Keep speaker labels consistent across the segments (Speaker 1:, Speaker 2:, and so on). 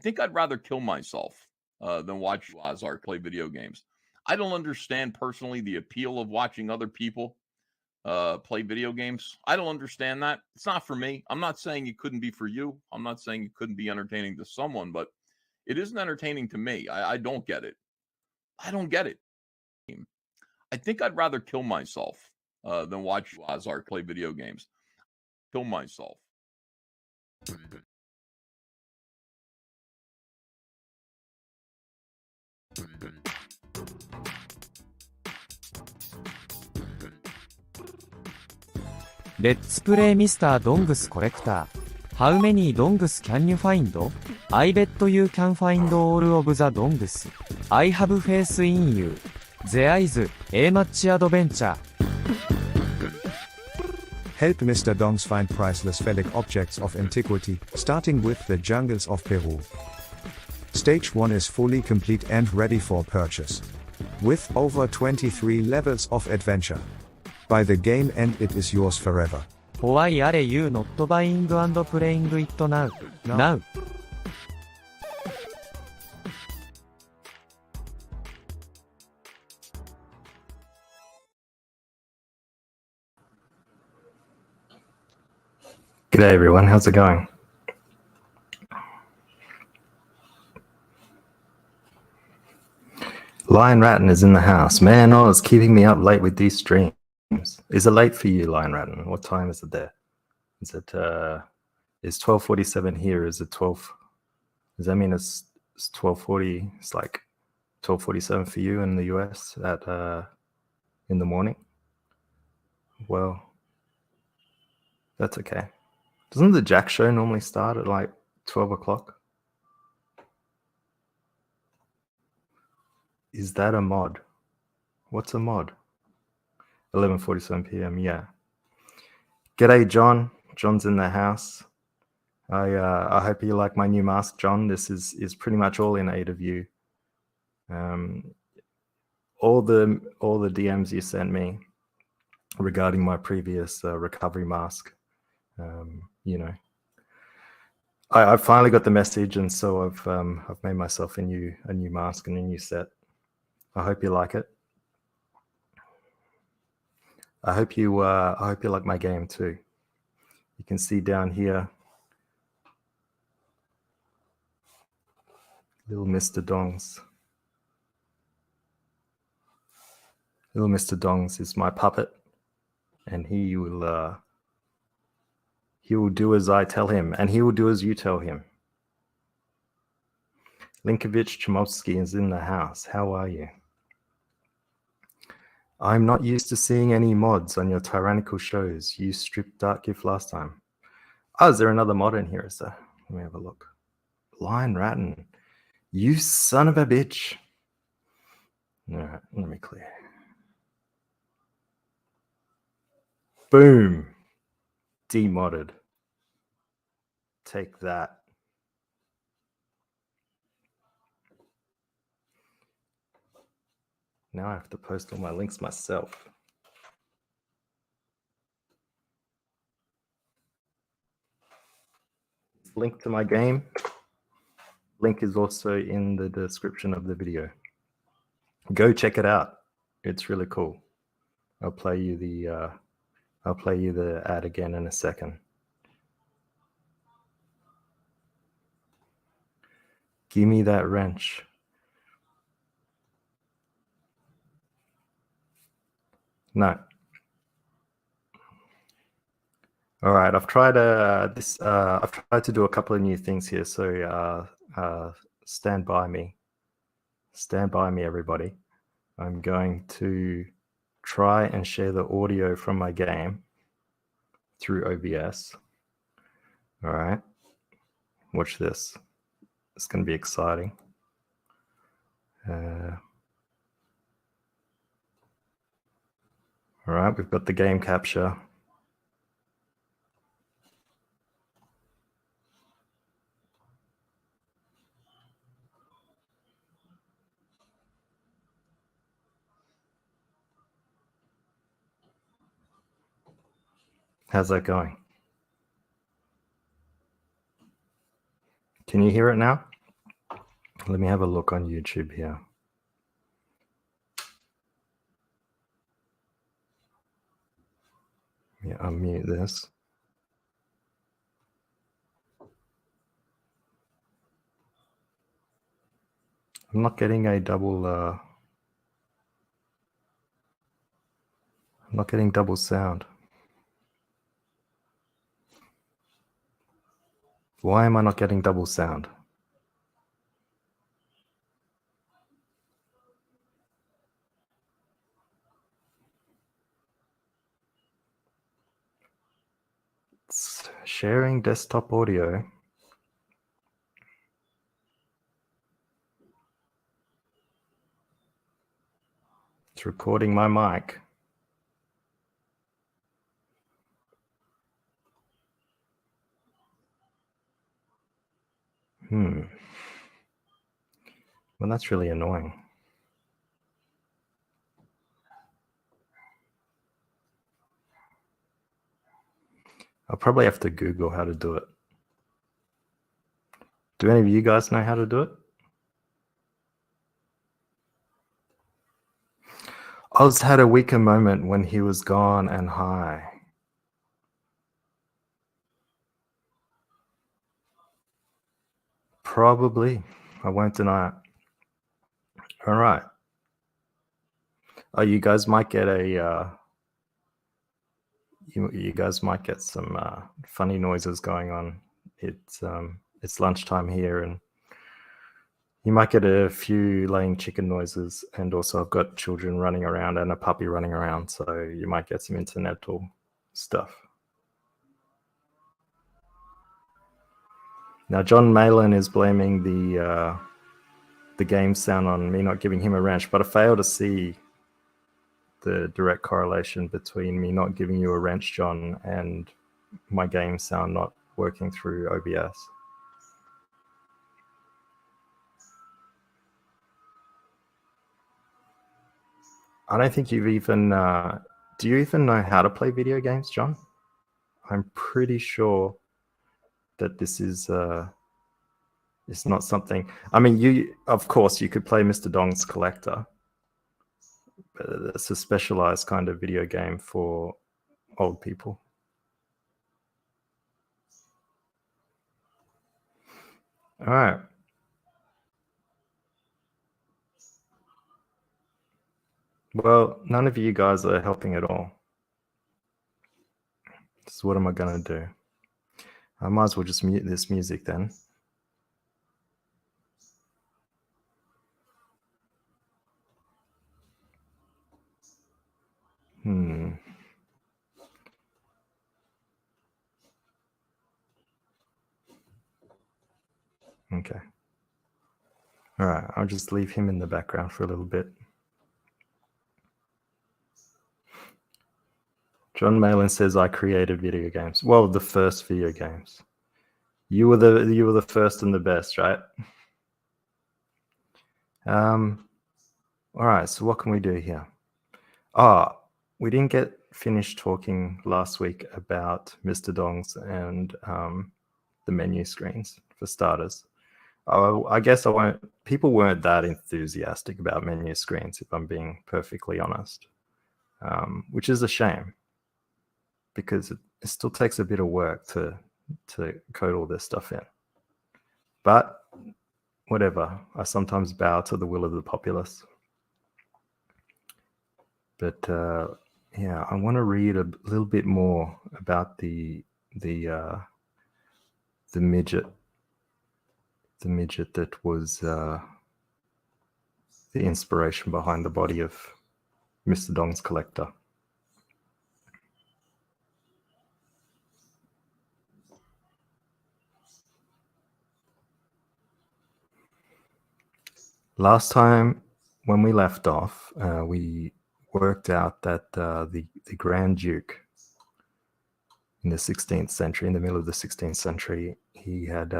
Speaker 1: think I'd rather kill myself than watch Ozark play video games. I don't understand personally the appeal of watching other people play video games. I don't understand that. It's not for me. I'm not saying it couldn't be for you. I'm not saying it couldn't be entertaining to someone, but it isn't entertaining to me. I don't get it. I don't get it. I think I'd rather kill myself than watch Ozark play video games. Kill myself.
Speaker 2: Let's play Mr. Dongs Collector. How many dongs can you find? I bet you can find all of the dongs. I have faith in you. There is a much adventure.
Speaker 3: Help Mr. Dongs find priceless phallic objects of antiquity, starting with the jungles of Peru. Stage 1 is fully complete and ready for purchase. With over 23 levels of adventure. By the game end it is yours forever.
Speaker 2: Why are you not buying and playing it now? Now.
Speaker 4: G'day everyone, how's it going? Lion Ratton is in the house. Man, oh, it's keeping me up late with these streams. Is it late for you, Lion Ratton? What time is it there? Is it is 12:47 here? Is it 12? Does that mean it's 12:40? It's like 12:47 for you in the US at in the morning? Well, that's okay. Doesn't the Jack show normally start at like 12 o'clock? Is that a mod? What's a mod? 11:47 p.m. Yeah. G'day, John. John's in the house. I hope you like my new mask, John. This is pretty much all in aid of you. All the DMs you sent me regarding my previous recovery mask. You know, I finally got the message, and so I've made myself a new mask and a new set. I hope you like it. I hope you like my game too. You can see down here, little Mr. Dongs. Little Mr. Dongs is my puppet, and he will do as I tell him, and he will do as you tell him. Linkovich Chomovsky is in the house. How are you? I'm not used to seeing any mods on your tyrannical shows. You stripped Dark Gift last time. Oh, is there another mod in here? Is there? Let me have a look. Lion Ratton. You son of a bitch. All right, let me clear. Boom. Demodded. Take that. Now I have to post all my links myself. Link to my game. Link is also in the description of the video. Go check it out. It's really cool. I'll play you the ad again in a second. Give me that wrench. No. All right, I've tried to do a couple of new things here, so stand by me. Stand by me, everybody. I'm going to try and share the audio from my game through OBS. All right, watch this. It's going to be exciting. All right, we've got the game capture. How's that going? Can you hear it now? Let me have a look on YouTube here. Yeah, unmute this. I'm not getting a double. I'm not getting double sound. Why am I not getting double sound? It's sharing desktop audio. It's recording my mic. Well, that's really annoying. I'll probably have to Google how to do it. Do any of you guys know how to do it? Oz had a weaker moment when he was gone and high. Probably. I won't deny it. All right. Oh, you guys might get a... you guys might get some funny noises going on. It's lunchtime here, and you might get a few laying chicken noises, and also I've got children running around and a puppy running around, so you might get some incidental stuff. Now, John Malin is blaming the game sound on me not giving him a wrench, but I fail to see the direct correlation between me not giving you a wrench, John, and my game sound not working through OBS. I don't think you've even... do you even know how to play video games, John? I'm pretty sure that this is... it's not something... I mean, of course, you could play Mr. Dong's Collector. But it's a specialized kind of video game for old people. All right. Well, none of you guys are helping at all. So what am I going to do? I might as well just mute this music then. Okay. All right, I'll just leave him in the background for a little bit. John Malin says I created video games. Well, the first video games. You were the first and the best, right? All right, so what can we do here? We didn't get finished talking last week about Mr. Dongs and the menu screens, for starters. I guess I won't... People weren't that enthusiastic about menu screens, if I'm being perfectly honest, which is a shame, because it still takes a bit of work to code all this stuff in. But whatever, I sometimes bow to the will of the populace. But yeah, I want to read a little bit more about the midget. The midget that was the inspiration behind the body of Mr. Dong's Collector. Last time when we left off, we worked out that the Grand Duke in the 16th century, in the middle of the 16th century, he had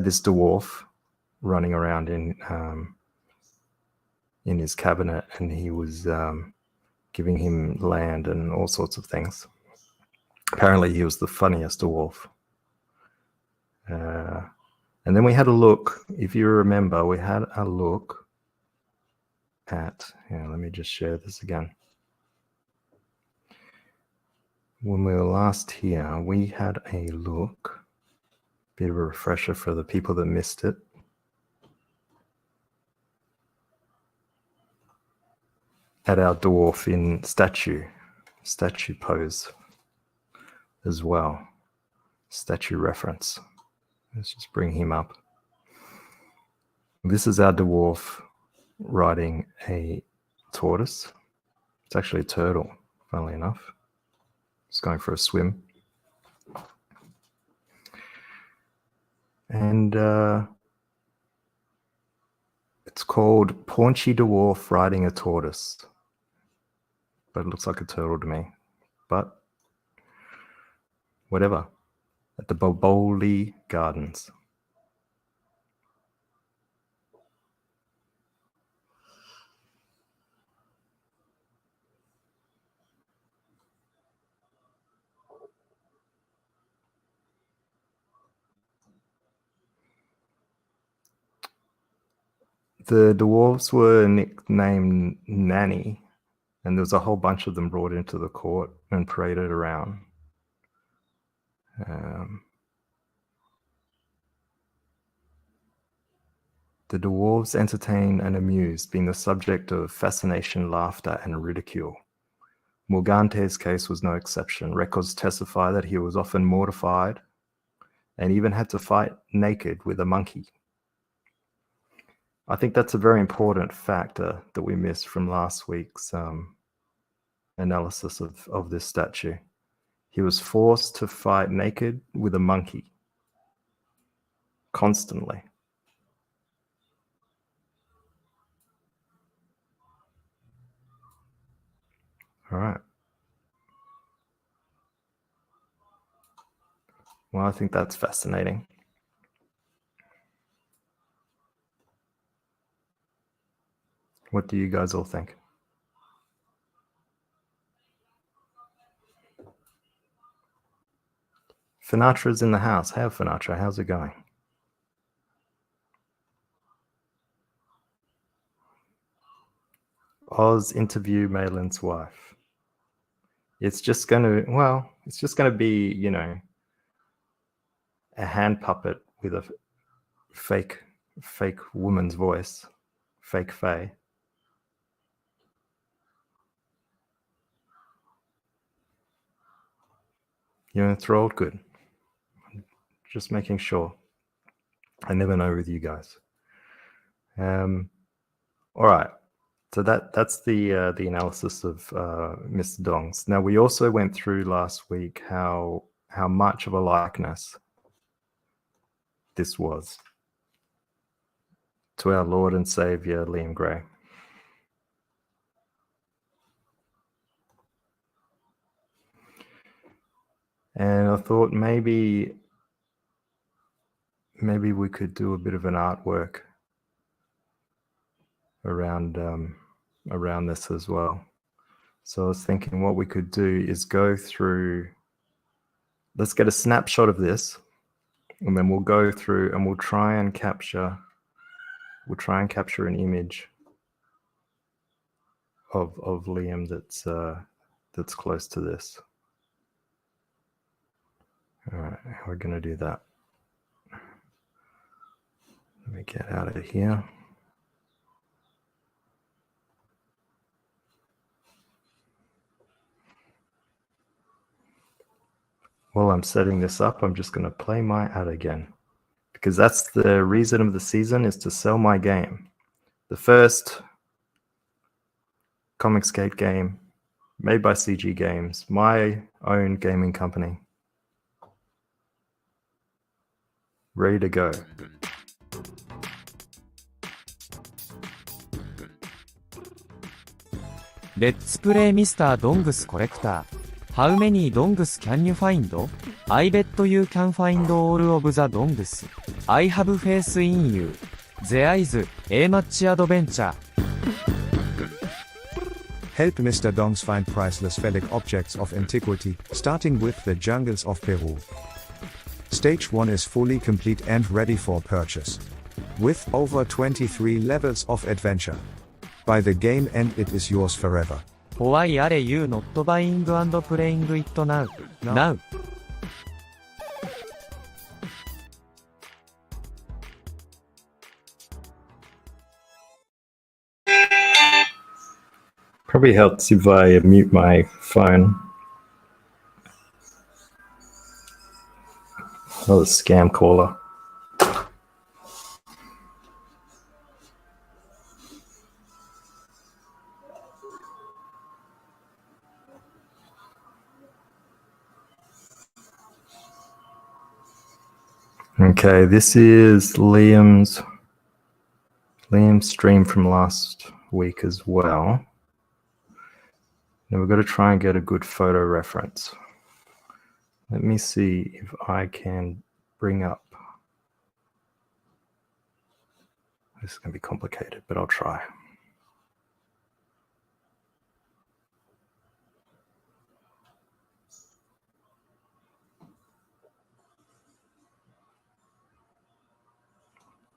Speaker 4: this dwarf running around in his cabinet, and he was giving him land and all sorts of things. Apparently he was the funniest dwarf. And And then we had a look, if you remember, we had a look at, let me just share this again. When we were last here, we had a look, bit of a refresher for the people that missed it. At our dwarf in statue pose as well. Statue reference. Let's just bring him up. This is our dwarf riding a tortoise. It's actually a turtle, funnily enough. It's going for a swim. And it's called Paunchy Dwarf Riding a Tortoise. But it looks like a turtle to me. But whatever. At the Boboli Gardens. The dwarves were nicknamed Nanny, and there was a whole bunch of them brought into the court and paraded around. The dwarves entertain and amuse, being the subject of fascination, laughter, and ridicule. Morgante's case was no exception. Records testify that he was often mortified and even had to fight naked with a monkey. I think that's a very important factor that we missed from last week's analysis of this statue. He was forced to fight naked with a monkey constantly. All right. Well, I think that's fascinating. What do you guys all think? Finatra's in the house. Hey, Finatra, how's it going? Oz interview Malin's wife. It's just going to be, you know, a hand puppet with a fake woman's voice, fake fae. You're enthralled? Good. Just making sure. I never know with you guys. All right. So that's the analysis of Mr. Dongs. Now, we also went through last week how much of a likeness this was to our Lord and Savior, Liam Gray. And I thought maybe we could do a bit of an artwork around this as well. So I was thinking what we could do is go through, let's get a snapshot of this, and then we'll go through and we'll try and capture an image of Liam that's close to this. All right, we're going to do that. Let me get out of here. While I'm setting this up, I'm just going to play my ad again, because that's the reason of the season, is to sell my game. The first Comicsgate game made by CG Games, my own gaming company. Ready to go.
Speaker 2: Let's play Mr. Dongs Collector. How many dongs can you find? I bet you can find all of the dongs. I have faith in you. There is a much adventure.
Speaker 3: Help Mr. Dongs find priceless phallic objects of antiquity, starting with the jungles of Peru. Stage 1 is fully complete and ready for purchase. With over 23 levels of adventure. By the game end it is yours forever.
Speaker 2: Why are you not buying and playing it now? Now.
Speaker 4: Probably helps if I mute my phone. Oh, the scam caller. Okay, this is Liam's stream from last week as well. Now we've got to try and get a good photo reference. Let me see if I can bring up. This is going to be complicated, but I'll try.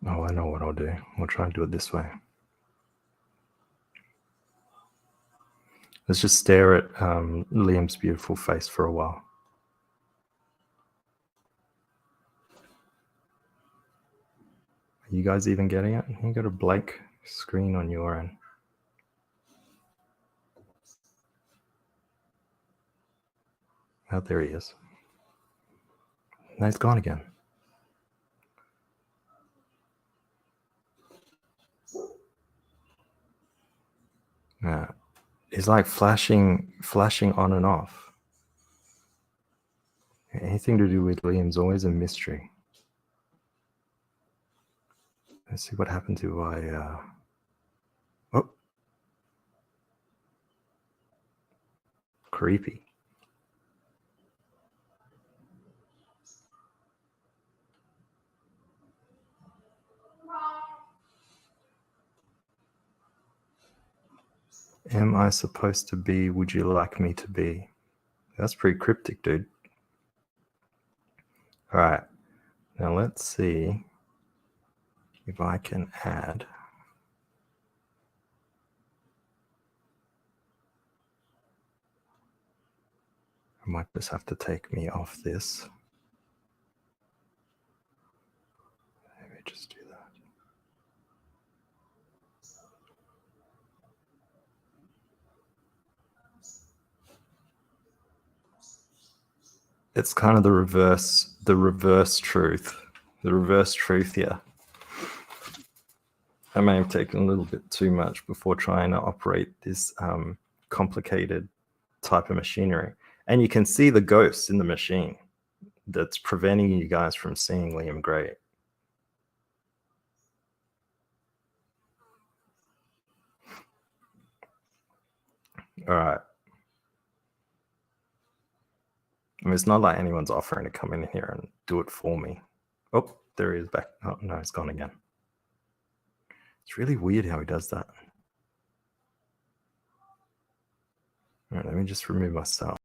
Speaker 4: Oh, I know what I'll do. We'll try and do it this way. Let's just stare at Liam's beautiful face for a while. Are you guys even getting it? You got a blank screen on your end. Oh, there he is. Now he's gone again. It's like flashing on and off. Anything to do with Liam's always a mystery. Let's see what happens if I. Oh, creepy. Am I supposed to be? Would you like me to be? That's pretty cryptic, dude. All right. Now let's see if I can add. I might just have to take me off this. Maybe just do that. It's kind of the reverse truth. The reverse truth here. I may have taken a little bit too much before trying to operate this complicated type of machinery. And you can see the ghost in the machine that's preventing you guys from seeing Liam Gray. All right. I mean, it's not like anyone's offering to come in here and do it for me. Oh, there he is back. Oh, no, it's gone again. It's really weird how he does that. All right, let me just remove myself.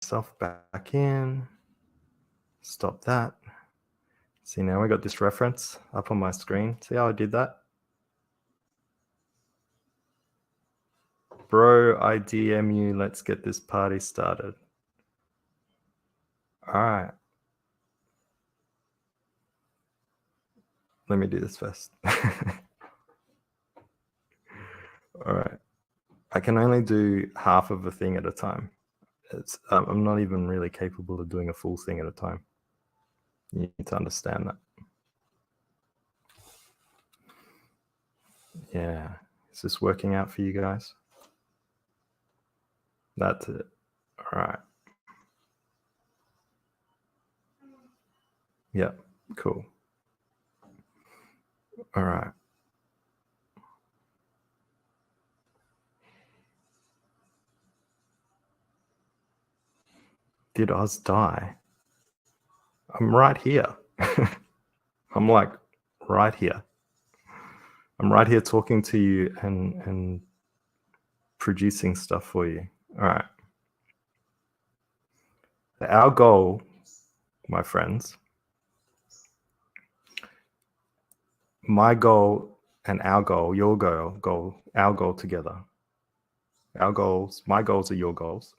Speaker 4: myself back in. Stop that. See, now we got this reference up on my screen. See how I did that? Bro, I DM you. Let's get this party started. All right. Let me do this first. All right. I can only do half of a thing at a time. I'm not even really capable of doing a full thing at a time. You need to understand that. Yeah. Is this working out for you guys? That's it. All right. Yep. Cool. All right. Did Oz die? I'm right here. I'm like right here. I'm right here talking to you and producing stuff for you. All right. Our goal, my friends, my goal and our goal, your goal, our goal together. Our goals, my goals are your goals,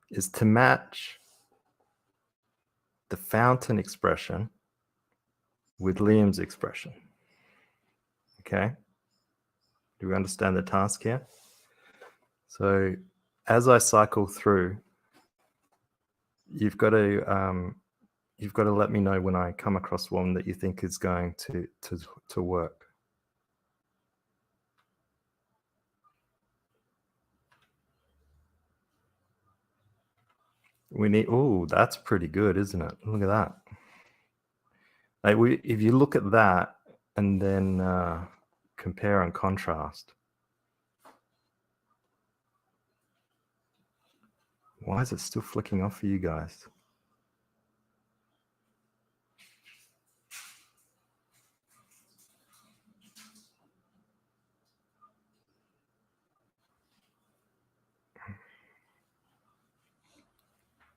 Speaker 4: is to match the fountain expression with Liam's expression. Okay? Do we understand the task here? So as I cycle through, you've got to let me know when I come across one that you think is going to work. We need, oh, that's pretty good, isn't it? Look at that. Like if you look at that and then compare and contrast. Why is it still flicking off for you guys?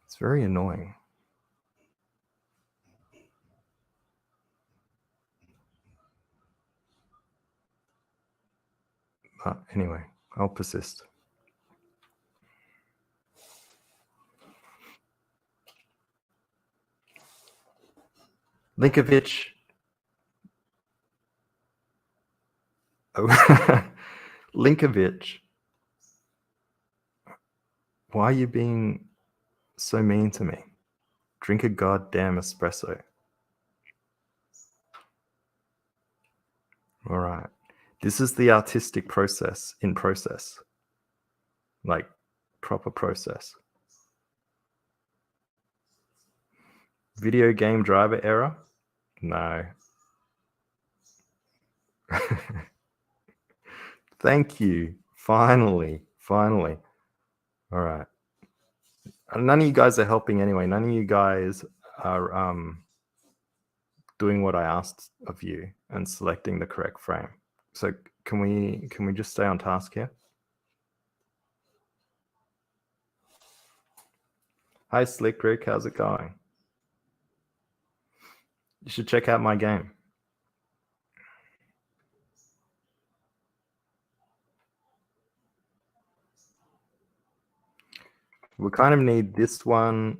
Speaker 4: It's very annoying. But anyway, I'll persist. Linkovic. Oh. Linkovic. Why are you being so mean to me? Drink a goddamn espresso. All right. This is the artistic process in process. Like proper process. Video game driver error? No. Thank you. Finally. All right. None of you guys are helping anyway. None of you guys are doing what I asked of you and selecting the correct frame. So can we just stay on task here? Hi, Slick Rick. How's it going? You should check out my game. We kind of need this one,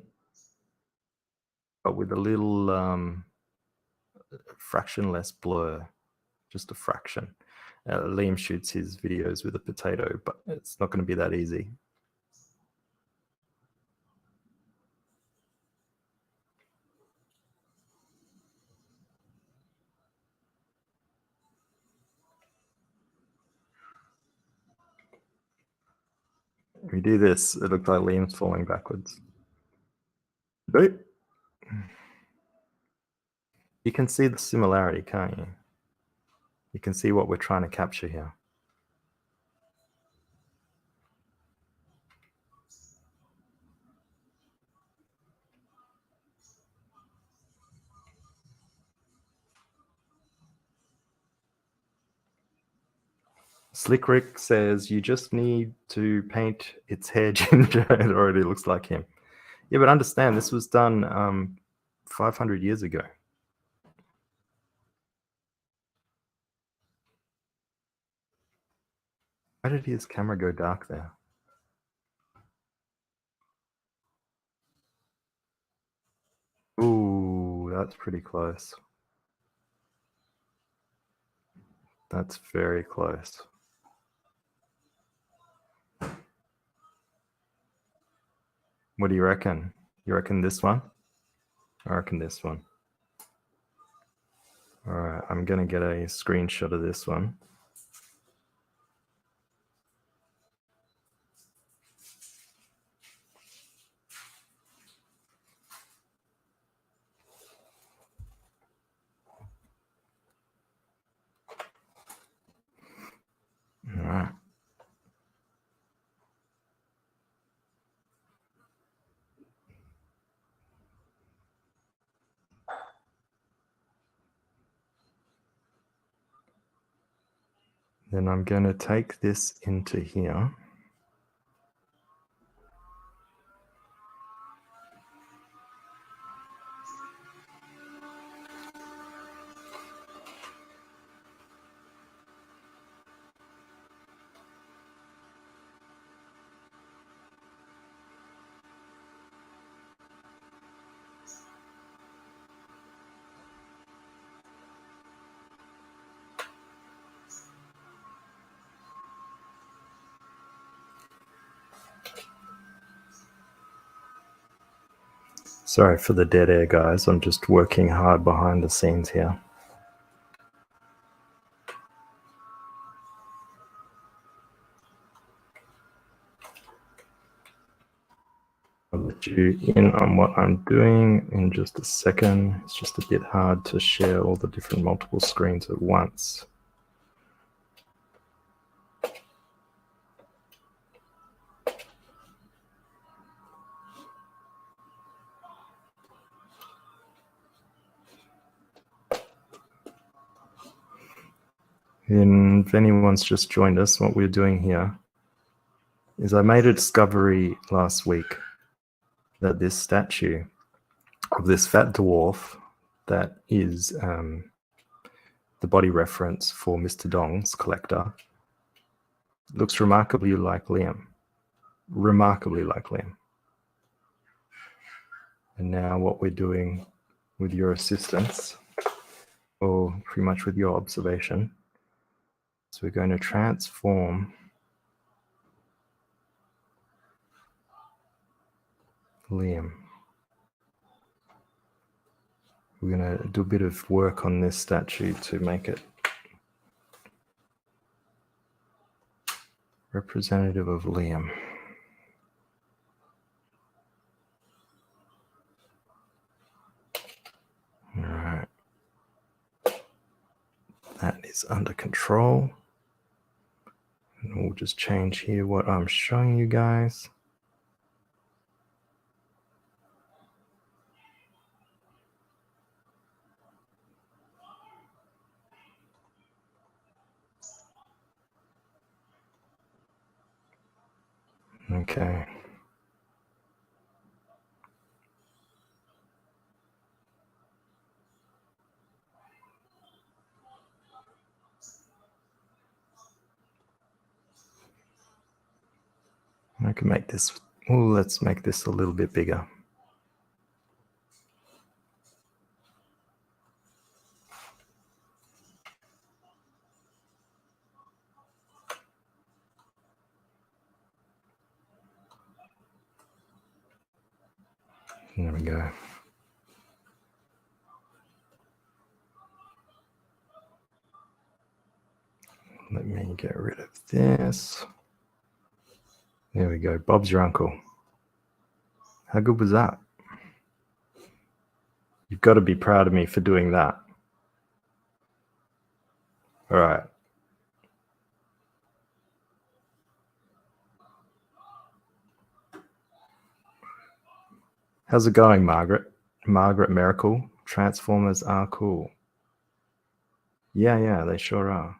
Speaker 4: but with a little fraction less blur, just a fraction. Liam shoots his videos with a potato, but it's not going to be that easy. If we do this, it looks like Liam's falling backwards. Right? You can see the similarity, can't you? You can see what we're trying to capture here. Slick Rick says you just need to paint its hair ginger. It already looks like him. Yeah, but understand this was done 500 years ago. Why did his camera go dark there? Ooh, that's pretty close. That's very close. What do you reckon? You reckon this one? I reckon this one. All right, I'm going to get a screenshot of this one. All right. Then I'm going to take this into here. Sorry for the dead air, guys. I'm just working hard behind the scenes here. I'll let you in on what I'm doing in just a second. It's just a bit hard to share all the different multiple screens at once. And if anyone's just joined us, what we're doing here is I made a discovery last week that this statue of this fat dwarf that is the body reference for Mr. Dong's collector looks remarkably like Liam. Remarkably like Liam. And now what we're doing with your assistance, or pretty much with your observation, so we're going to transform Liam. We're going to do a bit of work on this statue to make it representative of Liam. All right. That is under control. And we'll just change here what I'm showing you guys. Okay. I can make this, oh, let's make this a little bit bigger. There we go. Let me get rid of this. There we go. Bob's your uncle. How good was that? You've got to be proud of me for doing that. All right. How's it going, Margaret? Margaret Miracle. Transformers are cool. Yeah, they sure are.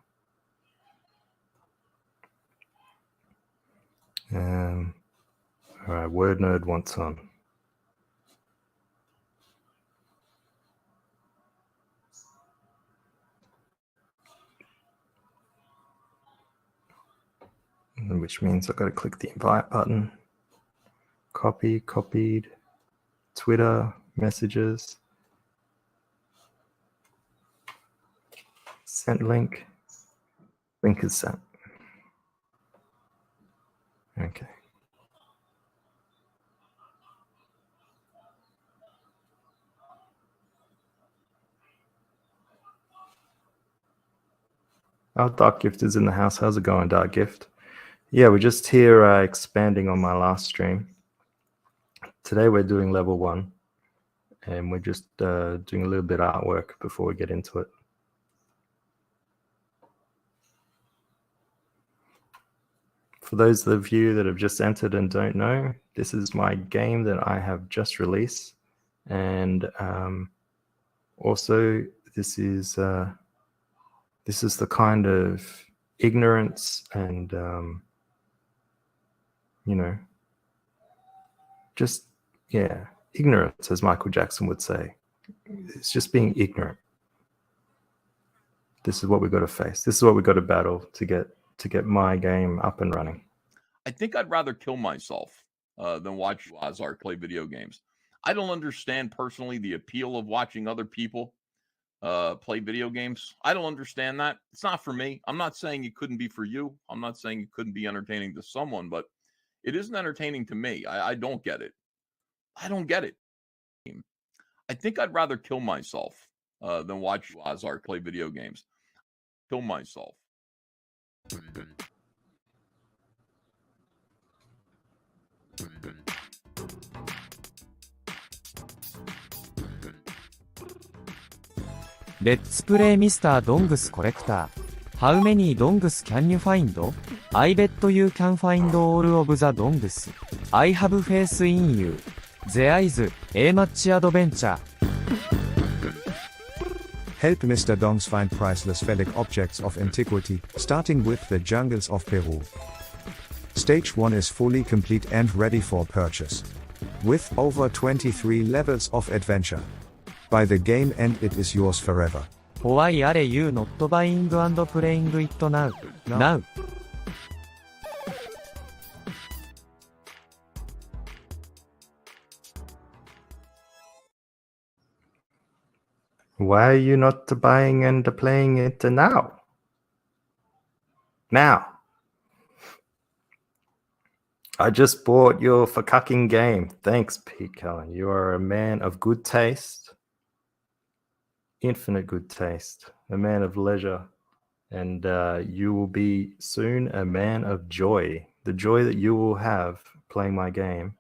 Speaker 4: All right, Word Nerd wants on. Which means I've got to click the invite button. Copy, copied. Twitter, messages. Sent link. Link is sent. Okay. Oh, Dark Gift is in the house. How's it going, Dark Gift? Yeah, we're just here expanding on my last stream. Today we're doing level 1, and we're just doing a little bit of artwork before we get into it. For those of you that have just entered and don't know, this is my game that I have just released, and also this is the kind of ignorance and just ignorance, as Michael Jackson would say. It's just being ignorant. This is what we've got to face. This is what we've got to battle to get my game up and running.
Speaker 1: I think I'd rather kill myself than watch Lazark play video games. I don't understand personally the appeal of watching other people play video games. I don't understand that. It's not for me. I'm not saying it couldn't be for you. I'm not saying it couldn't be entertaining to someone, but it isn't entertaining to me. I don't get it. I don't get it. I think I'd rather kill myself than watch Lazark play video games. Kill myself.
Speaker 2: Let's play Mr. Dongs Collector. How many dongs can you find? I bet you can find all of the dongs. I have faith in you. There is a much adventure.
Speaker 3: Help Mr. Dongs find priceless phallic objects of antiquity, starting with the jungles of Peru. Stage 1 is fully complete and ready for purchase. With over 23 levels of adventure. Buy the game and it is yours forever.
Speaker 2: Why are you not buying and playing it now? Now.
Speaker 4: Why are you not buying and playing it now? Now. I just bought your fucking game. Thanks, Pete Cullen. You are a man of good taste. Infinite good taste. A man of leisure. And you will be soon a man of joy. The joy that you will have playing my game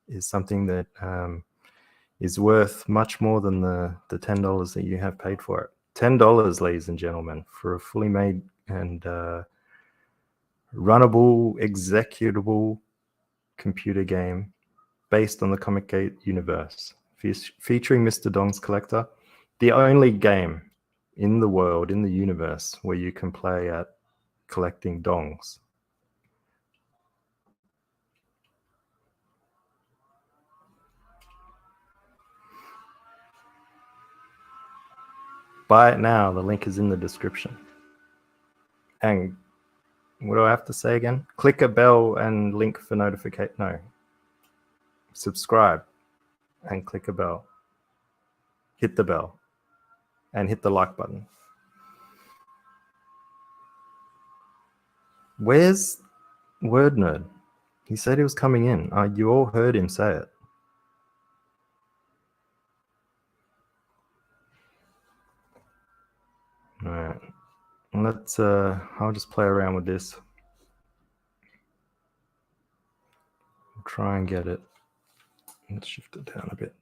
Speaker 4: is something that is worth much more than the $10 that you have paid for it. $10, ladies and gentlemen, for a fully made and runnable, executable computer game based on the Comic Gate universe, featuring Mr. Dongs Collector, the only game in the world, in the universe, where you can play at collecting dongs. Buy it now. The link is in the description. And what do I have to say again? Click a bell and link for notification. No. Subscribe and click a bell. Hit the bell and hit the like button. Where's Word Nerd? He said he was coming in. You all heard him say it. All right. Let's I'll just play around with this. Try and get it. Let's shift it down a bit.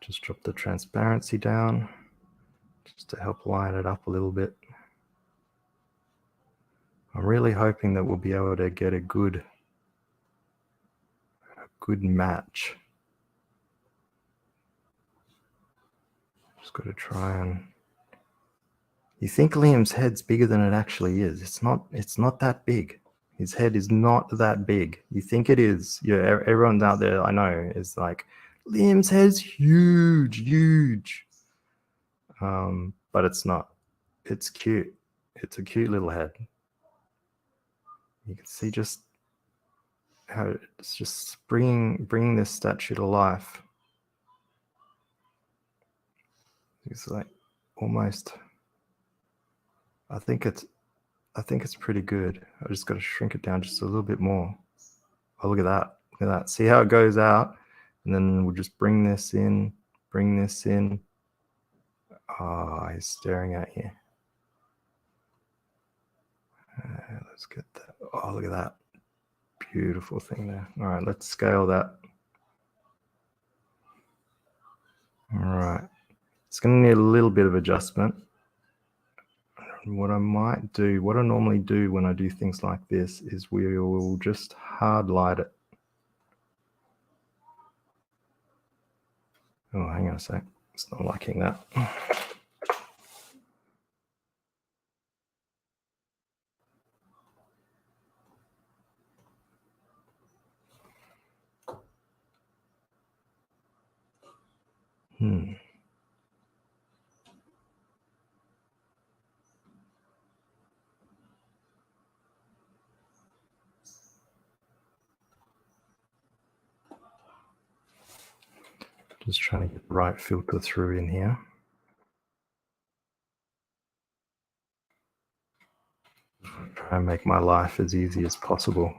Speaker 4: Just drop the transparency down just to help line it up a little bit. I'm really hoping that we'll be able to get a good match. Just got to try and... You think Liam's head's bigger than it actually is. It's not that big. His head is not that big. You think it is. Yeah, everyone out there I know is like, Liam's head's huge. But it's not. It's cute. It's a cute little head. You can see just how it's just bringing this statue to life. It's like almost... I think it's pretty good. I just got to shrink it down just a little bit more. Oh, look at that. Look at that. See how it goes out? And then we'll just bring this in. Oh, he's staring at you. Let's get that. Oh, look at that. Beautiful thing there. All right, let's scale that. All right. It's going to need a little bit of adjustment. What I normally do when I do things like this is we will just hard light it. Oh, hang on a sec. It's not liking that. Just trying to get the right filter through in here. Try and make my life as easy as possible.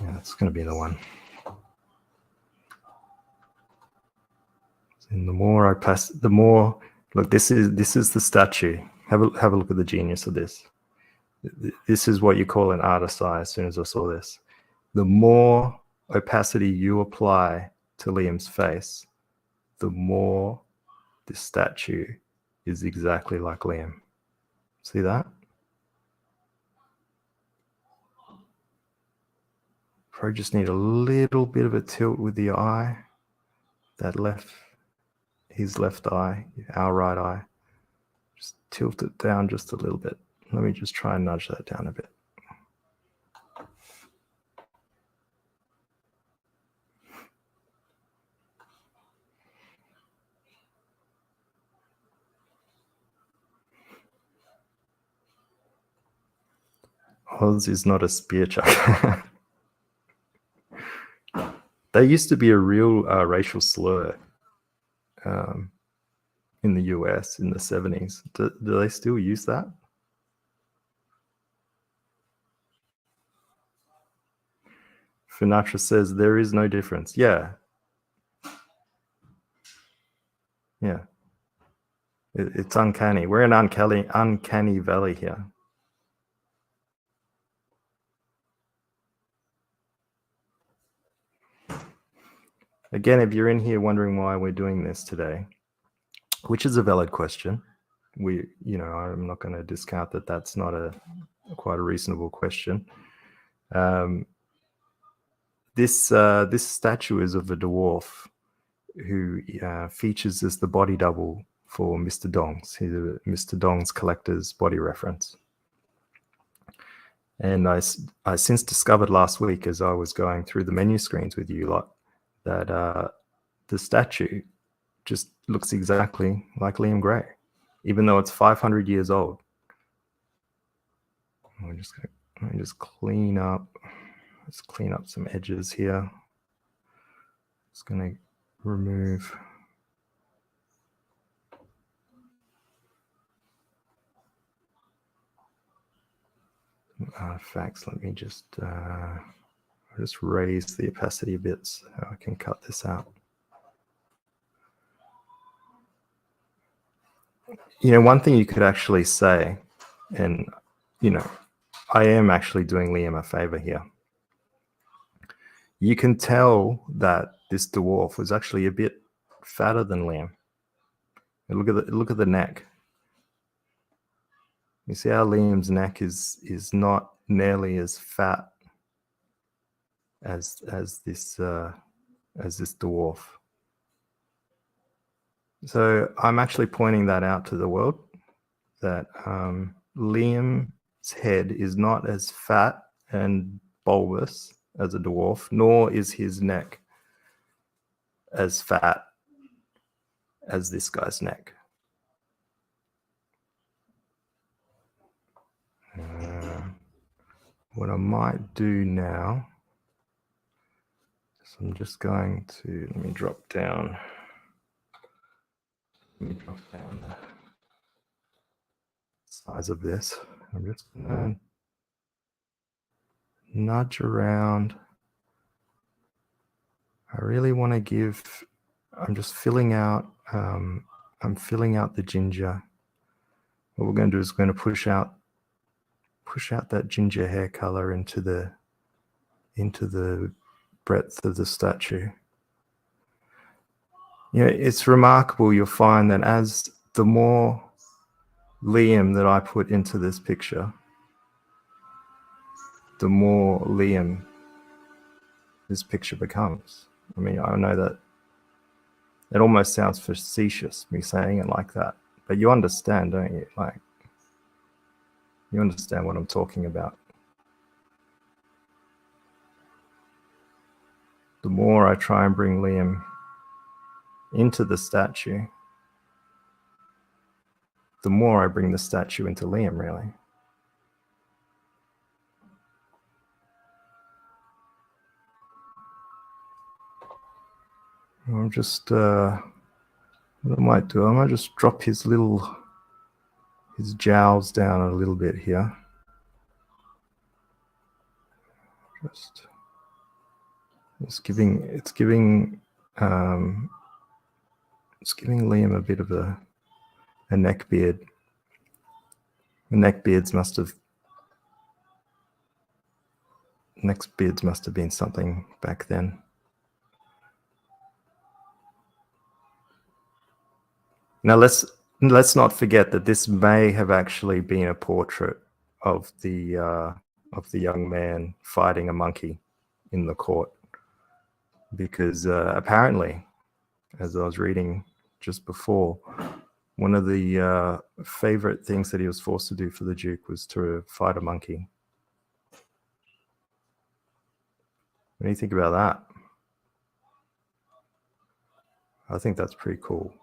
Speaker 4: Yeah, that's going to be the one. And the more I pass, the more, look, this is the statue. Have a look at the genius of this. This is what you call an artist's eye as soon as I saw this. The more opacity you apply to Liam's face, the more this statue is exactly like Liam. See that? Probably just need a little bit of a tilt with the eye. His left eye, our right eye. Just tilt it down just a little bit. Let me just try and nudge that down a bit. Oz is not a spear chucker. They used to be a real racial slur in the US in the 70s. Do they still use that? Finatra says there is no difference. Yeah. Yeah. It's uncanny. We're in uncanny valley here. Again, if you're in here wondering why we're doing this today, which is a valid question, I'm not going to discount that that's not quite a reasonable question. This statue is of a dwarf who features as the body double for Mr. Dongs. He's a Mr. Dongs collector's body reference. And I since discovered last week as I was going through the menu screens with you lot that the statue just looks exactly like Liam Gray, even though it's 500 years old. Let me just clean up. Let's clean up some edges here. Just going to remove. Artifacts. Let me just raise the opacity a bit so I can cut this out. One thing you could actually say, and I am actually doing Liam a favor here. You can tell that this dwarf was actually a bit fatter than Liam. And look at the neck. You see how Liam's neck is not nearly as fat as this dwarf. So I'm actually pointing that out to the world, that Liam's head is not as fat and bulbous as a dwarf, nor is his neck as fat as this guy's neck. What I might do now is I'm just going to, let me drop down the size of this. I'm just going to nudge around. I really want to give, I'm just filling out, I'm filling out the ginger. What we're going to do is we're going to push out that ginger hair color into the breadth of the statue. Yeah, it's remarkable. You'll find that as the more Liam that I put into this picture, the more Liam this picture becomes. I mean, I know that it almost sounds facetious, me saying it like that, but you understand, don't you? Like, you understand what I'm talking about. The more I try and bring Liam into the statue, the more I bring the statue into Liam, really. I'm just, what I might do, I might just drop his jowls down a little bit here. It's giving Liam a bit of a neck beard. The neck beards must have been something back then. Now let's not forget that this may have actually been a portrait of the young man fighting a monkey in the court, because apparently, as I was reading just before, one of the favorite things that he was forced to do for the Duke was to fight a monkey. What do you think about that? I think that's pretty cool.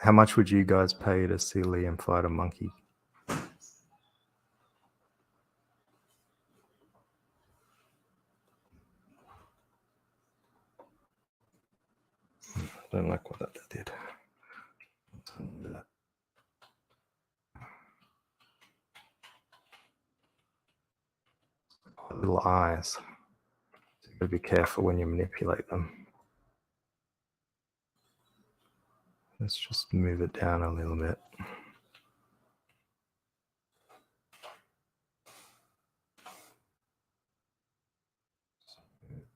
Speaker 4: How much would you guys pay to see Liam fight a monkey? I don't like what that did. Little eyes. So you gotta be careful when you manipulate them. Let's just move it down a little bit.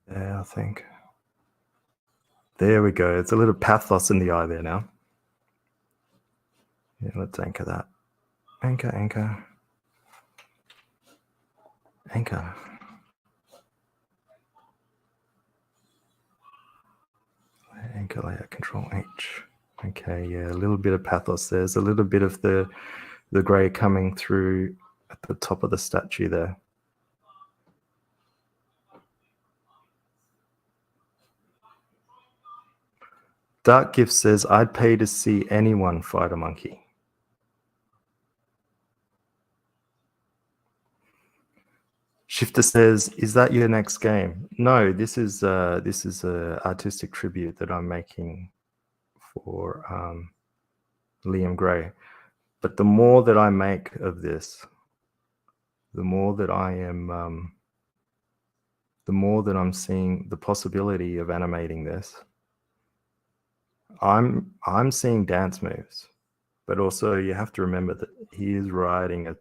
Speaker 4: There, I think. There we go. It's a little pathos in the eye there now. Yeah, let's anchor that. Anchor, anchor. Anchor. Anchor layer, Control H. Okay, yeah, a little bit of pathos there. There's a little bit of the grey coming through at the top of the statue there. Dark Gift says, I'd pay to see anyone fight a monkey. Shifter says, is that your next game? No, this is a artistic tribute that I'm making for Liam Gray. But the more that I make of this, the more that I'm seeing the possibility of animating this. I'm seeing dance moves, but also you have to remember that he is riding a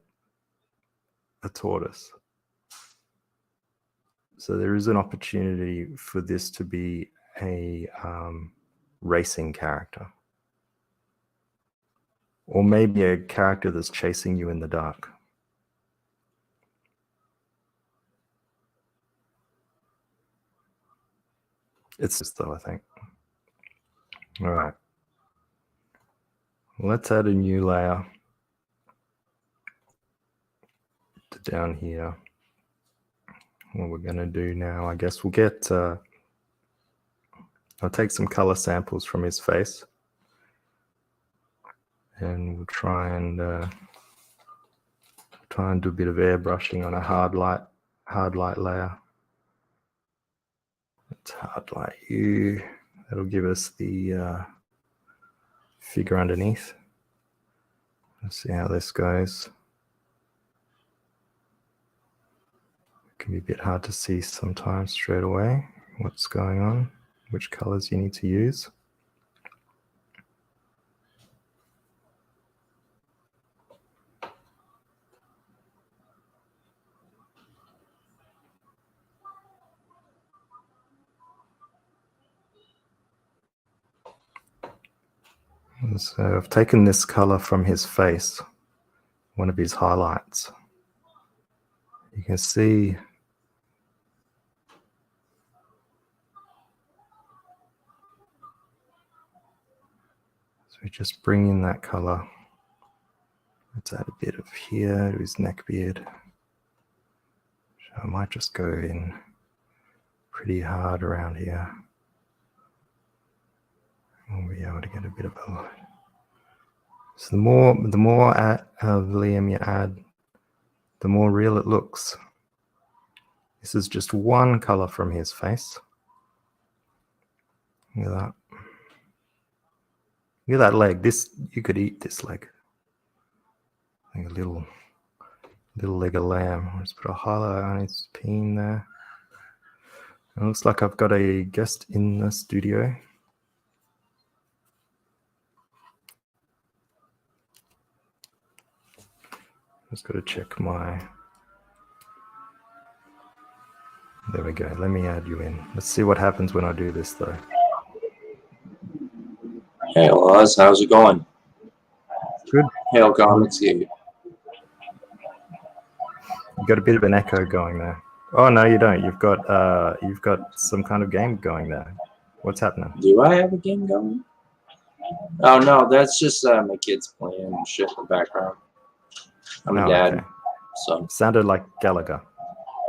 Speaker 4: tortoise. So there is an opportunity for this to be a racing character. Or maybe a character that's chasing you in the dark. It's this though, I think. All right. Let's add a new layer to down here. What we're going to do now, I guess we'll get, I'll take some color samples from his face. And we'll try and do a bit of airbrushing on a hard light layer. Let's hard light you. That'll give us the figure underneath. Let's see how this goes. It can be a bit hard to see sometimes straight away what's going on, which colors you need to use. So I've taken this color from his face, one of his highlights. You can see so we just bring in that color. Let's add a bit of here to his neck beard. So I might just go in pretty hard around here. We'll be able to get a bit of a light. So the more Liam you add, the more real it looks. This is just one color from his face. Look at that. Look at that leg. This, you could eat this leg. Like a little leg of lamb. Let's put a highlight on his peen there. It looks like I've got a guest in the studio. Just got to check my... There we go. Let me add you in. Let's see what happens when I do this, though.
Speaker 5: Hey, Oz, how's it going?
Speaker 4: Good.
Speaker 5: Hail Comics Gate.
Speaker 4: You've got a bit of an echo going there. Oh no, you don't. You've got some kind of game going there. What's happening?
Speaker 5: Do I have a game going? Oh no, that's just my kids playing and shit in the background. I'm a dad,
Speaker 4: okay.
Speaker 5: so
Speaker 4: Sounded like Gallagher.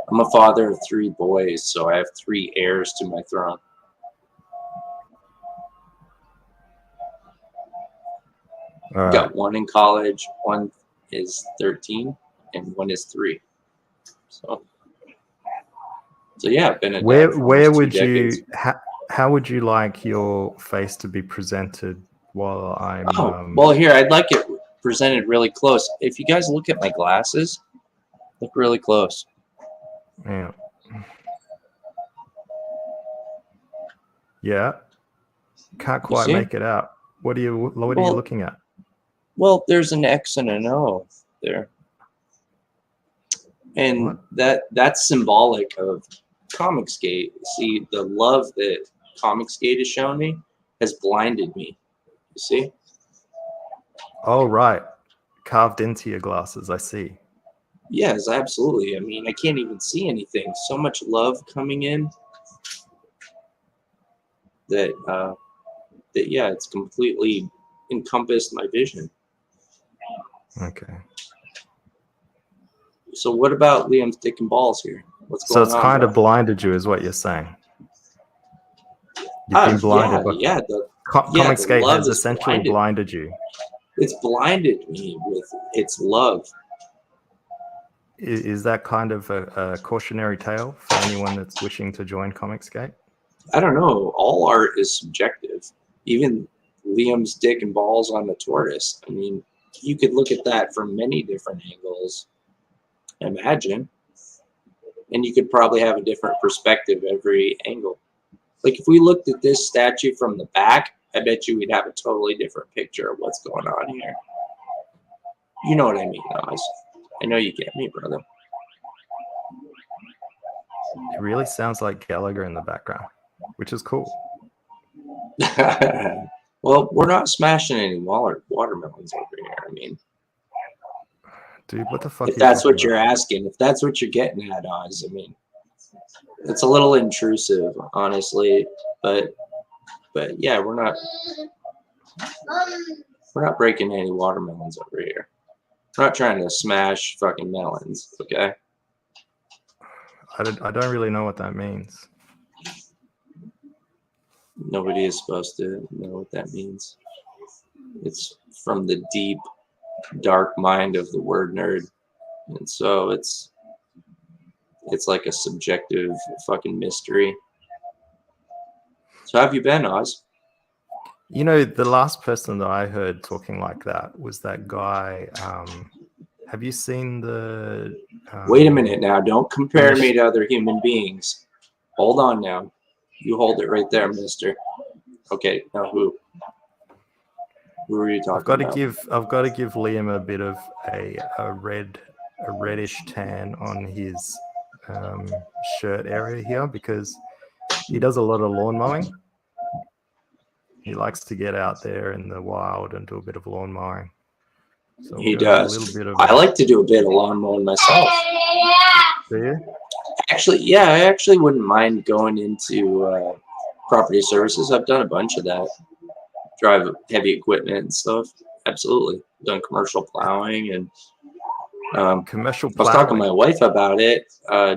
Speaker 5: I'm a father of 3 boys, so I have 3 heirs to my throne.
Speaker 4: All right.
Speaker 5: Got 1 in college, 1 is 13, and 1 is 3. So yeah, I've been a dad for
Speaker 4: Where
Speaker 5: almost 2
Speaker 4: would
Speaker 5: decades.
Speaker 4: you how would you like your face to be presented while I'm?
Speaker 5: Well, here I'd like it presented really close. If you guys look at my glasses, look really close.
Speaker 4: Yeah. Yeah. Can't quite
Speaker 5: see?
Speaker 4: make it out. What are you looking at?
Speaker 5: Well, there's an X and an O there. And
Speaker 4: What?
Speaker 5: that's symbolic of Comicsgate. See, the love that Comicsgate has shown me has blinded me. You see?
Speaker 4: Oh, right. Carved into your glasses, I see.
Speaker 5: Yes, absolutely. I mean, I can't even see anything. So much love coming in that yeah, it's completely encompassed my vision.
Speaker 4: Okay.
Speaker 5: So what about Liam's dick and balls here? What's
Speaker 4: So
Speaker 5: going
Speaker 4: it's
Speaker 5: on?
Speaker 4: kind
Speaker 5: bro?
Speaker 4: of blinded you, is what you're saying. You've been blinded.
Speaker 5: Yeah,
Speaker 4: Comicsgate
Speaker 5: love
Speaker 4: has
Speaker 5: is
Speaker 4: essentially blinded you.
Speaker 5: It's blinded me with its love.
Speaker 4: Is that kind of a cautionary tale for anyone that's wishing to join Comicsgate?
Speaker 5: I don't know. All art is subjective. Even Liam's dick and balls on the tortoise. I mean, you could look at that from many different angles. Imagine. And you could probably have a different perspective every angle. Like if we looked at this statue from the back, I bet you we'd have a totally different picture of what's going on here. You know what I mean, Oz. I know you get me, brother.
Speaker 4: It really sounds like Gallagher in the background, which is cool.
Speaker 5: Well, we're not smashing any watermelons over here. I mean,
Speaker 4: Dude, what the fuck
Speaker 5: if
Speaker 4: are you
Speaker 5: that's
Speaker 4: talking
Speaker 5: what you're
Speaker 4: about?
Speaker 5: asking, if that's what you're getting at, Oz, I mean, it's a little intrusive, honestly. But yeah, we're not breaking any watermelons over here. We're not trying to smash fucking melons, okay?
Speaker 4: I don't really know what that means.
Speaker 5: Nobody is supposed to know what that means. It's from the deep, dark mind of the word nerd. And so it's like a subjective fucking mystery. So how have you been, Oz?
Speaker 4: You know, the last person that I heard talking like that was that guy. Have you seen the?
Speaker 5: Wait a minute now. Don't compare me
Speaker 4: Mich-
Speaker 5: to other human beings. Hold on now. You hold it right there, mister. Okay, now who? Who are you talking
Speaker 4: I've got to
Speaker 5: about?
Speaker 4: give Liam a bit of a reddish tan on his shirt area here because he does a lot of lawn mowing. He likes to get out there in the wild and do a bit of lawn mowing. So
Speaker 5: He
Speaker 4: we've got a
Speaker 5: does.
Speaker 4: little bit of
Speaker 5: I like to do a bit of lawn mowing myself.
Speaker 4: Do you?
Speaker 5: Actually, yeah, I actually wouldn't mind going into property services. I've done a bunch of that. Drive heavy equipment and stuff. Absolutely. Done commercial plowing and
Speaker 4: Commercial
Speaker 5: I was talking to
Speaker 4: plowing.
Speaker 5: my wife about it,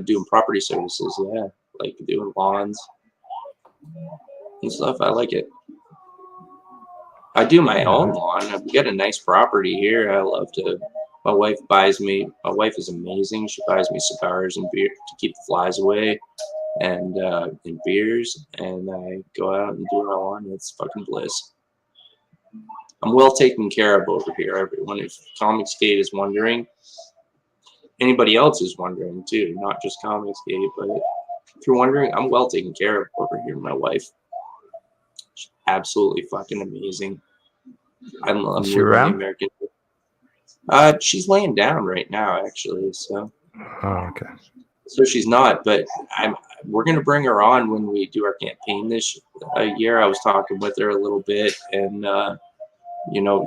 Speaker 5: doing property services, yeah, like doing lawns and stuff. I like it. I do my own lawn. We got a nice property here. I love to. My wife is amazing. She buys me cigars and beer to keep the flies away, and beers. And I go out and do our lawn. It's fucking bliss. I'm well taken care of over here. Everyone, if Comicsgate is wondering, anybody else is wondering too, not just Comicsgate, but if you're wondering, I'm well taken care of over here. My wife, she's absolutely fucking amazing. I'm
Speaker 4: Is she
Speaker 5: living the
Speaker 4: around?
Speaker 5: American. She's laying down right now, actually. So
Speaker 4: Okay.
Speaker 5: she's not, but we're gonna bring her on when we do our campaign this year. I was talking with her a little bit, and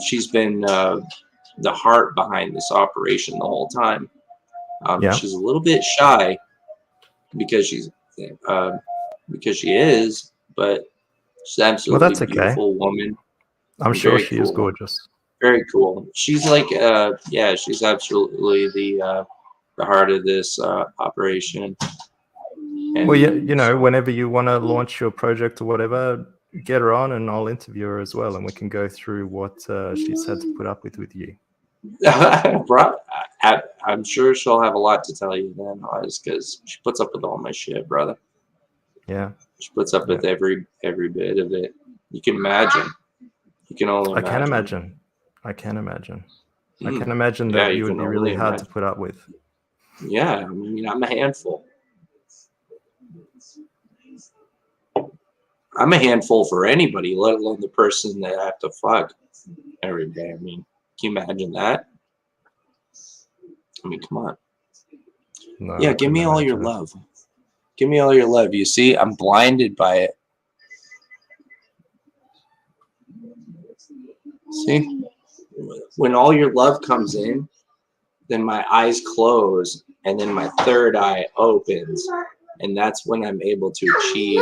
Speaker 5: she's been the heart behind this operation the whole time.
Speaker 4: Yeah.
Speaker 5: She's a little bit shy because she is, but she's absolutely
Speaker 4: that's okay.
Speaker 5: beautiful woman.
Speaker 4: I'm sure
Speaker 5: Very
Speaker 4: she is
Speaker 5: cool.
Speaker 4: gorgeous.
Speaker 5: Very cool. She's like, she's absolutely the heart of this operation. And
Speaker 4: Well, whenever you want to launch your project or whatever, get her on and I'll interview her as well, and we can go through what she's had to put up with you.
Speaker 5: I'm sure she'll have a lot to tell you then, because she puts up with all my shit, brother.
Speaker 4: Yeah.
Speaker 5: She puts up with every bit of it. You can imagine. You can only imagine.
Speaker 4: I can imagine that you would be really hard to put up with.
Speaker 5: Yeah, I mean, I'm a handful. I'm a handful for anybody, let alone the person that I have to fuck every day. I mean, can you imagine that? I mean, come on.
Speaker 4: No,
Speaker 5: yeah, give me all your love. Give me all your love. You see, I'm blinded by it. See? When all your love comes in, then my eyes close and then my third eye opens. And that's when I'm able to achieve.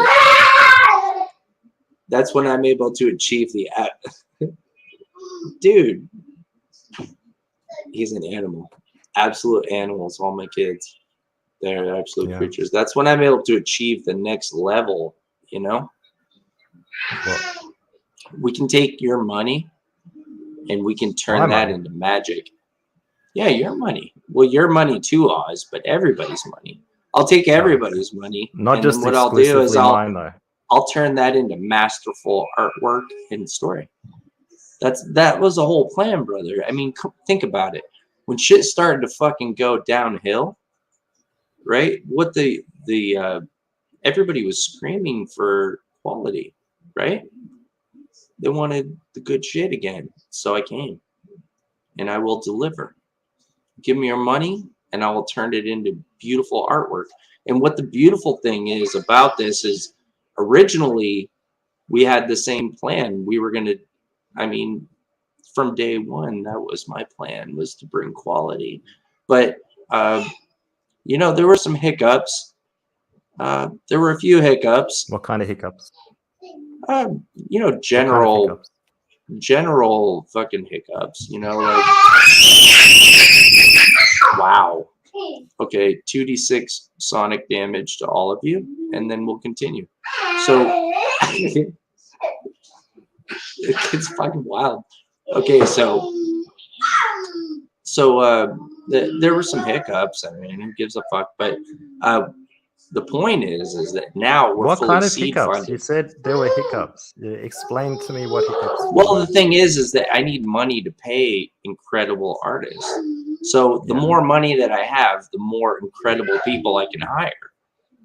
Speaker 5: That's when I'm able to achieve the. Dude, he's an animal. Absolute animals, all my kids. They're absolute creatures. That's when I'm able to achieve the next level, Well, we can take your money and we can turn that into magic. Yeah, your money. Well, your money too, Oz, but everybody's money. I'll take everybody's money.
Speaker 4: Not just
Speaker 5: what I'll do is
Speaker 4: mine, though.
Speaker 5: I'll turn that into masterful artwork and story. That was the whole plan, brother. I mean, think about it. When shit started to fucking go downhill, right? What everybody was screaming for quality, right? They wanted the good shit again. So I came. And I will deliver. Give me your money and I will turn it into beautiful artwork. And what the beautiful thing is about this is originally we had the same plan. We were going to, I mean, from day one, that was my plan, was to bring quality. But, you know, there were some hiccups. There were a few hiccups.
Speaker 4: What kind of hiccups?
Speaker 5: You know,
Speaker 4: What kind of hiccups?
Speaker 5: general fucking hiccups, you know, like, wow. Okay, 2d6 sonic damage to all of you, and then we'll continue. So, it's fucking wild. Okay, so there were some hiccups. I mean, who gives a fuck? But the point is that now we're
Speaker 4: What
Speaker 5: fully
Speaker 4: kind of
Speaker 5: seed
Speaker 4: hiccups?
Speaker 5: funded.
Speaker 4: You said there were hiccups. Explain to me what hiccups.
Speaker 5: Well, the thing is that I need money to pay incredible artists. So the more money that I have, the more incredible people I can hire.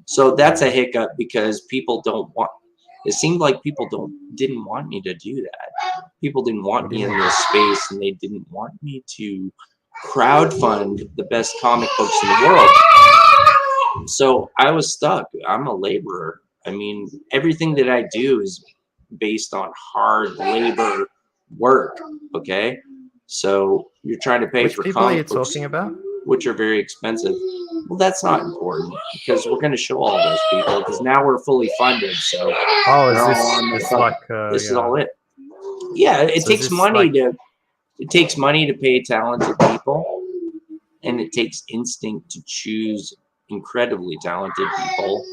Speaker 5: So that's a hiccup because people don't want. It seemed like people didn't want me to do that. People didn't want me in this space, and they didn't want me to crowdfund the best comic books in the world. So I was stuck. I'm a laborer. I mean, everything that I do is based on hard labor work. Okay, so you're trying to pay
Speaker 4: Which
Speaker 5: for
Speaker 4: people are you
Speaker 5: comic books,
Speaker 4: talking about?
Speaker 5: which are very expensive. Well, that's not important because we're going to show all those people because now we're fully funded. So
Speaker 4: Oh,
Speaker 5: they're all on the
Speaker 4: is this
Speaker 5: phone.
Speaker 4: like
Speaker 5: This is all it. Yeah, it
Speaker 4: So
Speaker 5: takes
Speaker 4: this
Speaker 5: money
Speaker 4: like-
Speaker 5: to it takes money to pay talented people, and it takes instinct to choose incredibly talented people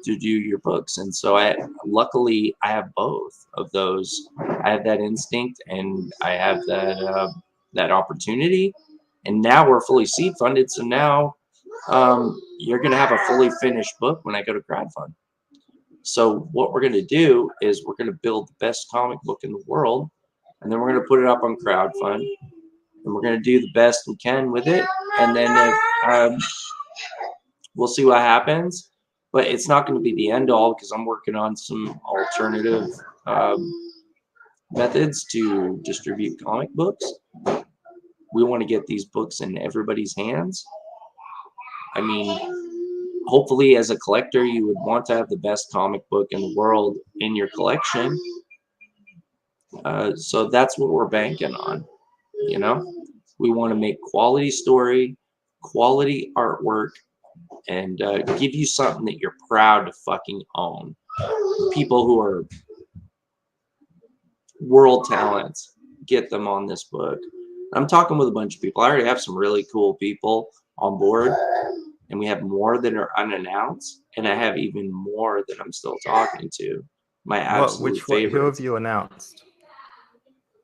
Speaker 5: to do your books. And so luckily I have both of those. I have that instinct and I have that opportunity. And now we're fully seed funded. So now you're going to have a fully finished book when I go to crowdfund. So what we're going to do is we're going to build the best comic book in the world, and then we're going to put it up on crowdfund, and we're going to do the best we can with it, and then we'll see what happens. But it's not going to be the end all because I'm working on some alternative methods to distribute comic books. We want to get these books in everybody's hands. I mean, hopefully as a collector, you would want to have the best comic book in the world in your collection. So that's what we're banking on. You know, we want to make quality story, quality artwork, and give you something that you're proud to fucking own. People who are world talents, get them on this book. I'm talking with a bunch of people. I already have some really cool people on board, and we have more that are unannounced, and I have even more that I'm still talking to. My absolute
Speaker 4: Who have
Speaker 5: favorites.
Speaker 4: you announced?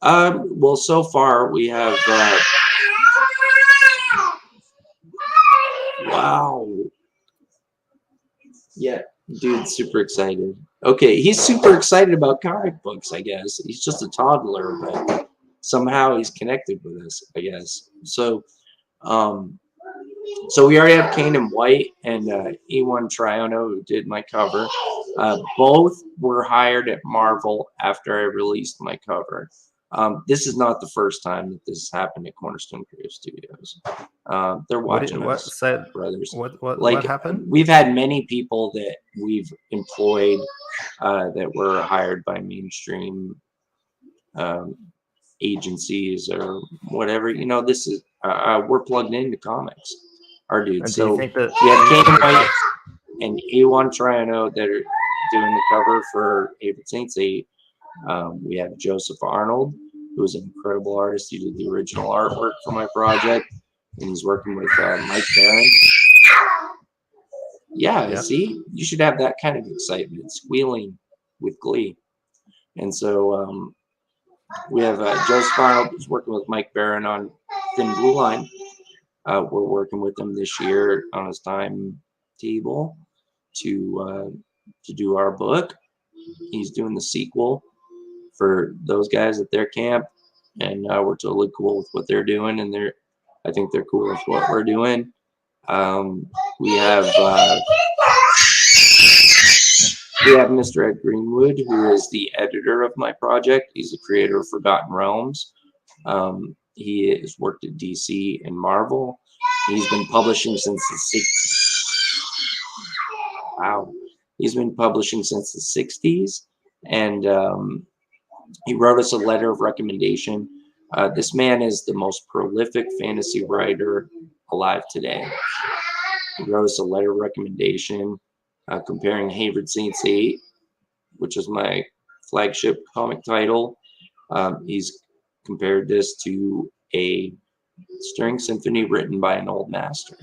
Speaker 5: Well, so far we have. Wow. Yeah, dude's super excited. Okay, he's super excited about comic books, I guess. He's just a toddler, but somehow he's connected with us, I guess. So we already have Kane and White and E1 Triono, who did my cover. Both were hired at Marvel after I released my cover. This is not the first time that this happened at Cornerstone Creative Studios. They're watching us, brothers.
Speaker 4: What happened?
Speaker 5: We've had many people that we've employed that were hired by mainstream agencies or whatever. You know, this is we're plugged into comics, our dudes.
Speaker 4: And
Speaker 5: So
Speaker 4: do you think that
Speaker 5: we have Kane and White and A1 Triano that are doing the cover for Avid Saints 8. We have Joseph Arnold, who is an incredible artist. He did the original artwork for my project, and he's working with Mike Barron. Yeah,
Speaker 4: Yep.
Speaker 5: see, you should have that kind of excitement, squealing with glee. And so we have Joseph Arnold, who's working with Mike Barron on Thin Blue Line. We're working with him this year on his timetable to do our book. He's doing the sequel for those guys at their camp, and we're totally cool with what they're doing, and I think they're cool with what we're doing. We have Mr. Ed Greenwood, who is the editor of my project. He's the creator of Forgotten Realms. He has worked at DC and Marvel. He's been publishing since the 60s. Wow. He's been publishing since the 60s. and he wrote us a letter of recommendation. This man is the most prolific fantasy writer alive today. He wrote us a letter of recommendation comparing Hayward Saints 8, which is my flagship comic title. He's compared this to a string symphony written by an old master.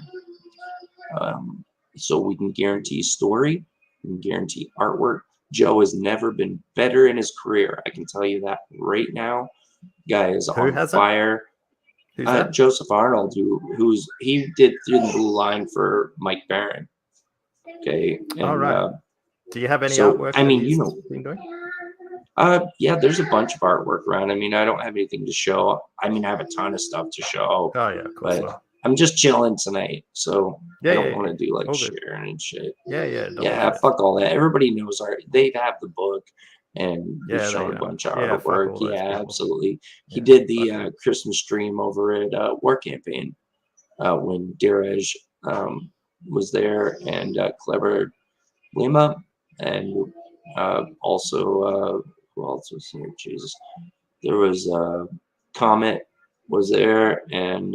Speaker 5: So we can guarantee story, we can guarantee artwork. Joe has never been better in his career. I can tell you that right now. Guy is on fire.
Speaker 4: Who's that?
Speaker 5: Joseph Arnold, he did Through the Blue Line for Mike Barron. Okay. And,
Speaker 4: all right. Do you have any
Speaker 5: so,
Speaker 4: artwork?
Speaker 5: I mean,
Speaker 4: that
Speaker 5: you know,
Speaker 4: been doing?
Speaker 5: Yeah, there's a bunch of artwork around. I mean, I don't have anything to show. I mean, I have a ton of stuff to show.
Speaker 4: Oh yeah, of course.
Speaker 5: But I'm just chilling tonight, so
Speaker 4: Yeah,
Speaker 5: I don't
Speaker 4: yeah,
Speaker 5: want to do like
Speaker 4: all good.
Speaker 5: sharing and shit.
Speaker 4: Yeah.
Speaker 5: Yeah, fuck all that. Everybody knows art. They have the book, and
Speaker 4: Yeah,
Speaker 5: we've
Speaker 4: they
Speaker 5: shown a
Speaker 4: know.
Speaker 5: bunch of
Speaker 4: Yeah, fuck
Speaker 5: artwork.
Speaker 4: all those
Speaker 5: Yeah,
Speaker 4: people.
Speaker 5: absolutely. He
Speaker 4: Yeah,
Speaker 5: did the
Speaker 4: fuck
Speaker 5: Christmas stream over at War Campaign when Diraj was there, and Clever Lima, and also who else was here? Jesus, there was Comet was there, and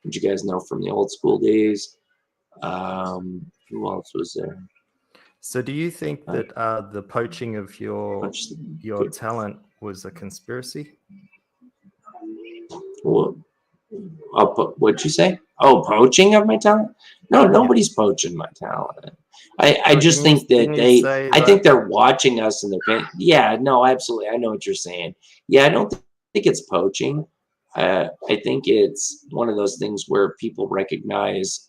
Speaker 5: what you guys know from the old school days. Who else was there?
Speaker 4: So do you think that the poaching of your talent was a conspiracy?
Speaker 5: Well, what'd you say? Oh, poaching of my talent? No, nobody's poaching my talent. I just think that I think they're watching us and they're yeah, no, absolutely. I know what you're saying. Yeah, I don't think it's poaching. I think it's one of those things where people recognize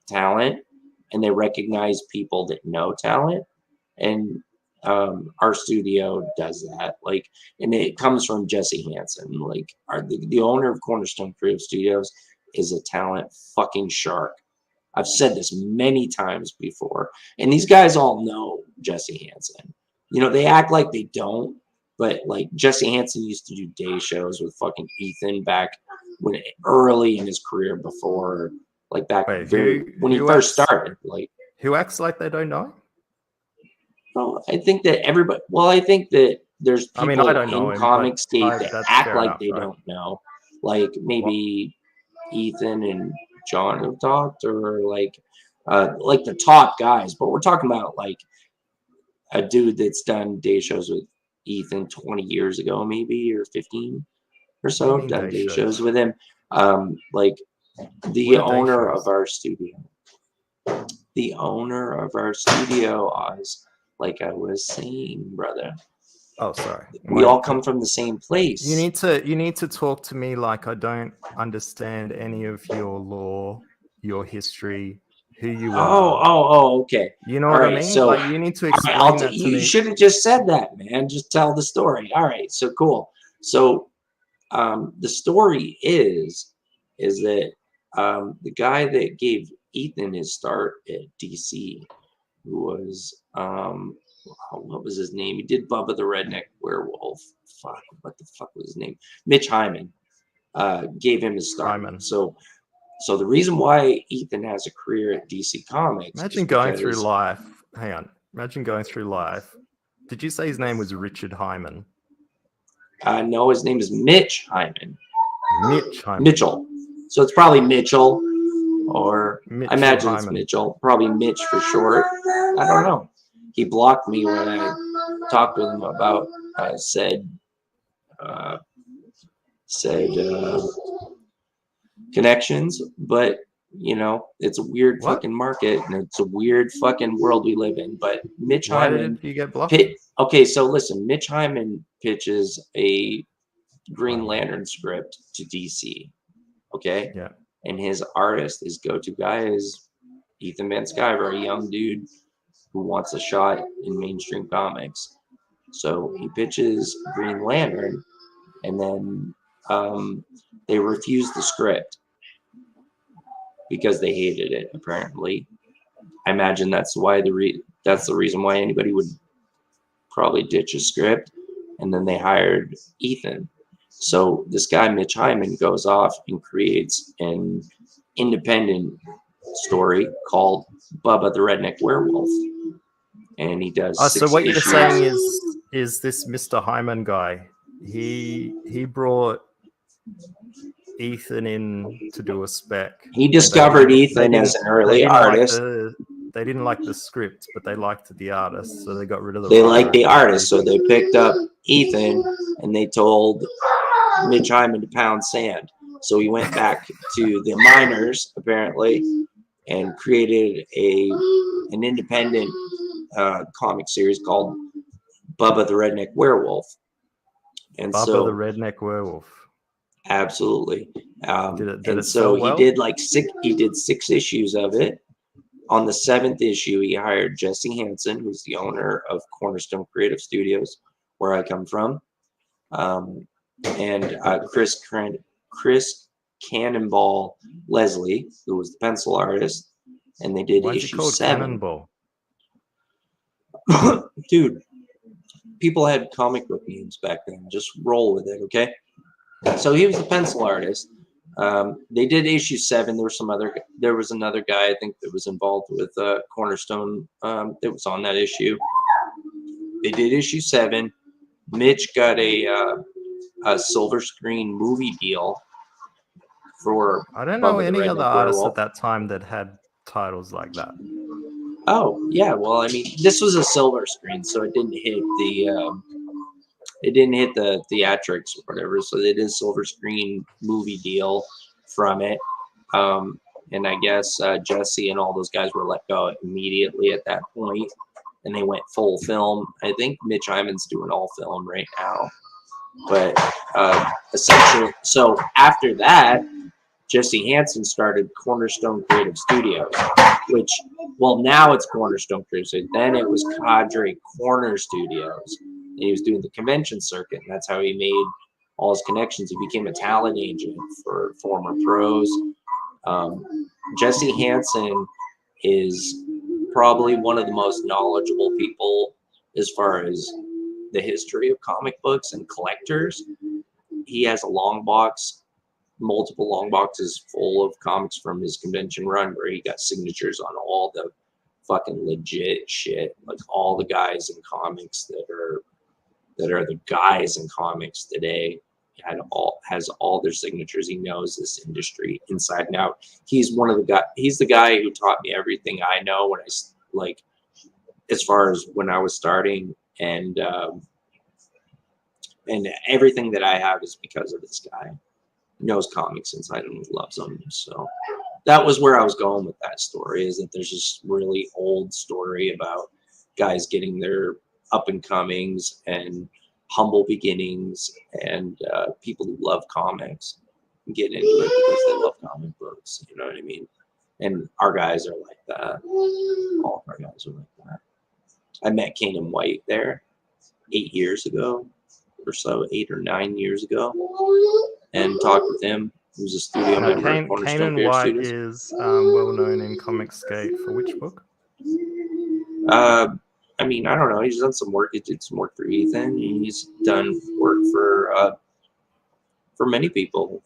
Speaker 5: talent and they recognize people that know talent, and our studio does that. Like, and it comes from Jesse Hansen. Like, the owner of Cornerstone Creative Studios is a talent fucking shark. I've said this many times before, and these guys all know Jesse Hansen. You know, they act like they don't, but like Jesse Hansen used to do day shows with fucking Ethan back when early in his career, before like back when he first started. Like,
Speaker 4: who acts like they don't know?
Speaker 5: Well, I think that everybody. Well, I think that there's people
Speaker 4: I don't know
Speaker 5: in
Speaker 4: him,
Speaker 5: comics that act like
Speaker 4: enough,
Speaker 5: they don't know, like maybe Ethan and John have talked, or like the top guys. But we're talking about like a dude that's done day shows with Ethan 20 years ago, maybe, or 15 or so. Done day shows with him. Like the owner of our studio. The owner of our studio, Oz. Like I was saying, brother.
Speaker 4: Oh, sorry.
Speaker 5: We all come from the same place.
Speaker 4: You need to talk to me like I don't understand any of your lore, your history, who you are.
Speaker 5: Oh, okay.
Speaker 4: You know what I mean?
Speaker 5: So
Speaker 4: like, you need to explain that to me.
Speaker 5: You should have just said that, man. Just tell the story. All right, so cool. So the story is that the guy that gave Ethan his start at DC, who was what was his name? He did Bubba the Redneck Werewolf. Fuck, what the fuck was his name? Mitch Hyman gave him his start. Hyman. So the reason why Ethan has a career at DC Comics.
Speaker 4: Imagine going through life. Hang on. Imagine going through life. Did you say his name was Richard Hyman?
Speaker 5: No, his name is Mitch Hyman.
Speaker 4: Mitch Hyman.
Speaker 5: Mitchell. So it's probably Mitchell, or
Speaker 4: Mitchell
Speaker 5: I imagine
Speaker 4: Hyman.
Speaker 5: it's Mitchell. Probably Mitch for short. I don't know. He blocked me when I talked with him about said connections, but you know, it's a weird fucking market, and it's a weird fucking world we live in. But Mitch Hyman,
Speaker 4: did you get blocked?
Speaker 5: Okay, so listen, Mitch Hyman pitches a Green Lantern script to DC. Okay,
Speaker 4: yeah,
Speaker 5: and his artist, his go-to guy is Ethan Van Sciver, a young dude who wants a shot in mainstream comics. So he pitches Green Lantern, and then they refused the script because they hated it. Apparently, I imagine that's why that's the reason why anybody would probably ditch a script. And then they hired Ethan. So this guy Mitch Hyman goes off and creates an independent story called Bubba the Redneck Werewolf, and he does.
Speaker 4: So what you're saying is is this Mr. Hyman guy. He brought Ethan in to do a spec.
Speaker 5: He discovered
Speaker 4: They
Speaker 5: Ethan as an early artist.
Speaker 4: They didn't like the script, but they liked the artist, so they got rid of the.
Speaker 5: They liked the artist, so they picked up Ethan and they told Mitch Hyman to pound sand. So he went back to the miners apparently and created an independent comic series called Bubba the Redneck Werewolf. And
Speaker 4: Bubba
Speaker 5: so
Speaker 4: the Redneck Werewolf.
Speaker 5: absolutely.
Speaker 4: Did
Speaker 5: And
Speaker 4: it
Speaker 5: so
Speaker 4: sell well?
Speaker 5: he did 6 issues of it. On the 7th issue, he hired Jesse Hansen, who's the owner of Cornerstone Creative Studios, where I come from, and Chris Cannonball Leslie, who was the pencil artist, and they did
Speaker 4: Why is it
Speaker 5: issue
Speaker 4: called
Speaker 5: 7.
Speaker 4: Cannonball?
Speaker 5: Dude, people had comic book names back then. Just roll with it, okay? So he was the pencil artist. They did issue 7. There was another guy I think that was involved with Cornerstone that was on that issue. They did issue 7. Mitch got a silver screen movie deal for.
Speaker 4: I don't know
Speaker 5: Bubba the
Speaker 4: any other
Speaker 5: Redneck
Speaker 4: artists
Speaker 5: Werewolf.
Speaker 4: at that time that had titles like that.
Speaker 5: Oh yeah, well I mean this was a silver screen, so it didn't hit the theatrics or whatever. So they did a silver screen movie deal from it, and I guess Jesse and all those guys were let go immediately at that point, and they went full film. I think Mitch Hyman's doing all film right now, but essentially, so after that, Jesse Hansen started Cornerstone Creative Studios, which, well, now it's Cornerstone Creative Studios. Then it was Cadre Corner Studios. And he was doing the convention circuit, and that's how he made all his connections. He became a talent agent for former pros. Jesse Hansen is probably one of the most knowledgeable people as far as the history of comic books and collectors. He has a long box, multiple long boxes full of comics from his convention run where he got signatures on all the fucking legit shit, like all the guys in comics that are the guys in comics today. Has all their signatures. He knows this industry inside and out. He's the guy who taught me everything I know when as far as when I was starting, and everything that I have is because of this guy. He knows comics inside and loves them. So that was where I was going with that story, is that there's this really old story about guys getting their up and comings and humble beginnings, and people who love comics and get into it because they love comic books. You know what I mean? And our guys are like that. All of our guys are like that. I met Kanan White there 8 years ago or so, 8 or 9 years ago, and talked with him. He was a studio member at Cornerstone
Speaker 4: Kanan White
Speaker 5: Studios.
Speaker 4: is well known in Comicsgate for which book?
Speaker 5: I mean, I don't know. He's done some work. He did some work for Ethan. He's done work for many people.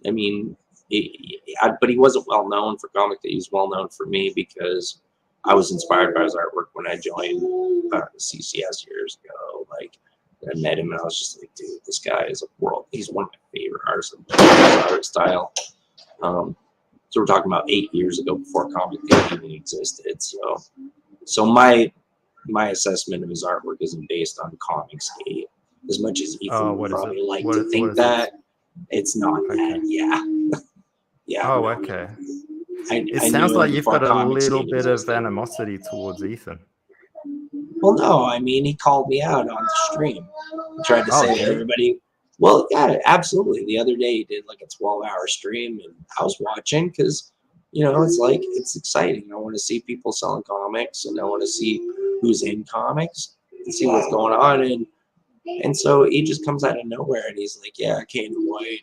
Speaker 5: I mean, but he wasn't well known for comic. He's well known for me because I was inspired by his artwork when I joined CCS years ago. Like, I met him and I was just like, dude, this guy is he's one of my favorite artists of his art style. So we're talking about 8 years ago, before comic even existed. So my assessment of his artwork isn't based on Comicsgate as much as Ethan would probably like to think that. It's not that, yeah. Yeah.
Speaker 4: Oh, okay.
Speaker 5: It
Speaker 4: sounds like you've got a little bit of animosity towards Ethan.
Speaker 5: Well, no, I mean, he called me out on the stream. He tried to say to everybody, well, yeah, absolutely. The other day he did like a 12-hour stream, and I was watching because, you know, it's exciting. I want to see people selling comics, and I want to see who's in comics and see what's going on. And so he just comes out of nowhere, and he's like, yeah, Kanan White,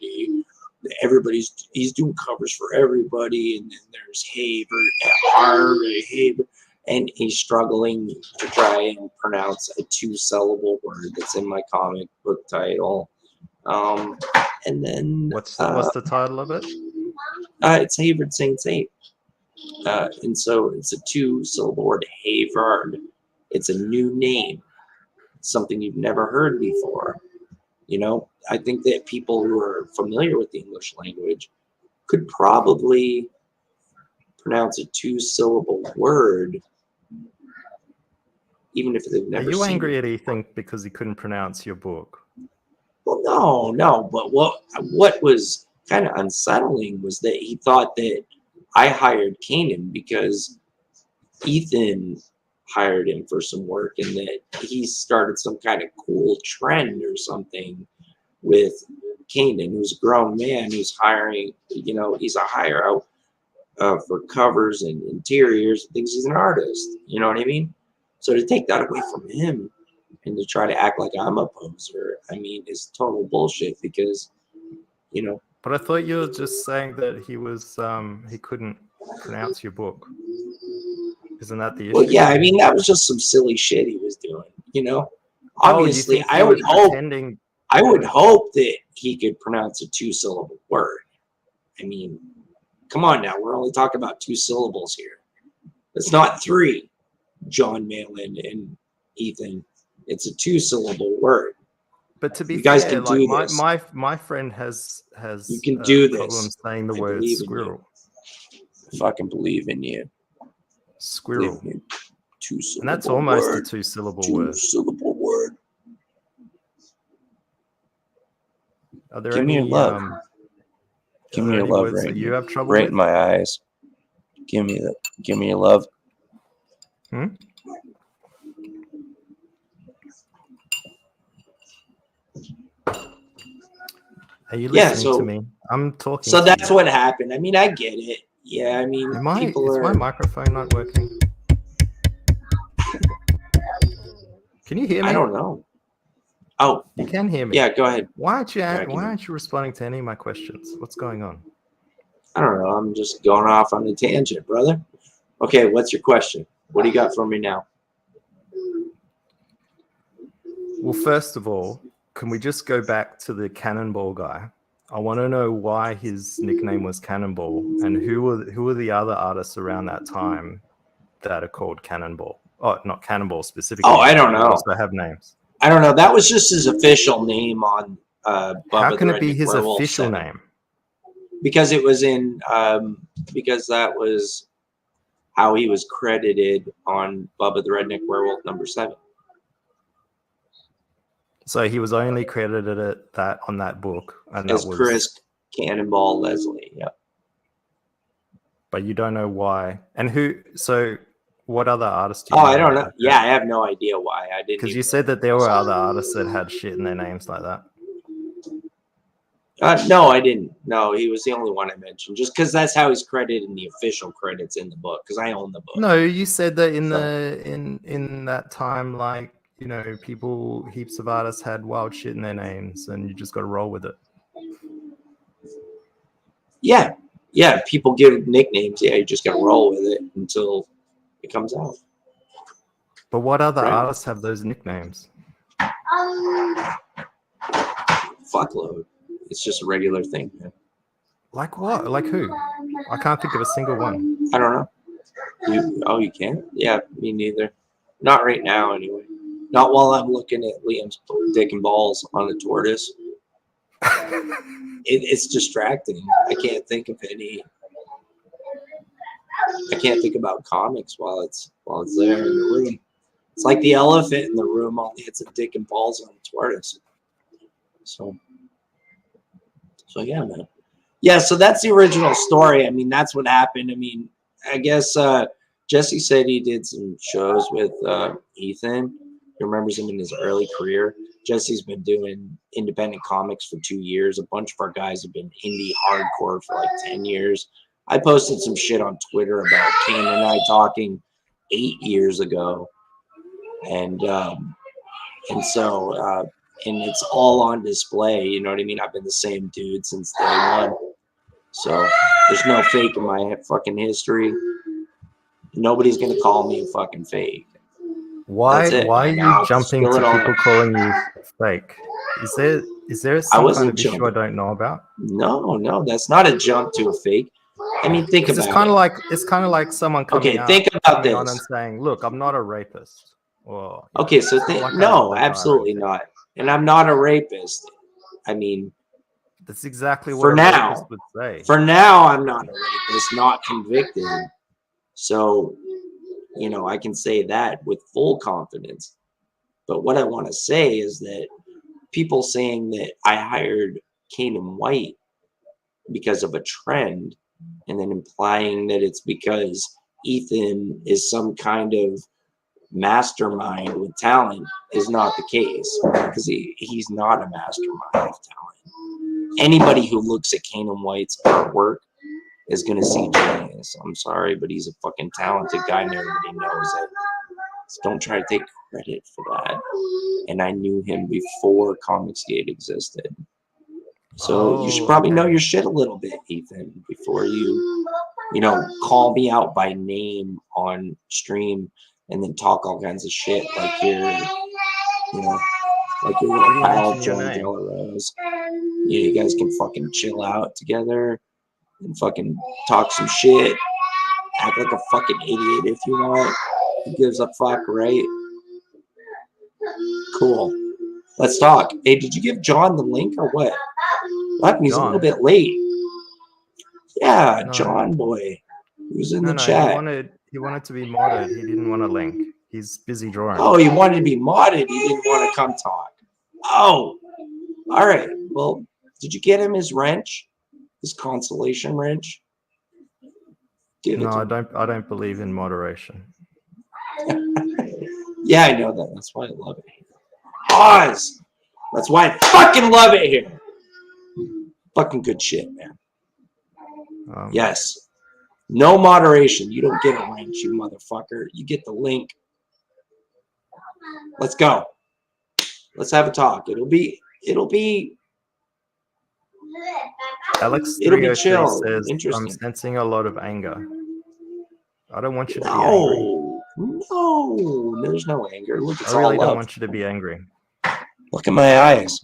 Speaker 5: he's doing covers for everybody, and then there's Haber, and he's struggling to try and pronounce a 2-syllable word that's in my comic book title. And then
Speaker 4: what's the title of it?
Speaker 5: It's Havard Saints 8. And so it's a 2-syllable word, Havard. It's a new name. something you've never heard before. You know, I think that people who are familiar with the English language could probably pronounce a 2-syllable word, even if they've never
Speaker 4: Are you
Speaker 5: seen
Speaker 4: angry
Speaker 5: it.
Speaker 4: at Ethan because he couldn't pronounce your book?
Speaker 5: Well, no. But what was kind of unsettling was that he thought that I hired Kanan because Ethan hired him for some work, and that he started some kind of cool trend or something with Kanan, who's a grown man who's hiring, you know, he's a hire out for covers and interiors and things. He's an artist, you know what I mean? So to take that away from him and to try to act like I'm a poser, I mean, is total bullshit because, you know.
Speaker 4: But I thought you were just saying that he was he couldn't pronounce your book. Isn't that the issue?
Speaker 5: Well, yeah, I mean, that was just some silly shit he was doing, you know.
Speaker 4: Oh, you
Speaker 5: Obviously,
Speaker 4: think he was pretending?
Speaker 5: I would hope that he could pronounce a 2-syllable word. I mean, come on now, we're only talking about 2 syllables here. It's not 3, John Malin and Ethan. It's a 2-syllable word.
Speaker 4: But to be
Speaker 5: You guys
Speaker 4: fair,
Speaker 5: can do
Speaker 4: like
Speaker 5: this.
Speaker 4: my friend has
Speaker 5: You can do this.
Speaker 4: problem saying the
Speaker 5: I
Speaker 4: word
Speaker 5: believe in you.
Speaker 4: squirrel.
Speaker 5: I fucking believe in you.
Speaker 4: Squirrel.
Speaker 5: Believe in you. 2-syllable
Speaker 4: And that's almost
Speaker 5: word.
Speaker 4: a 2-syllable word.
Speaker 5: 2-syllable word.
Speaker 4: Are there
Speaker 5: Give me
Speaker 4: any
Speaker 5: your love. Give
Speaker 4: are
Speaker 5: me
Speaker 4: there
Speaker 5: your
Speaker 4: any
Speaker 5: love
Speaker 4: words
Speaker 5: right
Speaker 4: that you
Speaker 5: now.
Speaker 4: have trouble
Speaker 5: Right
Speaker 4: with?
Speaker 5: in my eyes. Give me that. Give me your love.
Speaker 4: Hmm? Are you
Speaker 5: Yeah,
Speaker 4: listening
Speaker 5: so-
Speaker 4: to me? I'm talking.
Speaker 5: So
Speaker 4: to
Speaker 5: that's
Speaker 4: you.
Speaker 5: what happened. I mean, I get it. Yeah, I mean,
Speaker 4: Is
Speaker 5: people
Speaker 4: my
Speaker 5: are.
Speaker 4: microphone not working? Can you hear me?
Speaker 5: I don't know. Oh,
Speaker 4: You can hear me.
Speaker 5: yeah, go ahead.
Speaker 4: Why aren't you?
Speaker 5: Yeah, I can
Speaker 4: Why
Speaker 5: hear
Speaker 4: aren't you responding to any of my questions? What's going on?
Speaker 5: I don't know. I'm just going off on a tangent, brother. Okay, what's your question? What do you got for me now?
Speaker 4: Well, first of all, can we just go back to the Cannonball guy? I want to know why his nickname was Cannonball, and who were the other artists around that time that are called Cannonball? Oh, not Cannonball specifically.
Speaker 5: Oh, I don't
Speaker 4: They
Speaker 5: know.
Speaker 4: also have names.
Speaker 5: I don't know. That was just his official name on Bubba
Speaker 4: How can
Speaker 5: the
Speaker 4: it be
Speaker 5: Redneck
Speaker 4: his
Speaker 5: Werewolf
Speaker 4: official
Speaker 5: 7.
Speaker 4: name?
Speaker 5: Because it was in because that was how he was credited on Bubba the Redneck Werewolf #7.
Speaker 4: So he was only credited at that on that book, and
Speaker 5: As
Speaker 4: that was.
Speaker 5: Chris Cannonball Leslie. Yep.
Speaker 4: But you don't know why, and who. So what other artists? Do
Speaker 5: Oh,
Speaker 4: you
Speaker 5: I don't know.
Speaker 4: that-
Speaker 5: Yeah, I have no idea why. I didn't.
Speaker 4: Because you
Speaker 5: even-
Speaker 4: said that there were other artists that had shit in their names like that.
Speaker 5: No, I didn't. No, he was the only one I mentioned. Just because that's how he's credited in the official credits in the book. Because I own the book.
Speaker 4: No, you said that in
Speaker 5: So-
Speaker 4: the in that time, like, you know, heaps of artists had wild shit in their names, and you just got to roll with it.
Speaker 5: Yeah. People give nicknames. Yeah, you just gotta roll with it until it comes out.
Speaker 4: But what other
Speaker 5: Right.
Speaker 4: artists have those nicknames?
Speaker 5: Fuckload. It's just a regular thing, man.
Speaker 4: Like what? Like who? I can't think of a single one.
Speaker 5: I don't know. You can't? Yeah, me neither. Not right now, anyway. Not while I'm looking at Liam's dick and balls on a tortoise. It's distracting. I can't think of any. I can't think about comics while it's there in the room. It's like the elephant in the room only it's a dick and balls on a tortoise. So yeah, man. Yeah, so that's the original story. I mean, that's what happened. I mean, I guess Jesse said he did some shows with Ethan. He remembers him in his early career. Jesse's been doing independent comics for 2 years. A bunch of our guys have been indie hardcore for like 10 years. I posted some shit on Twitter about Kane and I talking 8 years ago. And so it's all on display. You know what I mean? I've been the same dude since day one. So there's no fake in my fucking history. Nobody's gonna call me fucking fake.
Speaker 4: Why
Speaker 5: That's it.
Speaker 4: are
Speaker 5: Now,
Speaker 4: you jumping to
Speaker 5: spill it all
Speaker 4: people
Speaker 5: out.
Speaker 4: calling you fake? Is there some kind
Speaker 5: wasn't
Speaker 4: of issue I
Speaker 5: jumping.
Speaker 4: don't know about?
Speaker 5: No, that's not a jump to a fake. I mean, think
Speaker 4: It's
Speaker 5: about
Speaker 4: kind
Speaker 5: it.
Speaker 4: of like someone coming
Speaker 5: Okay,
Speaker 4: out,
Speaker 5: think about
Speaker 4: coming on
Speaker 5: this.
Speaker 4: and saying, "Look, I'm not a rapist." Well,
Speaker 5: Okay, so
Speaker 4: it's not like I
Speaker 5: no,
Speaker 4: live by
Speaker 5: absolutely
Speaker 4: anything.
Speaker 5: not. And I'm not a rapist. I mean,
Speaker 4: That's exactly
Speaker 5: For
Speaker 4: what a rapist
Speaker 5: now.
Speaker 4: would say.
Speaker 5: for now, I'm not a rapist, not convicted. So, I can say that with full confidence. But what I want to say is that people saying that I hired Canaan White because of a trend and then implying that it's because Ethan is some kind of mastermind with talent is not the case, because he's not a mastermind with talent. Anybody who looks at Canaan White's artwork is going to see genius. I'm sorry, but he's a fucking talented guy and everybody knows it. So don't try to take credit for that. And I knew him before Comicsgate existed. So you should probably know your shit a little bit, Ethan, before you call me out by name on stream and then talk all kinds of shit like you're little pal John Della Rose. You guys can fucking chill out together and fucking talk some shit. Act like a fucking idiot if you want. Who gives a fuck, right? Cool. Let's talk. Hey, did you give John the link or what? He's a little bit late. Yeah, no. John boy. He was in the chat.
Speaker 4: He wanted to be modded. He didn't want a link. He's busy drawing.
Speaker 5: Oh, he wanted to be modded. He didn't want to come talk. Oh, all right. Well, did you get him his wrench? His consolation wrench?
Speaker 4: No, I don't believe in moderation.
Speaker 5: Yeah, I know that. That's why I love it here. Pause. That's why I fucking love it here. Fucking good shit, man. Yes. No moderation. You don't get a wrench, you motherfucker. You get the link. Let's go. Let's have a talk. It'll be
Speaker 4: Alex
Speaker 5: it'll be chill.
Speaker 4: Says,
Speaker 5: interesting.
Speaker 4: I'm sensing a lot of anger. I don't want you to be angry.
Speaker 5: No, there's no anger. Look, it's
Speaker 4: I really
Speaker 5: all love.
Speaker 4: don't want you to be angry.
Speaker 5: Look at my eyes.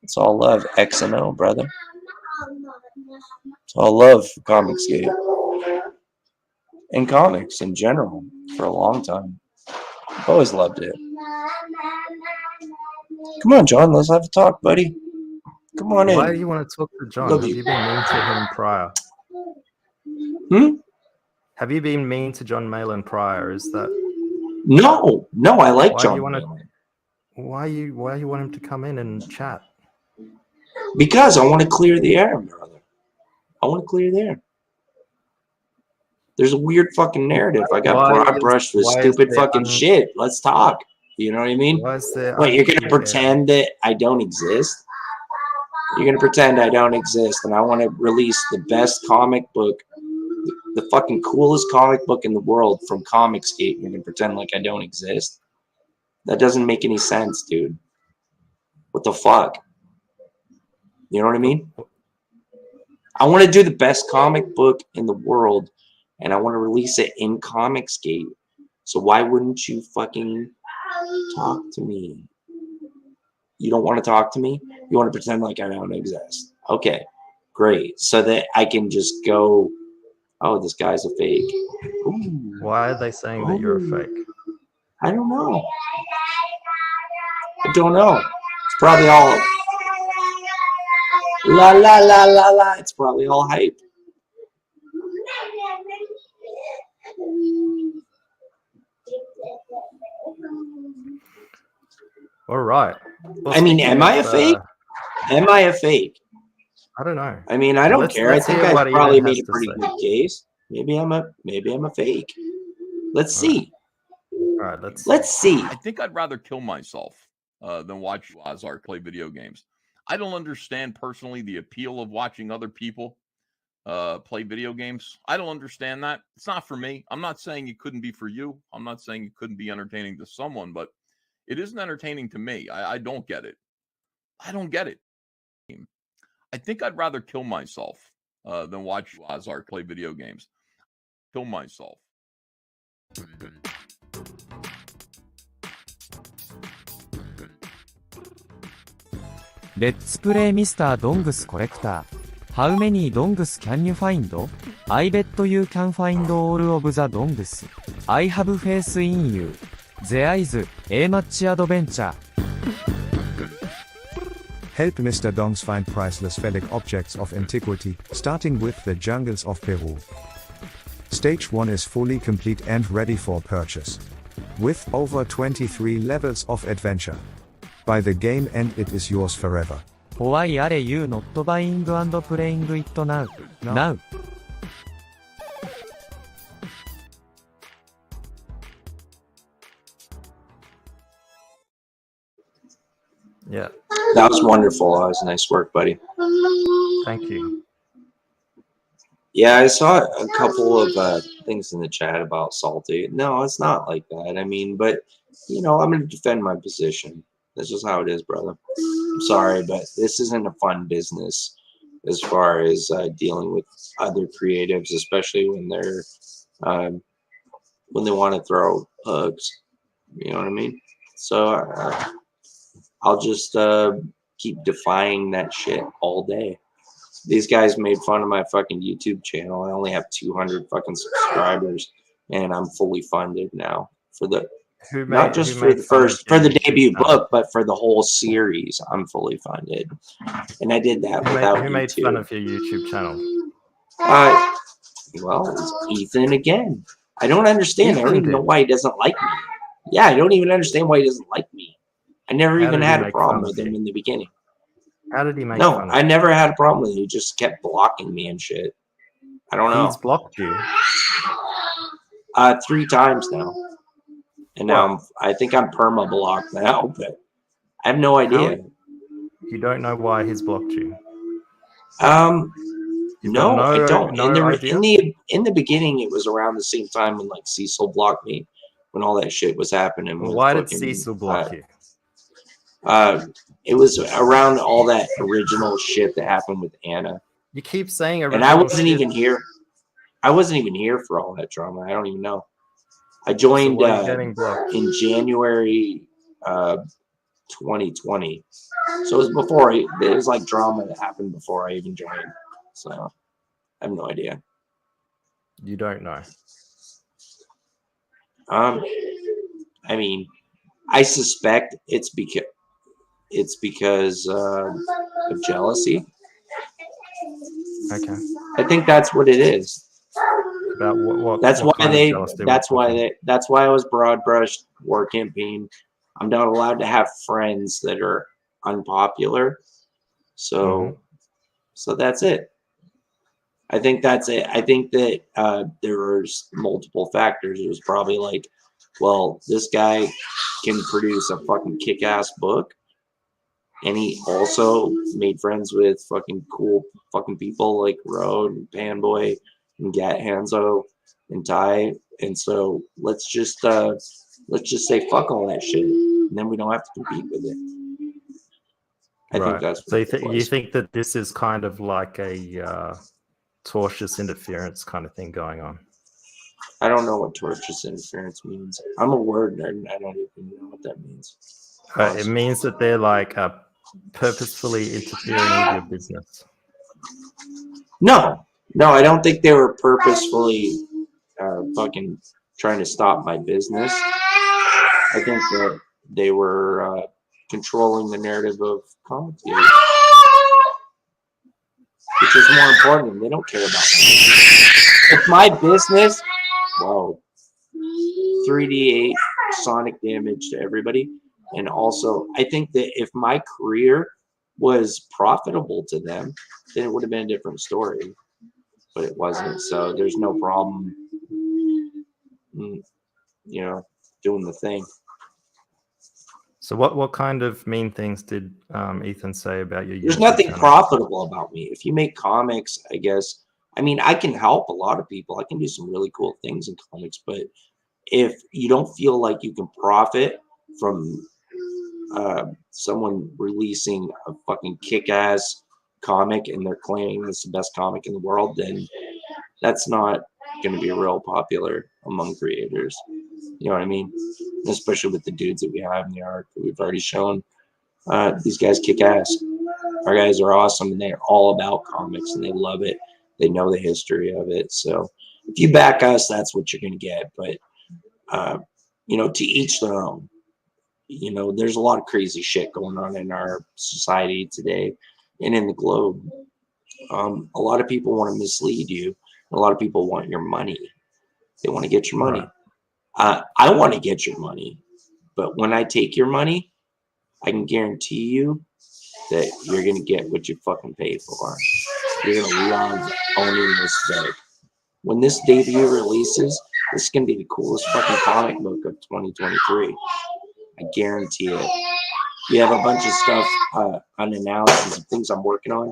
Speaker 5: It's all love. X and O, brother. It's all love for Comicsgate. And comics in general for a long time. I've always loved it. Come on, John. Let's have a talk, buddy. Come on in.
Speaker 4: Why do you want to talk to John? Have you been mean to him prior? Have you been mean to John Malin prior? Is that
Speaker 5: No, I like John Malin.
Speaker 4: Why you want him to come in and chat?
Speaker 5: Because I want to clear the air, brother. I want to clear the air. There's a weird fucking narrative. I got broad brushed with stupid fucking shit. Let's talk. You know what I mean? Wait, you're gonna pretend that I don't exist? You're gonna pretend I don't exist, and I want to release the best comic book, the fucking coolest comic book in the world from Comicsgate. You're gonna pretend like I don't exist? That doesn't make any sense, dude. What the fuck? You know what I mean? I want to do the best comic book in the world, and I want to release it in Comicsgate. So why wouldn't you fucking talk to me? You don't want to talk to me? You want to pretend like I don't exist? Okay, great. So that I can just go, oh, this guy's a fake. Ooh.
Speaker 4: Why are they saying that you're a fake?
Speaker 5: I don't know. It's probably all la la la la la. It's probably all hype.
Speaker 4: All right.
Speaker 5: Well, I mean, am I a fake? Am I a fake?
Speaker 4: I don't know.
Speaker 5: I mean, I don't care. I think I probably made a pretty good case. Maybe I'm a fake. Let's see.
Speaker 4: All right,
Speaker 5: let's see.
Speaker 1: I think I'd rather kill myself than watch Lazar play video games. I don't understand personally the appeal of watching other people play video games. I don't understand that. It's not for me. I'm not saying it couldn't be for you. I'm not saying it couldn't be entertaining to someone, but it isn't entertaining to me. I don't get it. I don't get it. I think I'd rather kill myself than watch Lazar play video games. Kill myself.
Speaker 2: Let's play Mr. Dongs Collector. How many dongs can you find? I bet you can find all of the dongs. I have faith in you. There is a much adventure.
Speaker 3: Help Mr. Dongs find priceless phallic objects of antiquity, starting with the jungles of Peru. Stage 1 is fully complete and ready for purchase. With over 23 levels of adventure. By the game end it is yours forever.
Speaker 2: Why are you not buying and playing it now? Now.
Speaker 4: Yeah.
Speaker 5: That was wonderful. That was nice work, buddy.
Speaker 4: Thank you.
Speaker 5: Yeah, I saw a couple of things in the chat about Salty. No, it's not like that. I mean, but, you know, I'm going to defend my position. This is how it is, brother. I'm sorry, but this isn't a fun business as far as dealing with other creatives, especially when they're when they want to throw hugs. You know what I mean? So I'll just keep defying that shit all day. These guys made fun of my fucking YouTube channel. I only have 200 fucking subscribers, and I'm fully funded now for the not just for the first for the debut book, but for the whole series. I'm fully funded, and I did that without
Speaker 4: who made fun of your YouTube channel?
Speaker 5: Well, it's Ethan again. I don't understand. I don't even know
Speaker 4: did.
Speaker 5: why he doesn't like me. Yeah, I don't even understand why he doesn't like me. I never
Speaker 4: How
Speaker 5: even
Speaker 4: did he
Speaker 5: had a
Speaker 4: make
Speaker 5: problem
Speaker 4: fun
Speaker 5: with
Speaker 4: of
Speaker 5: him
Speaker 4: you?
Speaker 5: in the beginning.
Speaker 4: How did he make
Speaker 5: No,
Speaker 4: fun of
Speaker 5: I
Speaker 4: you?
Speaker 5: never had a problem with it. He just kept blocking me and shit. I don't know.
Speaker 4: He's blocked you.
Speaker 5: 3 times now. And now I think I'm perma blocked now, but I have no idea.
Speaker 4: You don't know why he's blocked you.
Speaker 5: No, I don't.
Speaker 4: idea?
Speaker 5: In the beginning, it was around the same time when like Cecil blocked me, when all that shit was happening.
Speaker 4: Well,
Speaker 5: with
Speaker 4: why did
Speaker 5: fucking,
Speaker 4: Cecil block you?
Speaker 5: It was around all that original shit that happened with Anna,
Speaker 4: You keep saying
Speaker 5: and I wasn't even here. I wasn't even here for all that drama. I don't even know. I joined
Speaker 4: why are you getting blocked?
Speaker 5: in January 2020, so it was before. It was like drama that happened before I even joined. So I have no idea.
Speaker 4: You don't know.
Speaker 5: I mean, I suspect it's because of jealousy.
Speaker 4: Okay.
Speaker 5: I think that's what it is.
Speaker 4: About what?
Speaker 5: That's
Speaker 4: what
Speaker 5: why
Speaker 4: kind of
Speaker 5: they.
Speaker 4: jealousy we're
Speaker 5: That's why
Speaker 4: talking?
Speaker 5: they. That's why I was broad brushed war campaign. I'm not allowed to have friends that are unpopular. So, so that's it. I think that's it. I think that there was multiple factors. It was probably like, well, this guy can produce a fucking kick-ass book, and he also made friends with fucking cool fucking people like Road and Panboy and Gat Hanzo and Ty. And so let's just say fuck all that shit, and then we don't have to compete with it. I think that's
Speaker 4: so.
Speaker 5: what
Speaker 4: You think that this is kind of like a tortious interference kind of thing going on?
Speaker 5: I don't know what tortious interference means. I'm a word nerd, and I don't even know what that means.
Speaker 4: It means that they're like purposefully interfering with your business.
Speaker 5: No, I don't think they were purposefully fucking trying to stop my business. I think that they were controlling the narrative of comic theory, which is more important. They don't care about that. If my business, whoa, 3d8 sonic damage to everybody. And also, I think that if my career was profitable to them, then it would have been a different story. But it wasn't. So there's no problem, you know, doing the thing.
Speaker 4: So what kind of mean things did Ethan say about your
Speaker 5: There's
Speaker 4: YouTube
Speaker 5: nothing
Speaker 4: channel?
Speaker 5: profitable about me. If you make comics, I guess, I mean, I can help a lot of people. I can do some really cool things in comics. But if you don't feel like you can profit from someone releasing a fucking kick-ass comic and they're claiming it's the best comic in the world, then that's not going to be real popular among creators. You know what I mean? Especially with the dudes that we have in the art that we've already shown. These guys kick ass. Our guys are awesome, and they're all about comics, and they love it. They know the history of it. So if you back us, that's what you're going to get. But to each their own. There's a lot of crazy shit going on in our society today and in the globe. A lot of people want to mislead you. A lot of people want your money. They want to get your money.
Speaker 4: Right.
Speaker 5: I want to get your money, but when I take your money, I can guarantee you that you're going to get what you fucking paid for. You're going to love owning this book. When this debut releases, this is going to be the coolest fucking comic book of 2023. I guarantee it. We have a bunch of stuff unannounced and things I'm working on.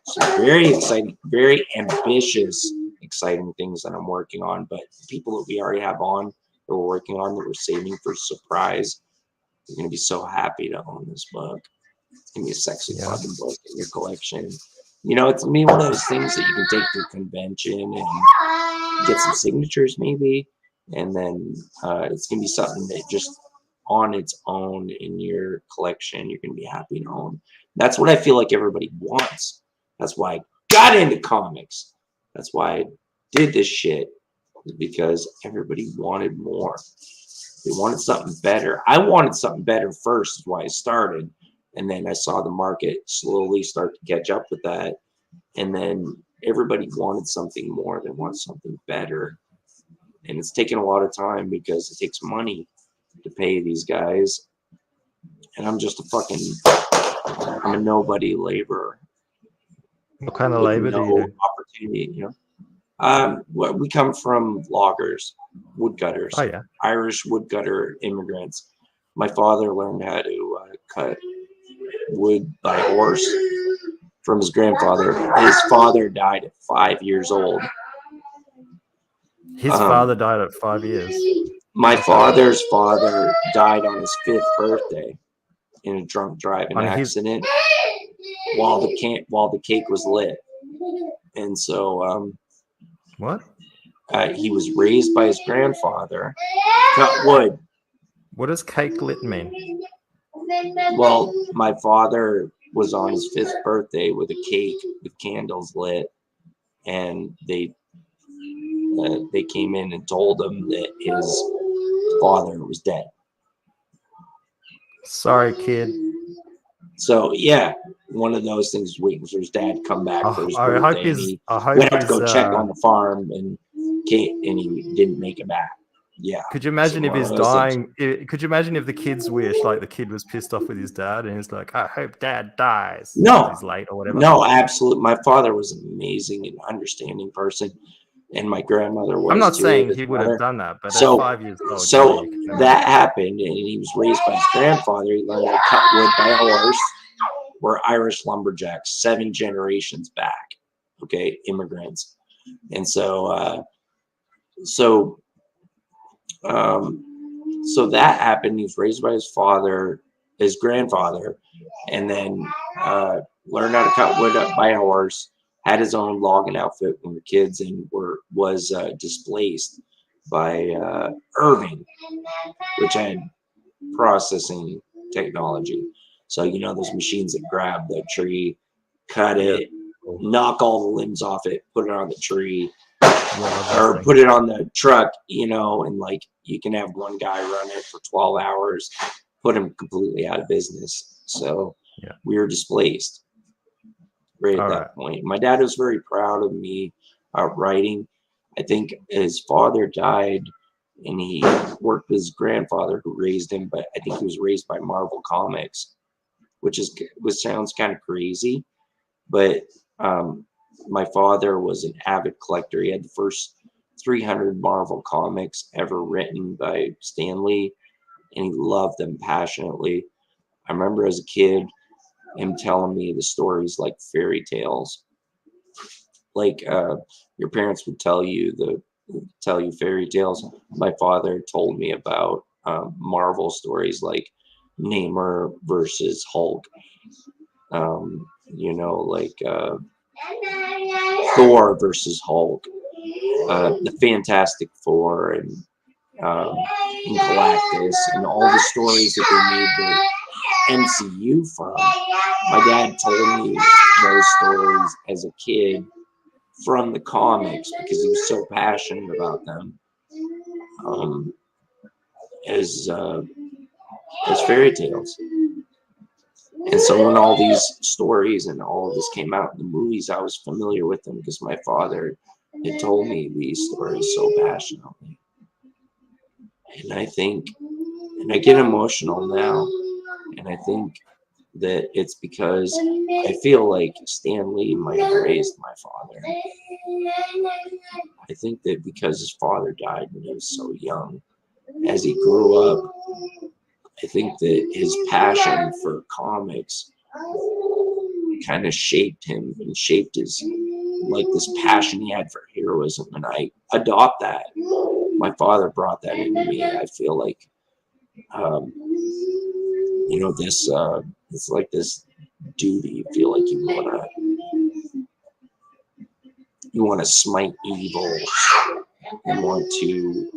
Speaker 5: So very exciting, very ambitious, exciting things that I'm working on. But the people that we already have on, that we're working on, that we're saving for surprise, you're going to be so happy to own this book. It's going to be a sexy fucking book in your collection. It's going to be one of those things that you can take to a convention and get some signatures maybe. And then it's going to be something that just on its own in your collection, you're going to be happy to own. That's what I feel like everybody wants. That's why I got into comics. That's why I did this shit, because everybody wanted more. They wanted something better. I wanted something better first, is why I started. And then I saw the market slowly start to catch up with that. And then everybody wanted something more. They want something better. And it's taken a lot of time because it takes money to pay these guys. And I'm just I'm a nobody laborer.
Speaker 4: What kind of labor do you do?
Speaker 5: Opportunity, we come from loggers, woodcutters.
Speaker 4: Oh, yeah.
Speaker 5: Irish woodcutter immigrants. My father learned how to cut wood by horse from his grandfather. His father died at 5 years old.
Speaker 4: His father died at 5 years.
Speaker 5: My father's father died on his 5th birthday in a drunk driving accident while the cake was lit. And so
Speaker 4: what?
Speaker 5: He was raised by his grandfather. Cut wood.
Speaker 4: What does cake lit mean?
Speaker 5: Well, my father was on his 5th birthday with a cake with candles lit, and they came in and told him that his father was dead.
Speaker 4: Sorry, kid.
Speaker 5: So yeah, one of those things, waiting for his dad to come back for his birthday. He went to go check on the farm, and he didn't make it back. Yeah.
Speaker 4: Could you imagine if he's dying? Could you imagine if the kid's wish, like the kid was pissed off with his dad, and he's like, "I hope Dad dies."
Speaker 5: No,
Speaker 4: he's late or whatever.
Speaker 5: No, absolutely. My father was an amazing and understanding person, and my grandmother was.
Speaker 4: I'm not
Speaker 5: too,
Speaker 4: saying he would have done that, but
Speaker 5: so,
Speaker 4: at 5 years old.
Speaker 5: So that happened, and he was raised by his grandfather. He learned how to cut wood by a horse. We're Irish lumberjacks, 7 generations back. Okay, immigrants, and so that happened. He was raised by his grandfather, and then learned how to cut wood up by a horse. Had his own logging outfit when we were kids, and was displaced by Irving, which had processing technology. So those machines that grab the tree, cut it, knock all the limbs off it, put it on the tree. Or put it on the truck, and like you can have one guy run it for 12 hours, put him completely out of business. So we were displaced right at that point. My dad was very proud of me writing. I think his father died, and he worked with his grandfather who raised him, but I think he was raised by Marvel Comics, which sounds kind of crazy, but my father was an avid collector. He had the first 300 Marvel comics ever written by Stan Lee, and he loved them passionately. I remember as a kid him telling me the stories like fairy tales, like your parents would tell you fairy tales. My father told me about Marvel stories like Namor versus Hulk, like Thor versus Hulk, the Fantastic Four, and Galactus, and all the stories that they made the MCU from. My dad told me those stories as a kid from the comics because he was so passionate about them. as fairy tales. And so when all these stories and all of this came out in the movies, I was familiar with them because my father had told me these stories so passionately. And I think, and I get emotional now, and I think that it's because I feel like Stan Lee might have raised my father. I think that because his father died when he was so young, as he grew up, I think that his passion for comics kind of shaped him and shaped his, like, this passion he had for heroism. And I adopt that. My father brought that into me. I feel like, you know, this, it's like this duty. You feel like you want to smite evil. You want to,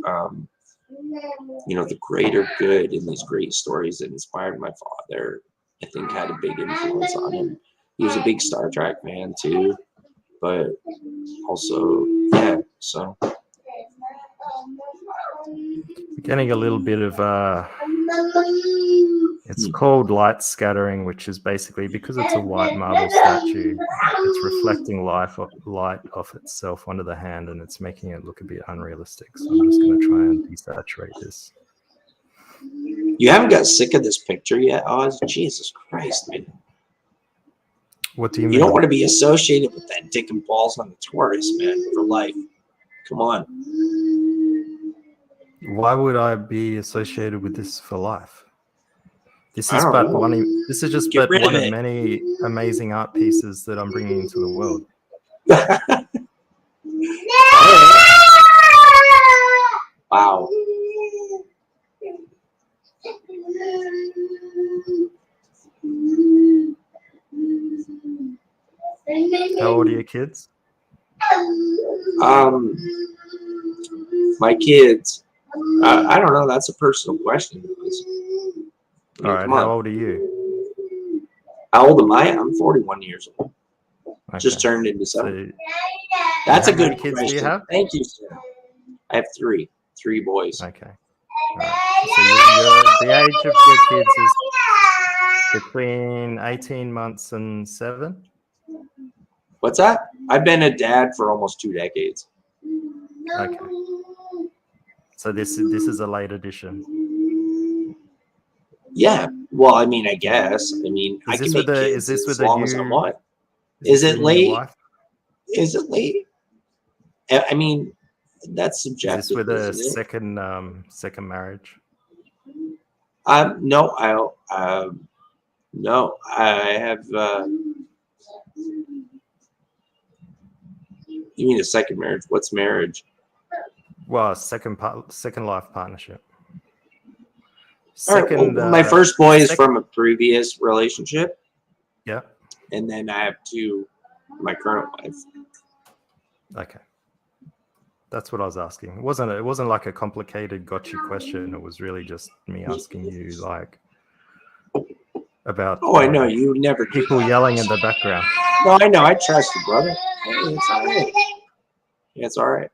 Speaker 5: you know, the greater good in these great stories that inspired my father, I think had a big influence on him. He was a big Star Trek fan too, but also, yeah, so.
Speaker 4: Getting a little bit of it's called light scattering, which is basically, because it's a white marble statue, it's reflecting light off itself onto the hand, and it's making it look a bit unrealistic. So I'm just going to try and desaturate this.
Speaker 5: You haven't got sick of this picture yet, Oz? Jesus Christ, man.
Speaker 4: What do you mean?
Speaker 5: You don't want to be associated with that dick and balls on the Taurus, man, for life. Come on.
Speaker 4: Why would I be associated with this for life? This
Speaker 5: I
Speaker 4: is
Speaker 5: don't
Speaker 4: but
Speaker 5: know.
Speaker 4: one. This is just
Speaker 5: Get
Speaker 4: but
Speaker 5: rid of
Speaker 4: one of
Speaker 5: it.
Speaker 4: many amazing art pieces that I'm bringing into the world.
Speaker 5: Wow.
Speaker 4: How old are your kids?
Speaker 5: My kids, I don't know. That's a personal question.
Speaker 4: All right.
Speaker 5: Come
Speaker 4: How
Speaker 5: on.
Speaker 4: old are you?
Speaker 5: How old am I? I'm 41 years old. Just
Speaker 4: Okay.
Speaker 5: turned in December.
Speaker 4: So,
Speaker 5: That's a
Speaker 4: how many
Speaker 5: good
Speaker 4: kids do
Speaker 5: question.
Speaker 4: you have?
Speaker 5: Thank you, sir. I have three boys.
Speaker 4: okay. All right. So the age of your kids is between 18 months and 7.
Speaker 5: What's that? I've been a dad for almost 2 decades.
Speaker 4: Okay. So this is a late addition.
Speaker 5: Yeah. Well, I mean, I guess. I mean, I can make kids as long as I want. Is it late? Is it late? I mean, that's subjective.
Speaker 4: Is this with a
Speaker 5: isn't it?
Speaker 4: second marriage?
Speaker 5: No, no, I have. You mean a second marriage? What's marriage?
Speaker 4: Well, second life partnership.
Speaker 5: All right,
Speaker 4: Second.
Speaker 5: well, my first boy is from a previous relationship.
Speaker 4: Yeah.
Speaker 5: And then I have 2, my current wife.
Speaker 4: Okay. That's what I was asking. It wasn't like a complicated gotcha question. It was really just me asking you, like, about.
Speaker 5: Oh, I know you never
Speaker 4: people yelling in the background.
Speaker 5: No, I know. I trust you, brother. Hey, it's all right. Yeah, it's all right.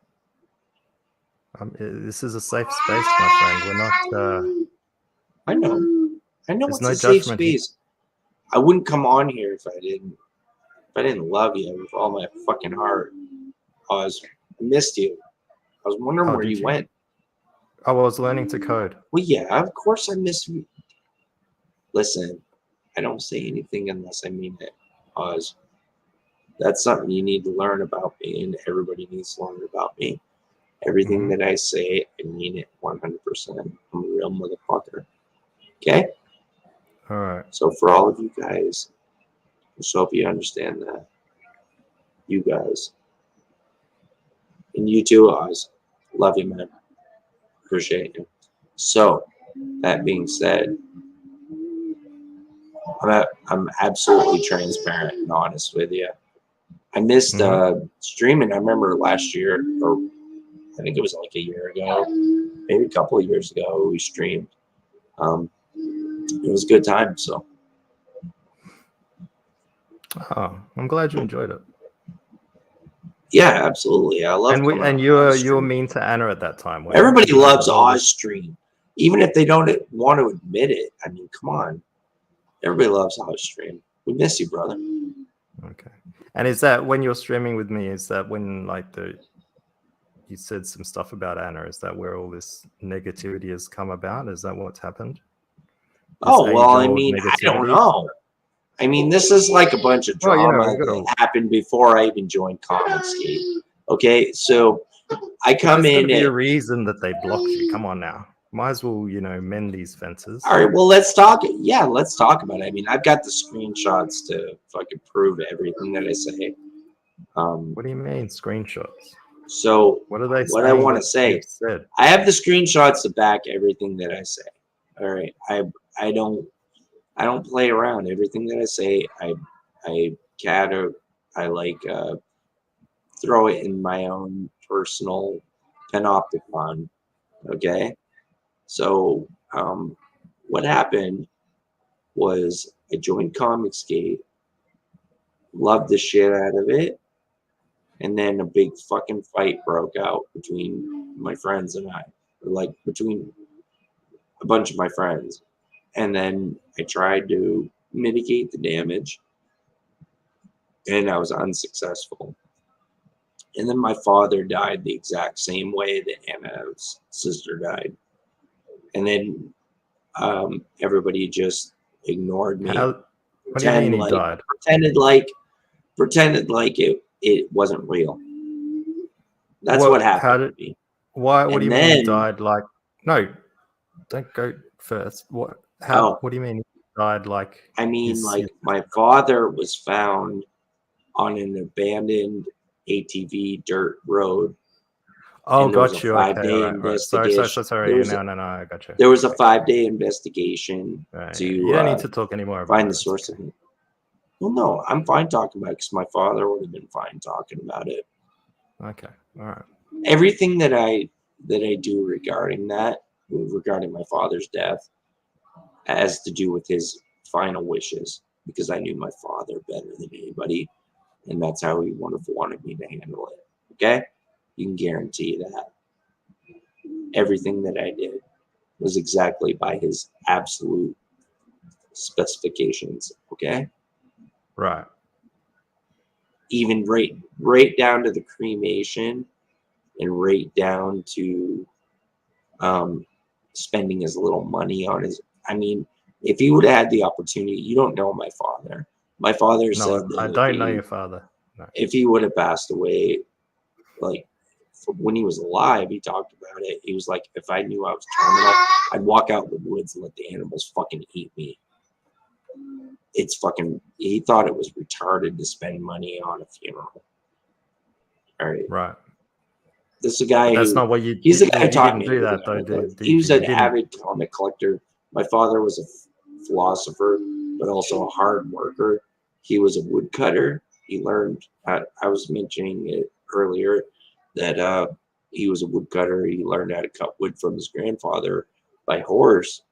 Speaker 4: This is a safe space, my friend. We're not.
Speaker 5: I know.
Speaker 4: There's
Speaker 5: It's
Speaker 4: no
Speaker 5: a safe
Speaker 4: judgment
Speaker 5: space. I wouldn't come on here if I didn't love you with all my fucking heart. I missed you. I was wondering where you went.
Speaker 4: I was learning to code.
Speaker 5: Well, yeah, of course I miss you. Listen, I don't say anything unless I mean it. Oz. That's something you need to learn about me, and everybody needs to learn about me. Everything that I say, I mean it 100%. I'm a real motherfucker. Okay?
Speaker 4: All right.
Speaker 5: So for all of you guys, I just hope you understand that. You guys. And you too, Oz. Love you, man. Appreciate you. So, that being said, I'm absolutely transparent and honest with you. I missed streaming. I remember last year, or I think it was like a year ago, maybe a couple of years ago, we streamed. It was a good time. So,
Speaker 4: I'm glad you enjoyed it.
Speaker 5: yeah, absolutely. I love.
Speaker 4: And you were mean to Anna at that time.
Speaker 5: Everybody loves Oz stream. even if they don't want to admit it. I mean, come on. Everybody loves how I stream. We miss you, brother.
Speaker 4: Okay. And is that when you're streaming with me? Is that when like you said some stuff about Anna? Is that where all this negativity has come about? Is that what's happened?
Speaker 5: Oh, well, I
Speaker 4: age-old
Speaker 5: mean, I don't
Speaker 4: negativity?
Speaker 5: know. I mean, this is like a bunch of
Speaker 4: Well, you know,
Speaker 5: drama
Speaker 4: we gotta-
Speaker 5: that happened before I even joined Comicsgate. Okay, so I come
Speaker 4: There's
Speaker 5: in
Speaker 4: gotta be a
Speaker 5: and,
Speaker 4: reason that they blocked you. Come on now. Might as well, you know, mend these fences.
Speaker 5: all right, well, let's talk. Yeah, let's talk about it. I mean, I've got the screenshots to fucking prove everything that I say.
Speaker 4: What do you mean screenshots?
Speaker 5: So
Speaker 4: What are they?
Speaker 5: what I want to say,
Speaker 4: Said?
Speaker 5: I have the screenshots to back everything that I say. All right, I don't play around. Everything that I say, I throw it in my own personal panopticon. Okay, so what happened was I joined Comicsgate, loved the shit out of it, and then a big fucking fight broke out between my friends and I, like between a bunch of my friends. And then I tried to mitigate the damage, and I was unsuccessful. And then my father died the exact same way that Anna's sister died. And then everybody just ignored me.
Speaker 4: What do you mean he died?
Speaker 5: Pretended like it wasn't real. That's what happened to me.
Speaker 4: Why? What
Speaker 5: And
Speaker 4: do you mean he
Speaker 5: then-
Speaker 4: died? Like, no, don't go first. What? How? What do you mean he died? Like,
Speaker 5: I mean,
Speaker 4: his-
Speaker 5: like my father was found on an abandoned ATV dirt road.
Speaker 4: oh,
Speaker 5: and there was
Speaker 4: got
Speaker 5: a
Speaker 4: you.
Speaker 5: 5-day
Speaker 4: Okay, right. Sorry.
Speaker 5: investigation.
Speaker 4: There was no, I got you.
Speaker 5: There was a 5-day investigation
Speaker 4: Right.
Speaker 5: to
Speaker 4: You don't need to talk anymore about
Speaker 5: find the
Speaker 4: it.
Speaker 5: source of it. Well, no, I'm fine talking about it because my father would have been fine talking about it.
Speaker 4: Okay, all right.
Speaker 5: Everything that I do regarding my father's death has to do with his final wishes, because I knew my father better than anybody, and that's how he wanted me to handle it. Okay, you can guarantee that everything that I did was exactly by his absolute specifications. Okay,
Speaker 4: Right.
Speaker 5: even right down to the cremation, and right down to spending as little money on his. I mean, if he would have had the opportunity, you don't know my father. My father
Speaker 4: No,
Speaker 5: said that
Speaker 4: I don't know your father. No.
Speaker 5: if he would have passed away, like when he was alive, he talked about it. He was like, if I knew I was terminal, I'd walk out in the woods and let the animals fucking eat me. It's fucking. He thought it was retarded to spend money on a funeral. All right.
Speaker 4: Right.
Speaker 5: This is a guy.
Speaker 4: That's not what you.
Speaker 5: He's the guy who
Speaker 4: you
Speaker 5: taught
Speaker 4: didn't
Speaker 5: me
Speaker 4: do that
Speaker 5: everything I
Speaker 4: though.
Speaker 5: know. He was
Speaker 4: you
Speaker 5: an
Speaker 4: didn't.
Speaker 5: avid comic collector. My father was a philosopher, but also a hard worker. He was a woodcutter. He learned. I was mentioning it earlier that he was a woodcutter. He learned how to cut wood from his grandfather by horse.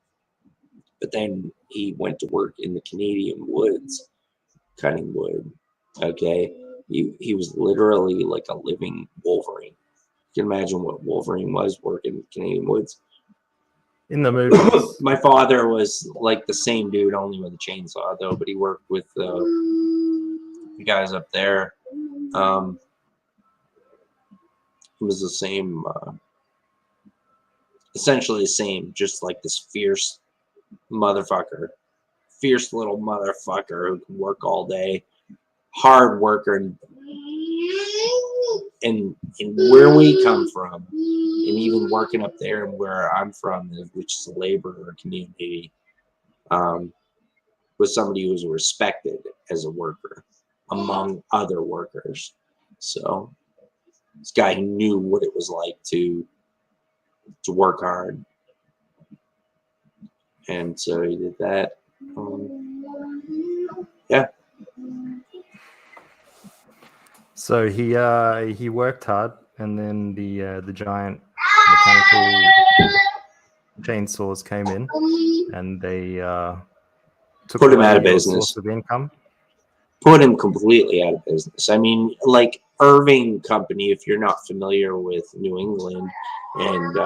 Speaker 5: But then he went to work in the Canadian woods, cutting wood. Okay, he was literally like a living Wolverine. You can imagine what Wolverine was working in the Canadian woods.
Speaker 4: In the movies.
Speaker 5: My father was like the same dude, only with a chainsaw, though. But he worked with the guys up there. It was the same, essentially the same, just like this fierce motherfucker, fierce little motherfucker who can work all day, hard worker, and where we come from, and even working up there and where I'm from, which is a laborer community, was somebody who was respected as a worker among other workers. So this guy who knew what it was like to work hard, and so he did that. Yeah.
Speaker 4: So he worked hard, and then the giant mechanical chainsaws came in, and they took
Speaker 5: Put him
Speaker 4: away
Speaker 5: out of
Speaker 4: your
Speaker 5: business.
Speaker 4: source of income.
Speaker 5: Put him completely out of business. I mean, like Irving Company, if you're not familiar with New England and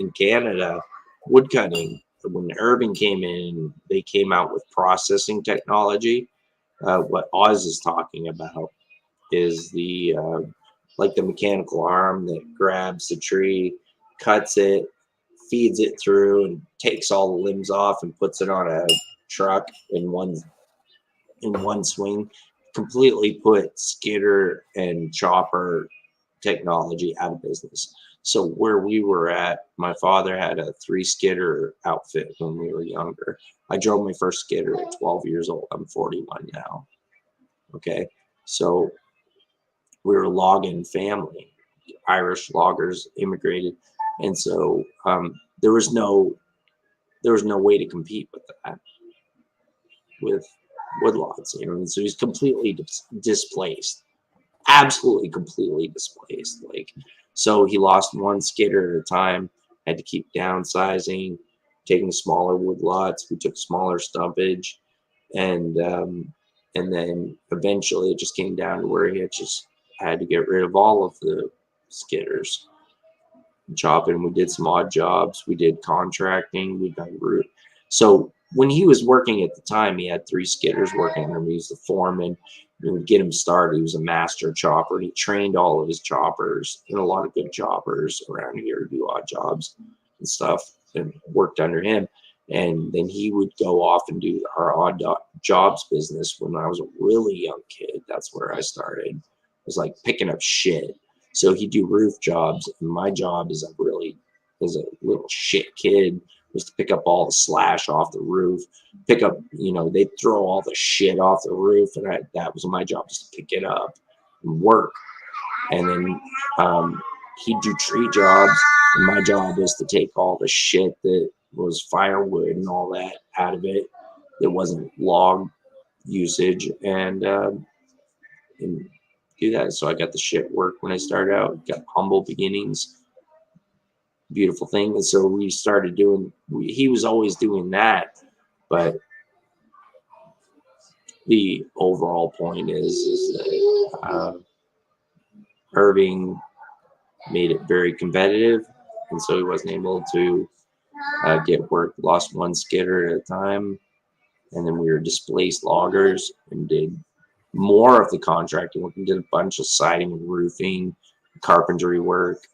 Speaker 5: in Canada, wood cutting. When Irving came in, they came out with processing technology. What Oz is talking about is the like the mechanical arm that grabs the tree, cuts it, feeds it through, and takes all the limbs off and puts it on a truck in one swing. Completely put skidder and chopper technology out of business. So where we were at, my father had a 3 skidder outfit when we were younger. I drove my first skidder at 12 years old. I'm 41 now. Okay. So we were a logging family. Irish loggers immigrated. And so there was no way to compete with that, with woodlots, you know. And so he's completely displaced, absolutely completely displaced. Like, so he lost 1 skidder at a time, had to keep downsizing, taking smaller woodlots. We took smaller stumpage, and then eventually it just came down to where he had to get rid of all of the skidders. Chopping, we did some odd jobs, we did contracting, we done root. So when he was working at the time, he had 3 skidders working under me. He was the foreman. We would get him started. He was a master chopper, and he trained all of his choppers, and a lot of good choppers around here to do odd jobs and stuff, and worked under him. And then he would go off and do our odd jobs business. When I was a really young kid, that's where I started. It was like picking up shit. So he'd do roof jobs, and my job as a little shit kid was to pick up all the slash off the roof, pick up, you know, they'd throw all the shit off the roof, and that was my job, just to pick it up and work. And then he'd do tree jobs, and my job was to take all the shit that was firewood and all that out of it that wasn't log usage, and do that. So I got the shit work when I started out, got humble beginnings, beautiful thing. And so we started doing, he was always doing that, but the overall point is that Irving made it very competitive, and so he wasn't able to get work, lost 1 skidder at a time. And then we were displaced loggers and did more of the contracting work, and did a bunch of siding and roofing, carpentry work,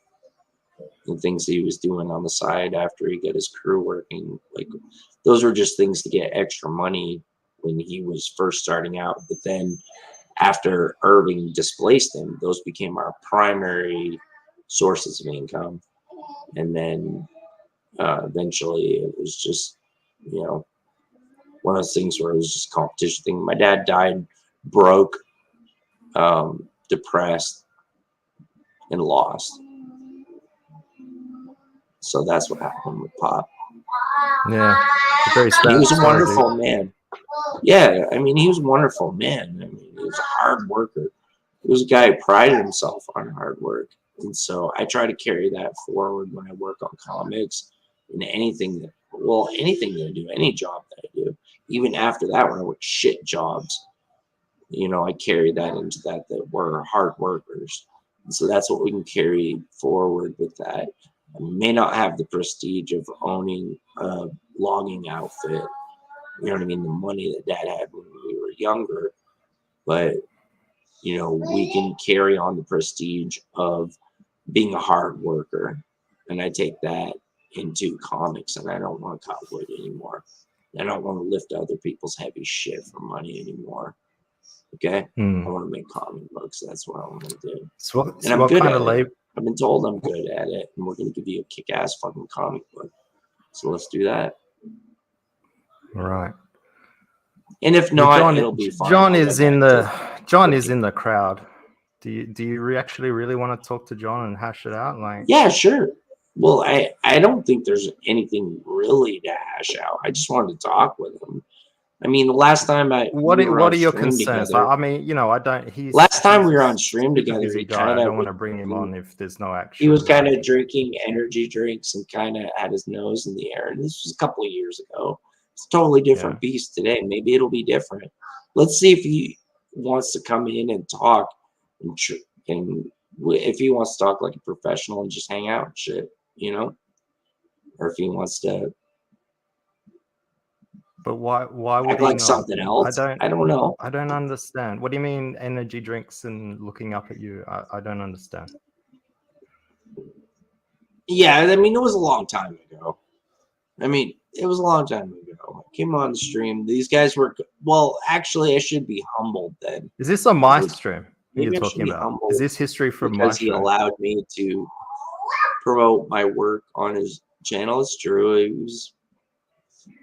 Speaker 5: and things that he was doing on the side after he got his crew working. Like, those were just things to get extra money when he was first starting out. But then after Irving displaced him, those became our primary sources of income. And then eventually it was just, you know, one of those things where it was just a competition thing. My dad died broke, depressed, and lost. So that's what happened with Pop.
Speaker 4: Yeah, very sad.
Speaker 5: He was a wonderful man. Yeah, I mean, he was a wonderful man. I mean, he was a hard worker. He was a guy who prided himself on hard work. And so I try to carry that forward when I work on comics and anything that I do, any job that I do. Even after that, when I work shit jobs, you know, I carry that into that we're hard workers. And so that's what we can carry forward with that. I may not have the prestige of owning a logging outfit, you know what I mean, the money that Dad had when we were younger, but, you know, we can carry on the prestige of being a hard worker. And I take that into comics, and I don't want to cut wood anymore. I don't want to lift other people's heavy shit for money anymore. Okay? I want to make comic books. That's what I want to do.
Speaker 4: So
Speaker 5: and I'm good at it. I've been told I'm good at it, and we're going to give you a kick-ass fucking comic book. So let's do that.
Speaker 4: All right.
Speaker 5: And if not, it'll be fine.
Speaker 4: John is in the crowd. Do you actually really want to talk to John and hash it out? Like,
Speaker 5: yeah, sure. Well, I don't think there's anything really to hash out. I just wanted to talk with him. I mean, the last time
Speaker 4: what are your concerns?
Speaker 5: Together,
Speaker 4: I mean, you know, I don't.
Speaker 5: Last time we were on stream together,
Speaker 4: he kind of. I don't want to bring him on if there's no action.
Speaker 5: He was kind of drinking energy drinks and kind of had his nose in the air. And this was a couple of years ago. It's a totally different beast today. Maybe it'll be different. Let's see if he wants to come in and talk, and if he wants to talk like a professional and just hang out and shit, you know. or if he wants to
Speaker 4: But why would
Speaker 5: act
Speaker 4: he
Speaker 5: like
Speaker 4: not?
Speaker 5: something else. I don't know.
Speaker 4: I don't understand. What do you mean energy drinks and looking up at you? I don't understand.
Speaker 5: Yeah, I mean, it was a long time ago. I mean, it was a long time ago. I came on the stream. These guys were, well, actually, I should be humbled then.
Speaker 4: Is this on my stream
Speaker 5: Maybe
Speaker 4: you're
Speaker 5: I should
Speaker 4: talking
Speaker 5: be
Speaker 4: about?
Speaker 5: humbled
Speaker 4: Is this history from my
Speaker 5: because he
Speaker 4: show?
Speaker 5: allowed me to promote my work on his channel. It's true. He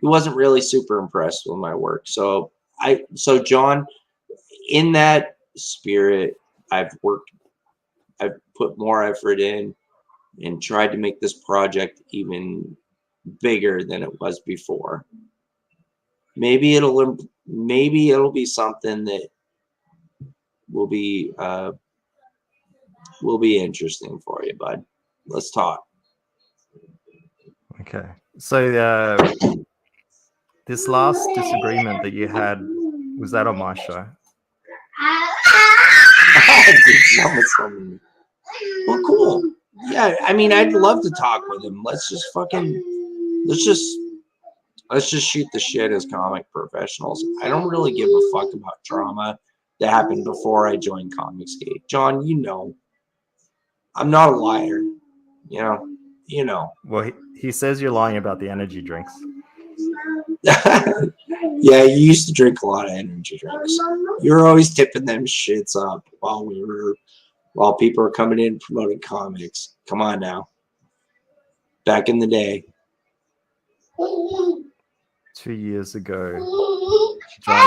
Speaker 5: wasn't really super impressed with my work. So John, in that spirit, I've put more effort in and tried to make this project even bigger than it was before. Maybe it'll be something that will be interesting for you, bud. Let's talk.
Speaker 4: Okay. So this last disagreement that you had, was that on my show?
Speaker 5: Well, cool. Yeah, I mean, I'd love to talk with him. Let's just shoot the shit as comic professionals. I don't really give a fuck about drama that happened before I joined Comicsgate. John, you know, I'm not a liar. You know.
Speaker 4: Well, he says you're lying about the energy drinks.
Speaker 5: Yeah, you used to drink a lot of energy drinks. You were always tipping them shits up while people were coming in promoting comics. Come on now. Back in the day.
Speaker 4: 2 years ago, John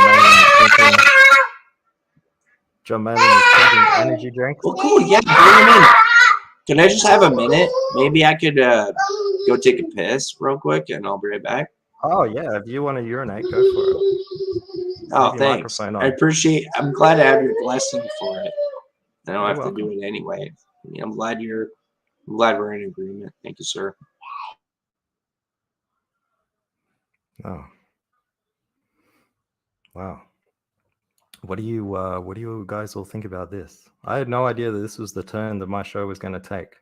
Speaker 4: Malin was drinking energy drinks.
Speaker 5: Well, cool. Yeah, bring him in. Can I just have a minute? Maybe I could go take a piss real quick, and I'll be right back.
Speaker 4: Oh yeah, if you want to urinate, go for it.
Speaker 5: Oh, thanks. I appreciate. I'm glad to have your blessing for it. I don't have to do it anyway. I mean, I'm glad we're in agreement. Thank you, sir.
Speaker 4: Oh, wow. What do you guys all think about this? I had no idea that this was the turn that my show was going to take.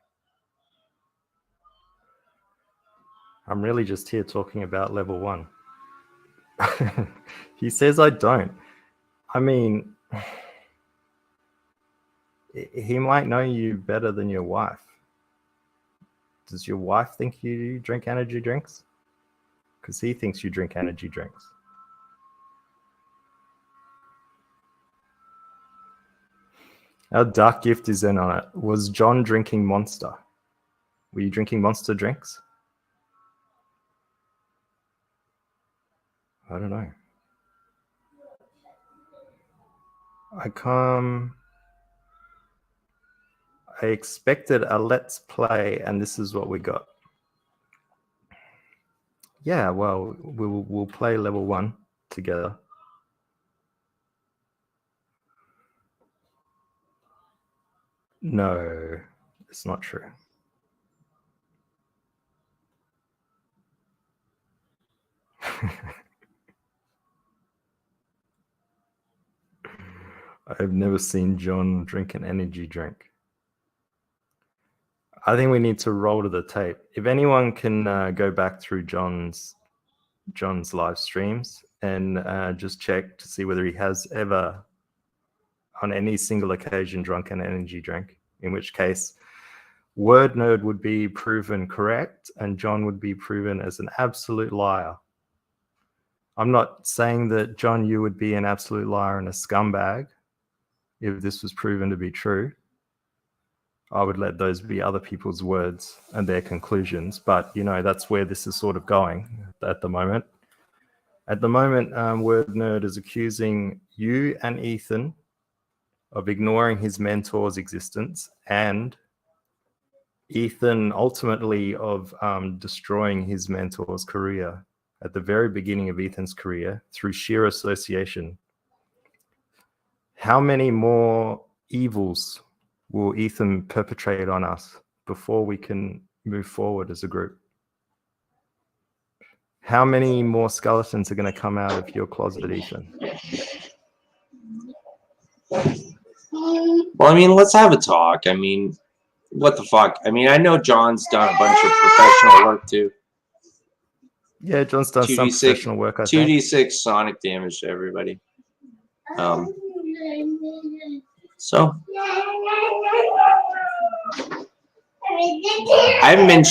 Speaker 4: I'm really just here talking about level 1. He says I don't. I mean, he might know you better than your wife. Does your wife think you drink energy drinks? Because he thinks you drink energy drinks. Our dark gift is in on it. Was John drinking Monster? Were you drinking Monster drinks? I don't know. I expected a let's play, and this is what we got. Yeah, well, we'll play level 1 together. No, it's not true. I've never seen John drink an energy drink. I think we need to roll to the tape. If anyone can go back through John's live streams and just check to see whether he has ever, on any single occasion, drunk an energy drink, in which case Word Nerd would be proven correct and John would be proven as an absolute liar. I'm not saying that, John, you would be an absolute liar and a scumbag if this was proven to be true. I would let those be other people's words and their conclusions. But, you know, that's where this is sort of going at the moment. At the moment, Word Nerd is accusing you and Ethan of ignoring his mentor's existence, and Ethan ultimately of destroying his mentor's career at the very beginning of Ethan's career through sheer association. How many more evils will Ethan perpetrate on us before we can move forward as a group? How many more skeletons are going to come out of your closet, Ethan?
Speaker 5: Well, I mean, let's have a talk. I mean, what the fuck? I mean, I know John's done a bunch of professional work too.
Speaker 4: Yeah, John's done some
Speaker 5: 2d6
Speaker 4: professional work, I think.
Speaker 5: 2d6 sonic damage to everybody. So I haven't been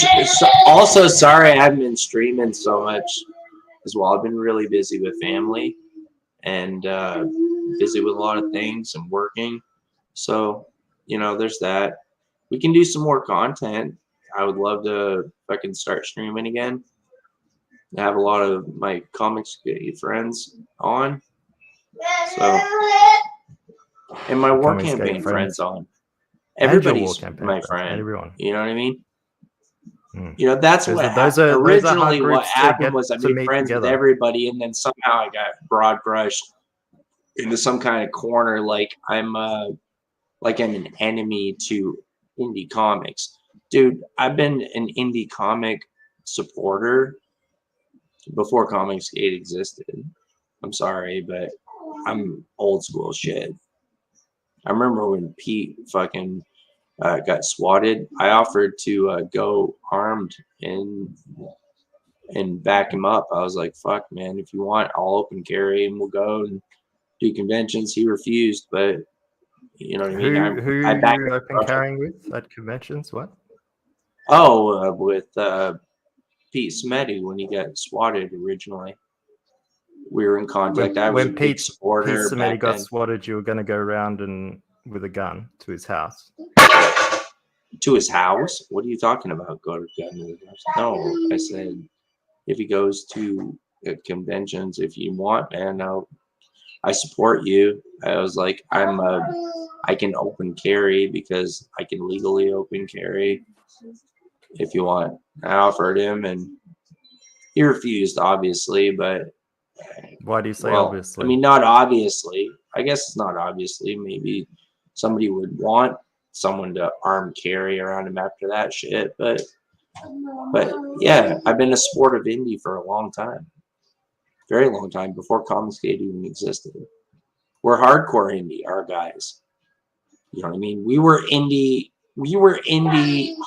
Speaker 5: also sorry I haven't been streaming so much as well. I've been really busy with family and busy with a lot of things and working. So, there's that. We can do some more content. I would love to fucking start streaming again. I have a lot of my comics friends on. So, and my war
Speaker 4: Comics
Speaker 5: campaign
Speaker 4: Gate
Speaker 5: friends on.
Speaker 4: And your war
Speaker 5: Everybody's
Speaker 4: campaign
Speaker 5: my
Speaker 4: friends,
Speaker 5: friend.
Speaker 4: everyone.
Speaker 5: You know what I mean?
Speaker 4: Mm.
Speaker 5: That's
Speaker 4: Those
Speaker 5: what
Speaker 4: are- those are hard
Speaker 5: originally what
Speaker 4: groups to
Speaker 5: happened
Speaker 4: get
Speaker 5: was I
Speaker 4: to
Speaker 5: made
Speaker 4: meet
Speaker 5: friends with
Speaker 4: together.
Speaker 5: everybody, and then somehow I got broad brushed into some kind of corner, like I'm an enemy to indie comics. Dude, I've been an indie comic supporter before Comicsgate existed. I'm sorry, but I'm old school shit. I remember when Pete fucking got swatted. I offered to go armed and back him up. I was like, "Fuck, man! If you want, I'll open carry and we'll go and do conventions." He refused, but you know what I mean.
Speaker 4: Who
Speaker 5: I backed
Speaker 4: you open
Speaker 5: up.
Speaker 4: carrying with at conventions? What?
Speaker 5: Oh, with Pete Smetty when he got swatted originally. We were in contact. I was a
Speaker 4: When
Speaker 5: big
Speaker 4: Pete
Speaker 5: supporter
Speaker 4: Samedi
Speaker 5: back
Speaker 4: got
Speaker 5: then.
Speaker 4: swatted, you were going to go around and with a gun to his house.
Speaker 5: To his house? What are you talking about? Go to gun to his house? No, I said if he goes to conventions, if you want, man, I support you. I was like, I can open carry because I can legally open carry if you want. I offered him and he refused, obviously, but
Speaker 4: Why do you say
Speaker 5: well,
Speaker 4: obviously?
Speaker 5: I mean, not obviously. I guess it's not obviously. Maybe somebody would want someone to arm carry around him after that shit. But yeah, I've been a sport of indie for a long time. Very long time, before Comicsgate even existed. We're hardcore indie, our guys. You know what I mean? We were indie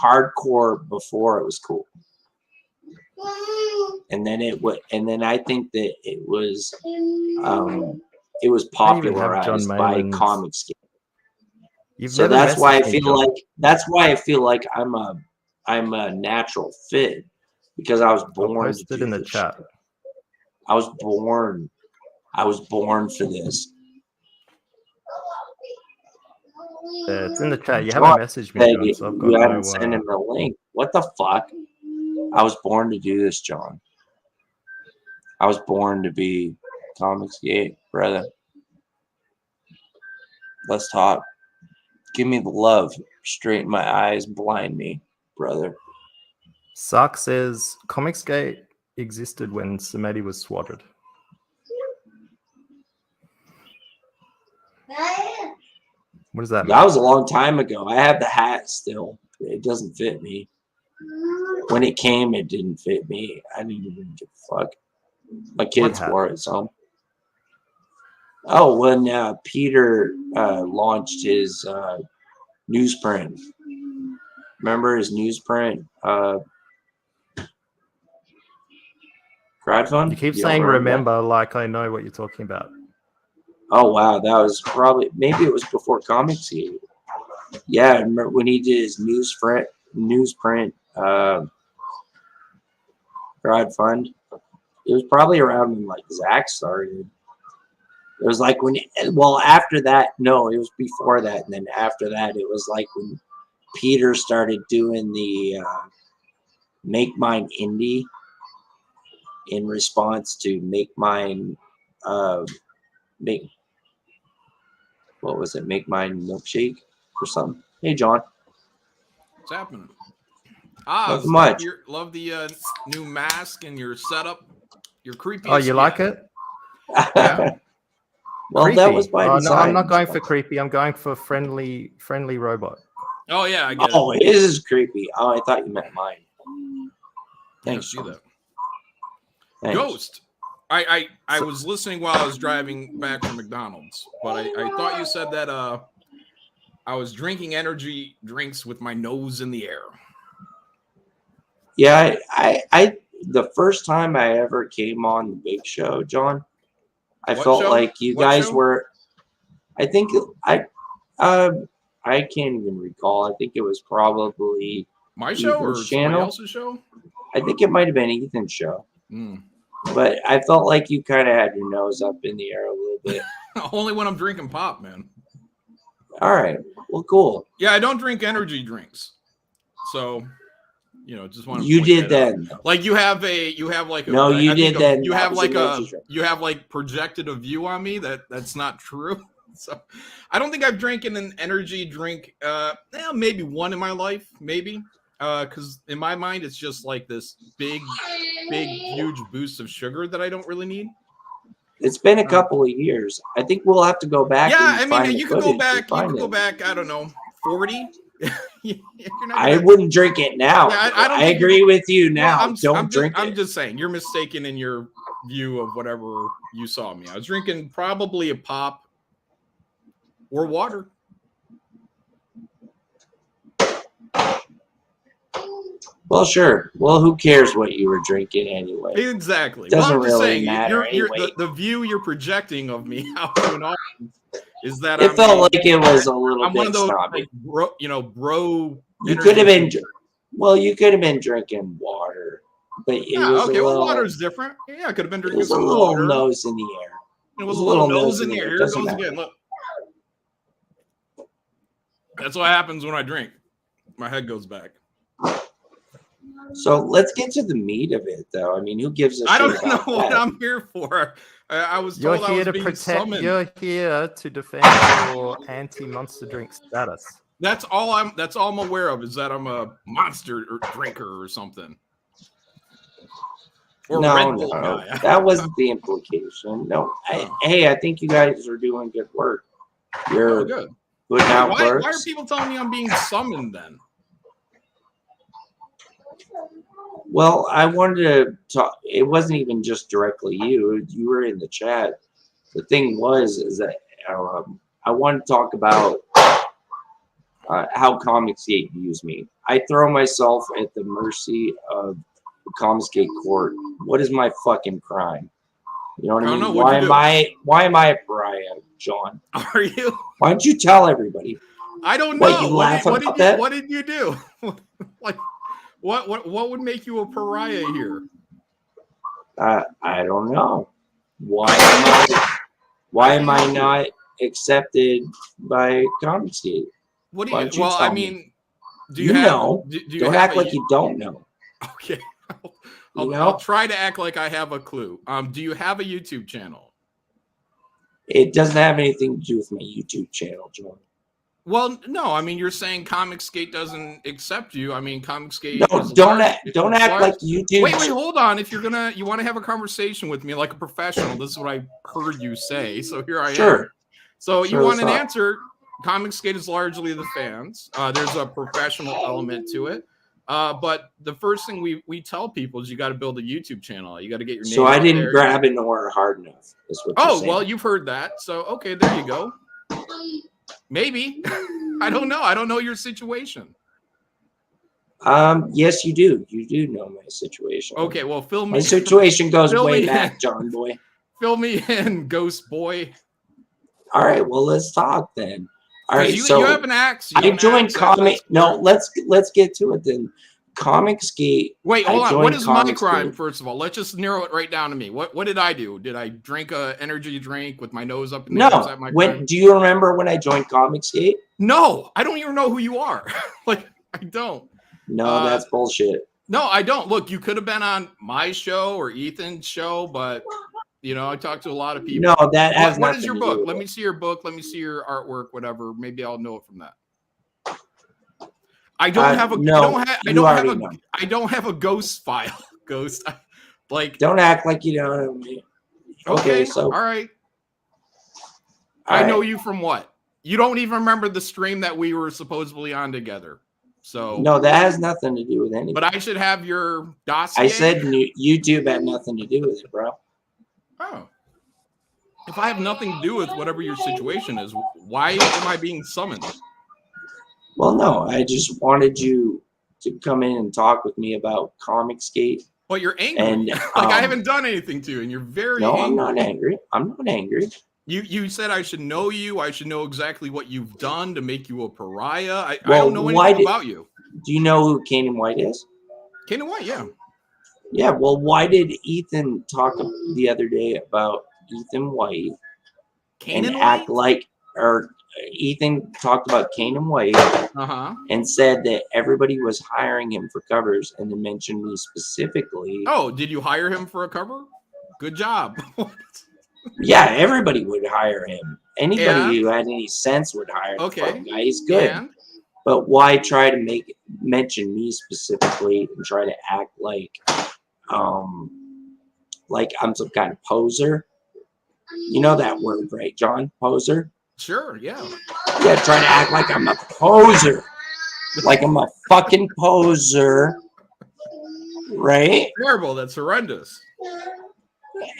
Speaker 5: hardcore before it was cool. And then I think that it was popularized by Comicsgate. So that's why I feel like I'm a natural fit because I was born to do
Speaker 4: in the
Speaker 5: this
Speaker 4: chat.
Speaker 5: shit. I was born for this.
Speaker 4: It's in the chat. You haven't messaged me, John, so I've got
Speaker 5: you haven't sent him the link. What the fuck? I was born to do this, John. I was born to be Comicsgate, brother. Let's talk. Give me the love. Straighten my eyes. Blind me, brother.
Speaker 4: Sark says Comicsgate existed when Samedi was swatted. What does that mean?
Speaker 5: That was a long time ago. I have the hat still. It doesn't fit me. When it came, it didn't fit me. I didn't even give a fuck. My kids wore it, so. Oh, when Peter launched his newsprint. Remember his newsprint crowdfund?
Speaker 4: You keep saying remember like I know what you're talking about.
Speaker 5: Oh, wow. That was probably, maybe it was before Comicsgate. Yeah, I remember when he did his newsprint crowdfund. It was probably around when like Zach started. It was like after that, no, it was before that. And then after that, it was like when Peter started doing the Make Mine Indie in response to Make Mine, Make Mine Milkshake or something. Hey, John.
Speaker 6: What's happening?
Speaker 5: Not much.
Speaker 6: Love the new mask and your setup. You're creepy.
Speaker 4: Oh, you like it?
Speaker 6: Yeah.
Speaker 5: Well,
Speaker 4: creepy.
Speaker 5: that was by design.
Speaker 4: No, I'm not going for creepy. I'm going for friendly robot.
Speaker 6: Oh yeah, I get it.
Speaker 5: Oh, it is creepy. Oh, I thought you meant mine. Thanks.
Speaker 6: See that.
Speaker 5: Thanks.
Speaker 6: Ghost. I was listening while I was driving back from McDonald's, but I thought you said that I was drinking energy drinks with my nose in the air.
Speaker 5: Yeah, I the first time I ever came on the big show, John, I
Speaker 6: What
Speaker 5: felt
Speaker 6: show?
Speaker 5: like you
Speaker 6: What
Speaker 5: guys
Speaker 6: show?
Speaker 5: were. I think I can't even recall. I think it was probably
Speaker 6: My show or
Speaker 5: Ethan's
Speaker 6: somebody
Speaker 5: channel.
Speaker 6: else's show?
Speaker 5: I think it might have been Ethan's show.
Speaker 6: Mm.
Speaker 5: But I felt like you kind of had your nose up in the air a little bit.
Speaker 6: Only when I'm drinking pop, man.
Speaker 5: All right. Well, cool.
Speaker 6: Yeah, I don't drink energy drinks. So, just want to
Speaker 5: You
Speaker 6: point
Speaker 5: did
Speaker 6: that out.
Speaker 5: then.
Speaker 6: Like you have like
Speaker 5: No, you did then.
Speaker 6: You
Speaker 5: That
Speaker 6: have
Speaker 5: was
Speaker 6: like
Speaker 5: an energy drink.
Speaker 6: you have like projected a view on me that's not true. So I don't think I've drinking an energy drink maybe one in my life, maybe. Because in my mind it's just like this big huge boost of sugar that I don't really need.
Speaker 5: It's been a couple of years. I think we'll have to go back.
Speaker 6: Yeah,
Speaker 5: and
Speaker 6: I
Speaker 5: find
Speaker 6: mean
Speaker 5: the
Speaker 6: you could go
Speaker 5: footage to
Speaker 6: back, you
Speaker 5: find
Speaker 6: could go
Speaker 5: it.
Speaker 6: back, I don't know, 40. You're not
Speaker 5: I
Speaker 6: gonna-
Speaker 5: wouldn't drink it now.
Speaker 6: Yeah, I don't
Speaker 5: I
Speaker 6: think
Speaker 5: agree with you
Speaker 6: Well,
Speaker 5: now.
Speaker 6: I'm
Speaker 5: Don't drink
Speaker 6: I'm
Speaker 5: it.
Speaker 6: just saying you're mistaken in your view of whatever you saw me. I was drinking probably a pop or water.
Speaker 5: Well, sure. Well, who cares what you were drinking anyway?
Speaker 6: Exactly.
Speaker 5: Doesn't
Speaker 6: I'm just
Speaker 5: really
Speaker 6: saying,
Speaker 5: matter
Speaker 6: you're,
Speaker 5: anyway.
Speaker 6: the view you're projecting of me out to an audience is that
Speaker 5: It felt like it was a little
Speaker 6: I'm one of
Speaker 5: bit
Speaker 6: those
Speaker 5: snobby.
Speaker 6: like, bro.
Speaker 5: You
Speaker 6: energy
Speaker 5: could have been.
Speaker 6: people.
Speaker 5: Well, you could have been drinking water, but it
Speaker 6: Yeah,
Speaker 5: was
Speaker 6: okay.
Speaker 5: a
Speaker 6: Well,
Speaker 5: little.
Speaker 6: water's different. Yeah, I could have been
Speaker 5: It
Speaker 6: drinking
Speaker 5: was a
Speaker 6: some
Speaker 5: little
Speaker 6: water.
Speaker 5: nose in the air.
Speaker 6: It was a little nose in the air. Here it goes
Speaker 5: Doesn't matter.
Speaker 6: again. Look. That's what happens when I drink. My head goes back.
Speaker 5: So let's get to the meat of it, though. I mean, who gives a
Speaker 6: I
Speaker 5: shit
Speaker 6: don't know
Speaker 5: about
Speaker 6: what
Speaker 5: that?
Speaker 6: I'm here for. I was
Speaker 4: You're
Speaker 6: told I
Speaker 4: here
Speaker 6: was
Speaker 4: to
Speaker 6: being
Speaker 4: protect.
Speaker 6: summoned.
Speaker 4: You're here to defend your anti-monster drink status.
Speaker 6: That's all I'm aware of is that I'm a monster drinker or something. Or
Speaker 5: No,
Speaker 6: Red Bull
Speaker 5: no,
Speaker 6: guy.
Speaker 5: that wasn't the implication. No, hey, I think you guys are doing good work.
Speaker 6: Oh,
Speaker 5: You're
Speaker 6: good.
Speaker 5: putting out
Speaker 6: Why are
Speaker 5: works.
Speaker 6: people telling me I'm being summoned then?
Speaker 5: Well, I wanted to talk. It wasn't even just directly you. You were in the chat. The thing is that I wanted to talk about how Comicsgate views me. I throw myself at the mercy of the Comicsgate court. What is my fucking crime? You know what I
Speaker 6: I don't
Speaker 5: mean?
Speaker 6: know. What'd you do?
Speaker 5: Why am I a pariah, John?
Speaker 6: Are you?
Speaker 5: Why don't you tell everybody?
Speaker 6: I don't
Speaker 5: What,
Speaker 6: know.
Speaker 5: you laugh
Speaker 6: What
Speaker 5: about that?
Speaker 6: What did you do? Like, what would make you a pariah here?
Speaker 5: I don't know. Why am I not accepted by Comicsgate?
Speaker 6: What do
Speaker 5: Why
Speaker 6: you?
Speaker 5: don't you
Speaker 6: Well,
Speaker 5: tell
Speaker 6: I
Speaker 5: me?
Speaker 6: mean, do
Speaker 5: You
Speaker 6: you have?
Speaker 5: know.
Speaker 6: Do you
Speaker 5: Don't
Speaker 6: have
Speaker 5: act
Speaker 6: a-
Speaker 5: like you don't know.
Speaker 6: Okay.
Speaker 5: You know?
Speaker 6: I'll try to act like I have a clue. Do you have a YouTube channel?
Speaker 5: It doesn't have anything to do with my YouTube channel, John.
Speaker 6: Well, no. I mean, you're saying Comicsgate doesn't accept you. I mean, Comicsgate.
Speaker 5: No,
Speaker 6: is
Speaker 5: don't
Speaker 6: large-
Speaker 5: act, don't
Speaker 6: it's
Speaker 5: act
Speaker 6: large.
Speaker 5: like YouTube.
Speaker 6: Wait, hold on. If you want to have a conversation with me like a professional, this is what I heard you say. So here I am.
Speaker 5: Sure.
Speaker 6: So
Speaker 5: Sure,
Speaker 6: you want
Speaker 5: let's
Speaker 6: an
Speaker 5: talk.
Speaker 6: answer? Comicsgate is largely the fans. There's a professional element to it. But the first thing we tell people is you got to build a YouTube channel. You got to get your name.
Speaker 5: So I
Speaker 6: out
Speaker 5: didn't
Speaker 6: there.
Speaker 5: grab an oar hard enough. Is what you're
Speaker 6: Oh,
Speaker 5: saying.
Speaker 6: well, you've heard that. So okay, there you go. Maybe. I don't know. I don't know your situation.
Speaker 5: Yes, you do. You do know my situation.
Speaker 6: Okay, well, fill me
Speaker 5: My situation goes
Speaker 6: Fill
Speaker 5: way
Speaker 6: me
Speaker 5: back,
Speaker 6: in.
Speaker 5: John boy.
Speaker 6: fill me in, Ghost Boy.
Speaker 5: All right, well, let's talk then. All
Speaker 6: 'Cause
Speaker 5: right,
Speaker 6: you,
Speaker 5: so
Speaker 6: you have an axe. You
Speaker 5: I
Speaker 6: have an
Speaker 5: joined
Speaker 6: axe,
Speaker 5: comic.
Speaker 6: that's
Speaker 5: No,
Speaker 6: cool.
Speaker 5: let's get to it then. Comicsgate.
Speaker 6: Wait,
Speaker 5: I
Speaker 6: hold on.
Speaker 5: joined
Speaker 6: What is my
Speaker 5: Comicsgate.
Speaker 6: crime? First of all, let's just narrow it right down to me. What did I do? Did I drink a energy drink with my nose up in the air? Is
Speaker 5: No,
Speaker 6: that my
Speaker 5: when
Speaker 6: crime?
Speaker 5: do you remember when I joined Comicsgate?
Speaker 6: No, I don't even know who you are. Like, I don't.
Speaker 5: No, that's bullshit.
Speaker 6: No, I don't. Look, you could have been on my show or Ethan's show, but I talked to a lot of people.
Speaker 5: No, that has
Speaker 6: What
Speaker 5: nothing
Speaker 6: is your
Speaker 5: to do
Speaker 6: book?
Speaker 5: with
Speaker 6: Let
Speaker 5: it.
Speaker 6: me see your book. Let me see your artwork. Whatever. Maybe I'll know it from that. I don't have a.
Speaker 5: no, you already know.
Speaker 6: I don't have a ghost file. Ghost. Like.
Speaker 5: Don't act like you don't know me. Okay, so
Speaker 6: all right.
Speaker 5: all
Speaker 6: I know
Speaker 5: right.
Speaker 6: you from what? You don't even remember the stream that we were supposedly on together. So
Speaker 5: No, that has nothing to do with anything.
Speaker 6: but I should have your dossier.
Speaker 5: I said YouTube had nothing to do with it, bro.
Speaker 6: Oh. If I have nothing to do with whatever your situation is, why am I being summoned?
Speaker 5: Well, no, I just wanted you to come in and talk with me about Comicsgate.
Speaker 6: But you're angry.
Speaker 5: And
Speaker 6: I haven't done anything to you, and you're very
Speaker 5: no,
Speaker 6: angry.
Speaker 5: I'm not angry. I'm not angry.
Speaker 6: You said I should know you. I should know exactly what you've done to make you a pariah. I don't know anything about you.
Speaker 5: Do you know who Kanan White is?
Speaker 6: Kanan White, yeah.
Speaker 5: Yeah, well, why did Ethan talk the other day about Ethan White
Speaker 6: Kanan
Speaker 5: act
Speaker 6: White?
Speaker 5: like, or Ethan talked about Kanan White
Speaker 6: Uh-huh.
Speaker 5: and said that everybody was hiring him for covers and then mentioned me specifically.
Speaker 6: Oh, did you hire him for a cover? Good job.
Speaker 5: Yeah, everybody would hire him. Anybody
Speaker 6: And?
Speaker 5: who had any sense would hire the
Speaker 6: Okay.
Speaker 5: fucking guy. He's good.
Speaker 6: And?
Speaker 5: But why try to mention me specifically and try to act like I'm some kind of poser? You know that word, right, John? Poser?
Speaker 6: Sure, yeah.
Speaker 5: Yeah, try to act like I'm a poser. Like I'm a fucking poser. Right?
Speaker 6: Terrible. That's horrendous.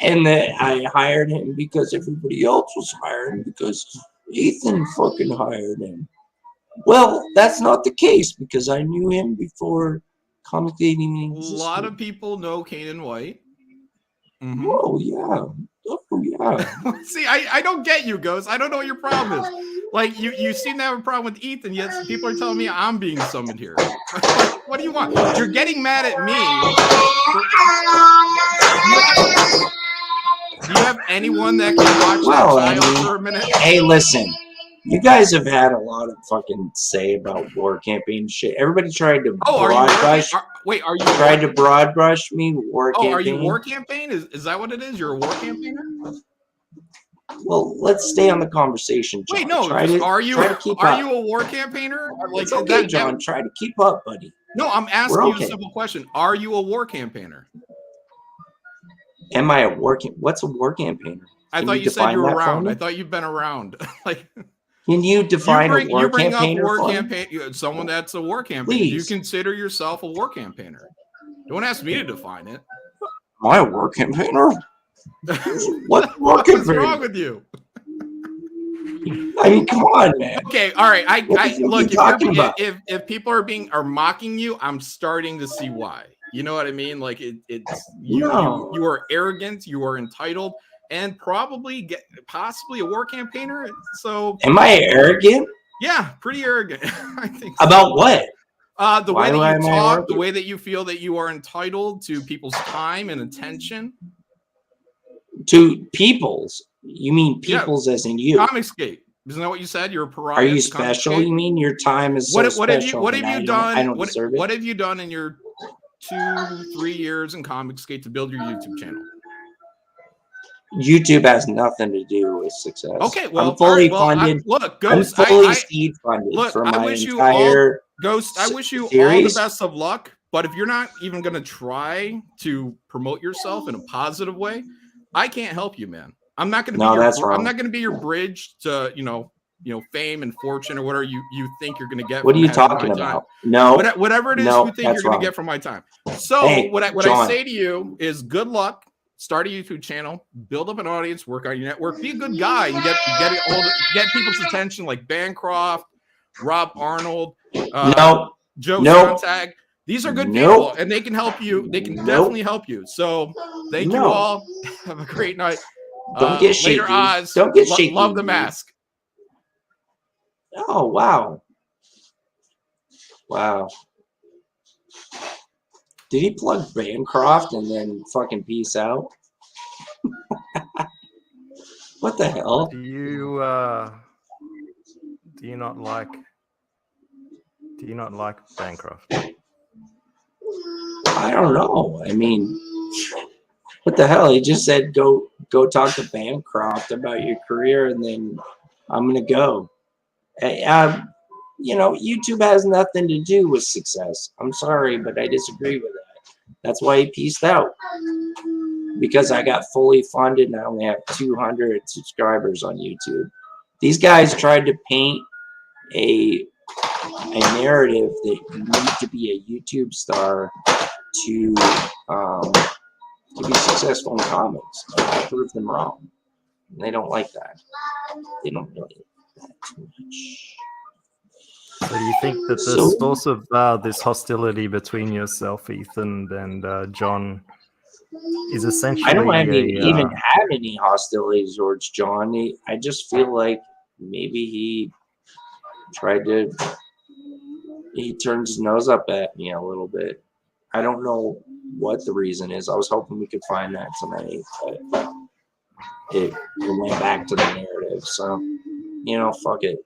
Speaker 5: And that I hired him because everybody else was hiring because Ethan fucking hired him. Well, that's not the case because I knew him before comic dating
Speaker 6: A
Speaker 5: existed.
Speaker 6: lot of people know Kanan White. Mhm.
Speaker 5: Oh yeah. Oh yeah.
Speaker 6: See, I don't get you, Ghost. I don't know what your problem is. Like you seem to have a problem with Ethan, yet people are telling me I'm being summoned here. What do you want? You're getting mad at me. Do you have anyone that can watch that child for a minute?
Speaker 5: Hey, listen. You guys have had a lot of fucking say about war campaign shit. Everybody tried to broad brush.
Speaker 6: Wait, are you
Speaker 5: tried to broad brush me? War campaign.
Speaker 6: are you war campaign? Is that what it is? You're a war campaigner?
Speaker 5: Well, let's stay on the conversation, John.
Speaker 6: Wait, no. Are you a war campaigner? Like,
Speaker 5: it's okay, John. Try to keep up, buddy.
Speaker 6: No, I'm asking you a simple question. Are you a war campaigner?
Speaker 5: Am I a war? What's a war campaigner?
Speaker 6: I thought you said you were around. I thought you've been around. Like,
Speaker 5: can you define a war campaigner?
Speaker 6: Up war campaign. Someone that's a war campaigner. Do you consider yourself a war campaigner? Don't ask me to define it.
Speaker 5: Am I a war campaigner? What war campaigner?
Speaker 6: What's wrong with you?
Speaker 5: I mean, come on, man.
Speaker 6: Okay, all right. I look. If people are mocking you, I'm starting to see why. You know what I mean? Like you are arrogant, you are entitled, and possibly a war campaigner. So
Speaker 5: am I arrogant?
Speaker 6: Yeah, pretty arrogant. I think.
Speaker 5: About what?
Speaker 6: The way that you talk, the way that you feel that you are entitled to people's time and attention.
Speaker 5: To people's? You mean people's as in you?
Speaker 6: Comicsgate. Isn't that what you said? You're a pariah.
Speaker 5: Are you special? You mean your time is so special?
Speaker 6: What have you done?
Speaker 5: I don't deserve it.
Speaker 6: What have you done in your 2-3 years in Comicsgate to build your YouTube channel?
Speaker 5: YouTube has nothing to do with success.
Speaker 6: Okay, well,
Speaker 5: I'm fully funded.
Speaker 6: Ghost,
Speaker 5: I'm fully seed funded for my entire
Speaker 6: Ghost. I wish you all the best of luck. But if you're not even going to try to promote yourself in a positive way, I can't help you, man. I'm not going to. I'm not going to be your bridge to fame and fortune or whatever you think you're going to get.
Speaker 5: What are you talking about? No,
Speaker 6: whatever it is you think you're going to get from my time. So what I say to you is good luck. Start a YouTube channel, build up an audience, work on your network, be a good guy, and get people's attention like Bancroft, Rob Arnold, Joe Sontag. These are good people, and they can help you. They can definitely help you. So thank you all. Have a great night.
Speaker 5: Don't get shaky.
Speaker 6: Later, Oz.
Speaker 5: Don't get shaky.
Speaker 6: Love the mask.
Speaker 5: Oh, wow. Wow. Did he plug Bancroft and then fucking peace out? What the hell?
Speaker 4: Do you not like Bancroft?
Speaker 5: I don't know. I mean, what the hell? He just said go talk to Bancroft about your career, and then I'm gonna go. YouTube has nothing to do with success. I'm sorry, but I disagree with that. That's why he peaced out. Because I got fully funded and I only have 200 subscribers on YouTube. These guys tried to paint a narrative that you need to be a YouTube star to be successful in comics. I proved them wrong. And they don't like that. They don't really like that too much.
Speaker 4: So do you think that the
Speaker 5: So-
Speaker 4: source of this hostility between yourself, Ethan, and John is essentially
Speaker 5: I don't even
Speaker 4: a,
Speaker 5: have any hostility towards John. I just feel like maybe he turns his nose up at me a little bit. I don't know what the reason is. I was hoping we could find that tonight, but it went back to the narrative. So, fuck it.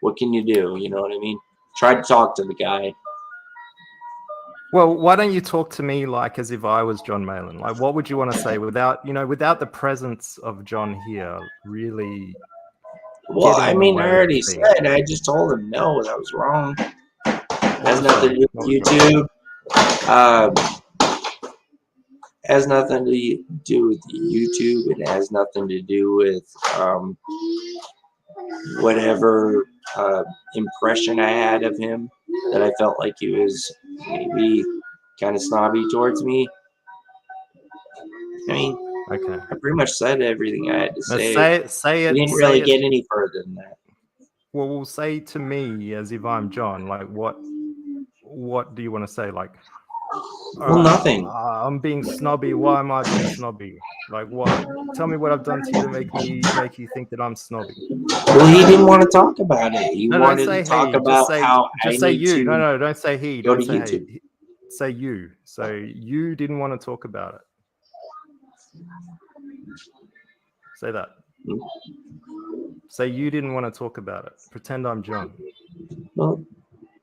Speaker 5: What can you do? You know what I mean? Try to talk to the guy.
Speaker 4: Well, why don't you talk to me like as if I was John Malin? Like, what would you want to say without the presence of John here? Really?
Speaker 5: Well,
Speaker 4: Getting
Speaker 5: I
Speaker 4: in
Speaker 5: mean,
Speaker 4: the
Speaker 5: I
Speaker 4: way of
Speaker 5: already
Speaker 4: things.
Speaker 5: said. I just told him no, that was wrong. Has nothing to do with
Speaker 4: What was
Speaker 5: YouTube. Has nothing to do with YouTube. It has nothing to do with whatever impression I had of him, that I felt like he was maybe kind of snobby towards me. I mean,
Speaker 4: Okay.
Speaker 5: I pretty much said everything I had to
Speaker 4: Now
Speaker 5: say.
Speaker 4: say it.
Speaker 5: We didn't
Speaker 4: say
Speaker 5: really
Speaker 4: it-
Speaker 5: get any further than that.
Speaker 4: Well, we'll say to me as if I'm John. Like, what do you want to say? Like,
Speaker 5: Well, nothing.
Speaker 4: I'm being snobby. Why am I being snobby? Like, what? Tell me what I've done to you to make you think that I'm snobby.
Speaker 5: Well, he didn't want to talk about it. He
Speaker 4: No,
Speaker 5: wanted
Speaker 4: don't say
Speaker 5: to talk
Speaker 4: he.
Speaker 5: about how
Speaker 4: Just
Speaker 5: I
Speaker 4: say
Speaker 5: need
Speaker 4: you.
Speaker 5: to
Speaker 4: No, don't say he.
Speaker 5: go
Speaker 4: Don't
Speaker 5: to
Speaker 4: say
Speaker 5: YouTube.
Speaker 4: he. Say you. So you didn't want to talk about it. Say that.
Speaker 5: Hmm?
Speaker 4: Say you didn't want to talk about it. Pretend I'm John.
Speaker 5: Well,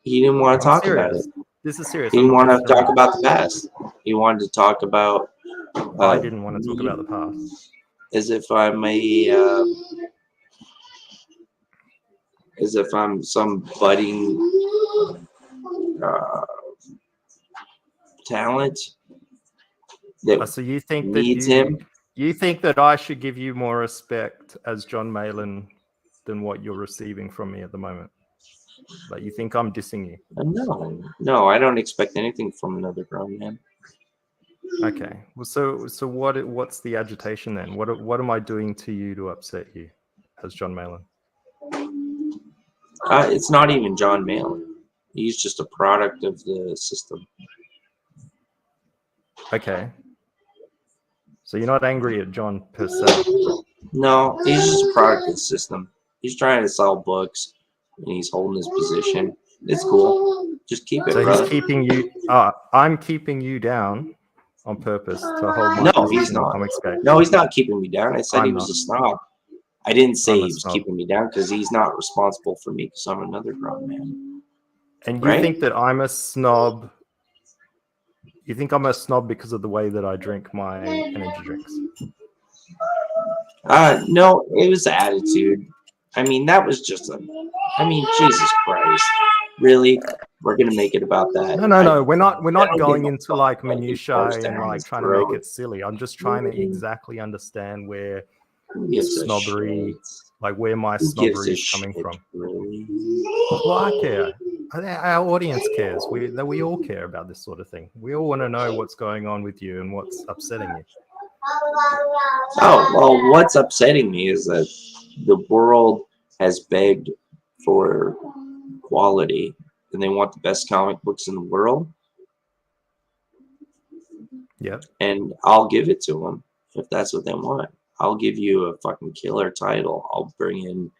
Speaker 5: he didn't want to
Speaker 4: I'm
Speaker 5: talk about
Speaker 4: serious.
Speaker 5: it.
Speaker 4: This is serious.
Speaker 5: He didn't
Speaker 4: I'm
Speaker 5: want
Speaker 4: not
Speaker 5: to
Speaker 4: messing
Speaker 5: talk
Speaker 4: around.
Speaker 5: about the past. He wanted to talk about
Speaker 4: I didn't want to talk about the past.
Speaker 5: as if I'm some budding talent that
Speaker 4: So you think that
Speaker 5: needs him.
Speaker 4: you think that I should give you more respect as John Malin than what you're receiving from me at the moment? Like, you think I'm dissing you?
Speaker 5: No, I don't expect anything from another grown man.
Speaker 4: Okay. Well, so what's the agitation then? What am I doing to you to upset you as John Malin?
Speaker 5: It's not even John Malin. He's just a product of the system.
Speaker 4: Okay. So you're not angry at John per se.
Speaker 5: No, he's just a product of the system. He's trying to sell books, and he's holding his position. It's cool. Just keep it,
Speaker 4: So
Speaker 5: brother.
Speaker 4: he's keeping you. I'm keeping you down on purpose to hold my
Speaker 5: No,
Speaker 4: position
Speaker 5: he's
Speaker 4: in
Speaker 5: not.
Speaker 4: Comicsgate.
Speaker 5: No, he's not keeping me down. I said he
Speaker 4: I'm
Speaker 5: was
Speaker 4: not.
Speaker 5: a snob. I didn't say
Speaker 4: I'm a
Speaker 5: he was
Speaker 4: snob.
Speaker 5: keeping me down because he's not responsible for me because I'm another grown man.
Speaker 4: And you
Speaker 5: Right?
Speaker 4: think that I'm a snob? You think I'm a snob because of the way that I drink my energy drinks?
Speaker 5: No, it was attitude. I mean, that was just Jesus Christ. Really? We're gonna make it about that?
Speaker 4: No. We're not
Speaker 5: don't
Speaker 4: going
Speaker 5: give a
Speaker 4: into
Speaker 5: fuck
Speaker 4: like
Speaker 5: what he
Speaker 4: minutiae
Speaker 5: pours
Speaker 4: and
Speaker 5: down
Speaker 4: like
Speaker 5: his
Speaker 4: trying to make
Speaker 5: throat.
Speaker 4: it silly. I'm just trying to exactly understand where
Speaker 5: Who gives a
Speaker 4: snobbery,
Speaker 5: shit?
Speaker 4: like where my
Speaker 5: Who gives
Speaker 4: snobbery
Speaker 5: a
Speaker 4: is coming
Speaker 5: shit,
Speaker 4: from.
Speaker 5: really?
Speaker 4: Well, I care. Our audience cares. We all care about this sort of thing. We all want to know what's going on with you and what's upsetting you.
Speaker 5: Oh, well, what's upsetting me is that the world has begged for quality and they want the best comic books in the world,
Speaker 4: Yeah.
Speaker 5: and I'll give it to them if that's what they want. I'll give you a fucking killer title. I'll bring in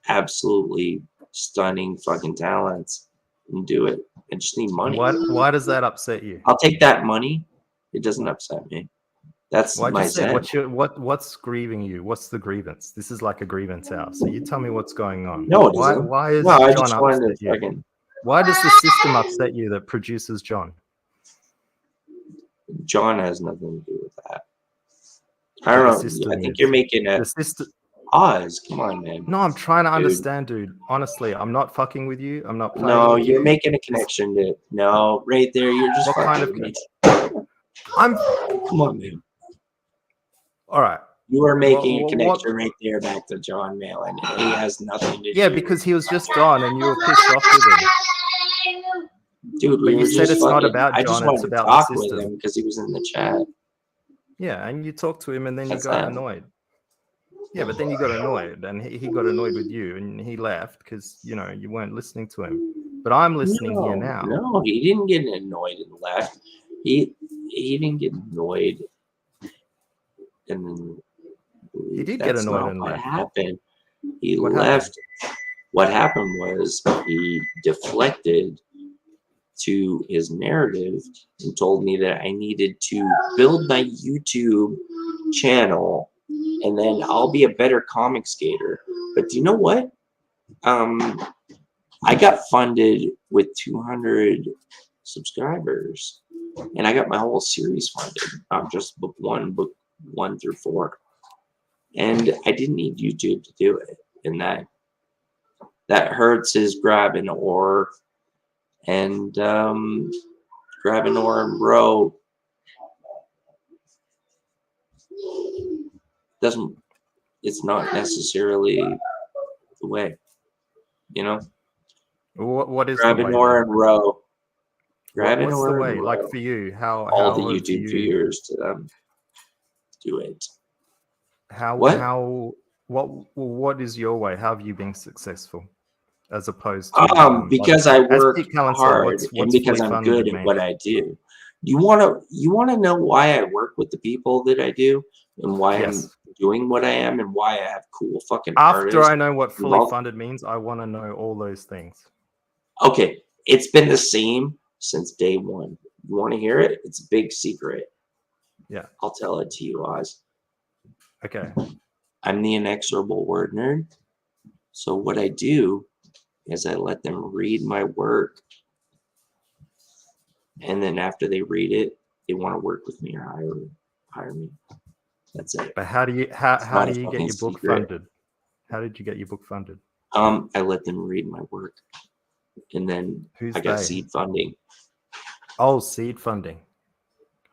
Speaker 5: absolutely stunning fucking talents and do it. I just need money.
Speaker 4: Why does that upset you?
Speaker 5: I'll take that money. It doesn't upset me. That's
Speaker 4: Well, I
Speaker 5: my
Speaker 4: just said,
Speaker 5: zen.
Speaker 4: what's grieving you? What's the grievance? This is like a grievance hour. So you tell me what's going on.
Speaker 5: No, it
Speaker 4: why
Speaker 5: isn't.
Speaker 4: why is
Speaker 5: No, I
Speaker 4: John
Speaker 5: just wanted
Speaker 4: upset
Speaker 5: to
Speaker 4: you?
Speaker 5: fucking.
Speaker 4: Why does the system upset you that produces John?
Speaker 5: John has nothing to do with that. I
Speaker 4: The
Speaker 5: don't know.
Speaker 4: system
Speaker 5: I think
Speaker 4: is.
Speaker 5: you're making a
Speaker 4: The system.
Speaker 5: Oz. Come on, man.
Speaker 4: No, I'm trying to
Speaker 5: Dude.
Speaker 4: understand, dude. Honestly, I'm not fucking with you. I'm not playing
Speaker 5: No,
Speaker 4: with
Speaker 5: you're
Speaker 4: you.
Speaker 5: making a connection to. No, right there, you're just
Speaker 4: What
Speaker 5: fucking
Speaker 4: kind of
Speaker 5: with me.
Speaker 4: I'm
Speaker 5: Come on, man.
Speaker 4: all right.
Speaker 5: You are making a
Speaker 4: what-
Speaker 5: connection right there back to John Malin. He has nothing to
Speaker 4: Yeah,
Speaker 5: do.
Speaker 4: because he was just on and you were pissed off with him.
Speaker 5: Dude,
Speaker 4: But
Speaker 5: we
Speaker 4: you
Speaker 5: were
Speaker 4: said
Speaker 5: just
Speaker 4: it's not
Speaker 5: fucking-
Speaker 4: about
Speaker 5: I just
Speaker 4: John,
Speaker 5: wanted
Speaker 4: it's
Speaker 5: to
Speaker 4: about the
Speaker 5: talk with
Speaker 4: system.
Speaker 5: him because he was in the chat.
Speaker 4: Yeah, and you talked to him and then
Speaker 5: That's
Speaker 4: you got
Speaker 5: that.
Speaker 4: annoyed. Yeah, but then you got annoyed, and he got annoyed with you, and he left because you know you weren't listening to him. But I'm listening here now.
Speaker 5: No, he didn't get annoyed and left. He didn't get annoyed and then
Speaker 4: He did get
Speaker 5: That's
Speaker 4: annoyed
Speaker 5: not
Speaker 4: and
Speaker 5: what
Speaker 4: left.
Speaker 5: happened. He
Speaker 4: What
Speaker 5: left. What happened was he deflected to his narrative and told me that I needed to build my YouTube channel and then I'll be a better comic skater. But do you know what? I got funded with 200 subscribers and I got my whole series funded, not just book one through 4. And I didn't need YouTube to do it. And that hurts his grab an ore and grab an ore and bro it's not necessarily the way, you know.
Speaker 4: What is
Speaker 5: Grab
Speaker 4: the
Speaker 5: an
Speaker 4: way?
Speaker 5: ore
Speaker 4: then?
Speaker 5: and row. Grab an
Speaker 4: What's the
Speaker 5: ore
Speaker 4: way?
Speaker 5: and
Speaker 4: Like
Speaker 5: row.
Speaker 4: for you, how
Speaker 5: All the
Speaker 4: hard for
Speaker 5: YouTube
Speaker 4: you-
Speaker 5: viewers to do it.
Speaker 4: What is your way? How have you been successful as opposed to
Speaker 5: Because
Speaker 4: like,
Speaker 5: I
Speaker 4: as
Speaker 5: work
Speaker 4: Pete Callan said,
Speaker 5: hard
Speaker 4: what's
Speaker 5: and because
Speaker 4: fully
Speaker 5: I'm
Speaker 4: funded
Speaker 5: good at
Speaker 4: mean?
Speaker 5: what I do. You wanna know why I work with the people that I do and why
Speaker 4: Yes.
Speaker 5: I'm doing what I am and why I have cool fucking
Speaker 4: After
Speaker 5: artists.
Speaker 4: I know what fully
Speaker 5: involved.
Speaker 4: funded means, I want to know all those things.
Speaker 5: Okay, it's been the same since day one. You want to hear it? It's a big secret.
Speaker 4: Yeah.
Speaker 5: I'll tell it to you, Oz.
Speaker 4: Okay.
Speaker 5: I'm the inexorable word nerd. So what I do is I let them read my work. And then after they read it, they want to work with me or hire me. That's it.
Speaker 4: But how do you
Speaker 5: not a
Speaker 4: get
Speaker 5: fucking
Speaker 4: your book
Speaker 5: secret.
Speaker 4: funded? How did you get your book funded?
Speaker 5: I let them read my work. And then
Speaker 4: Who's
Speaker 5: I got
Speaker 4: they?
Speaker 5: seed funding.
Speaker 4: Oh, seed funding.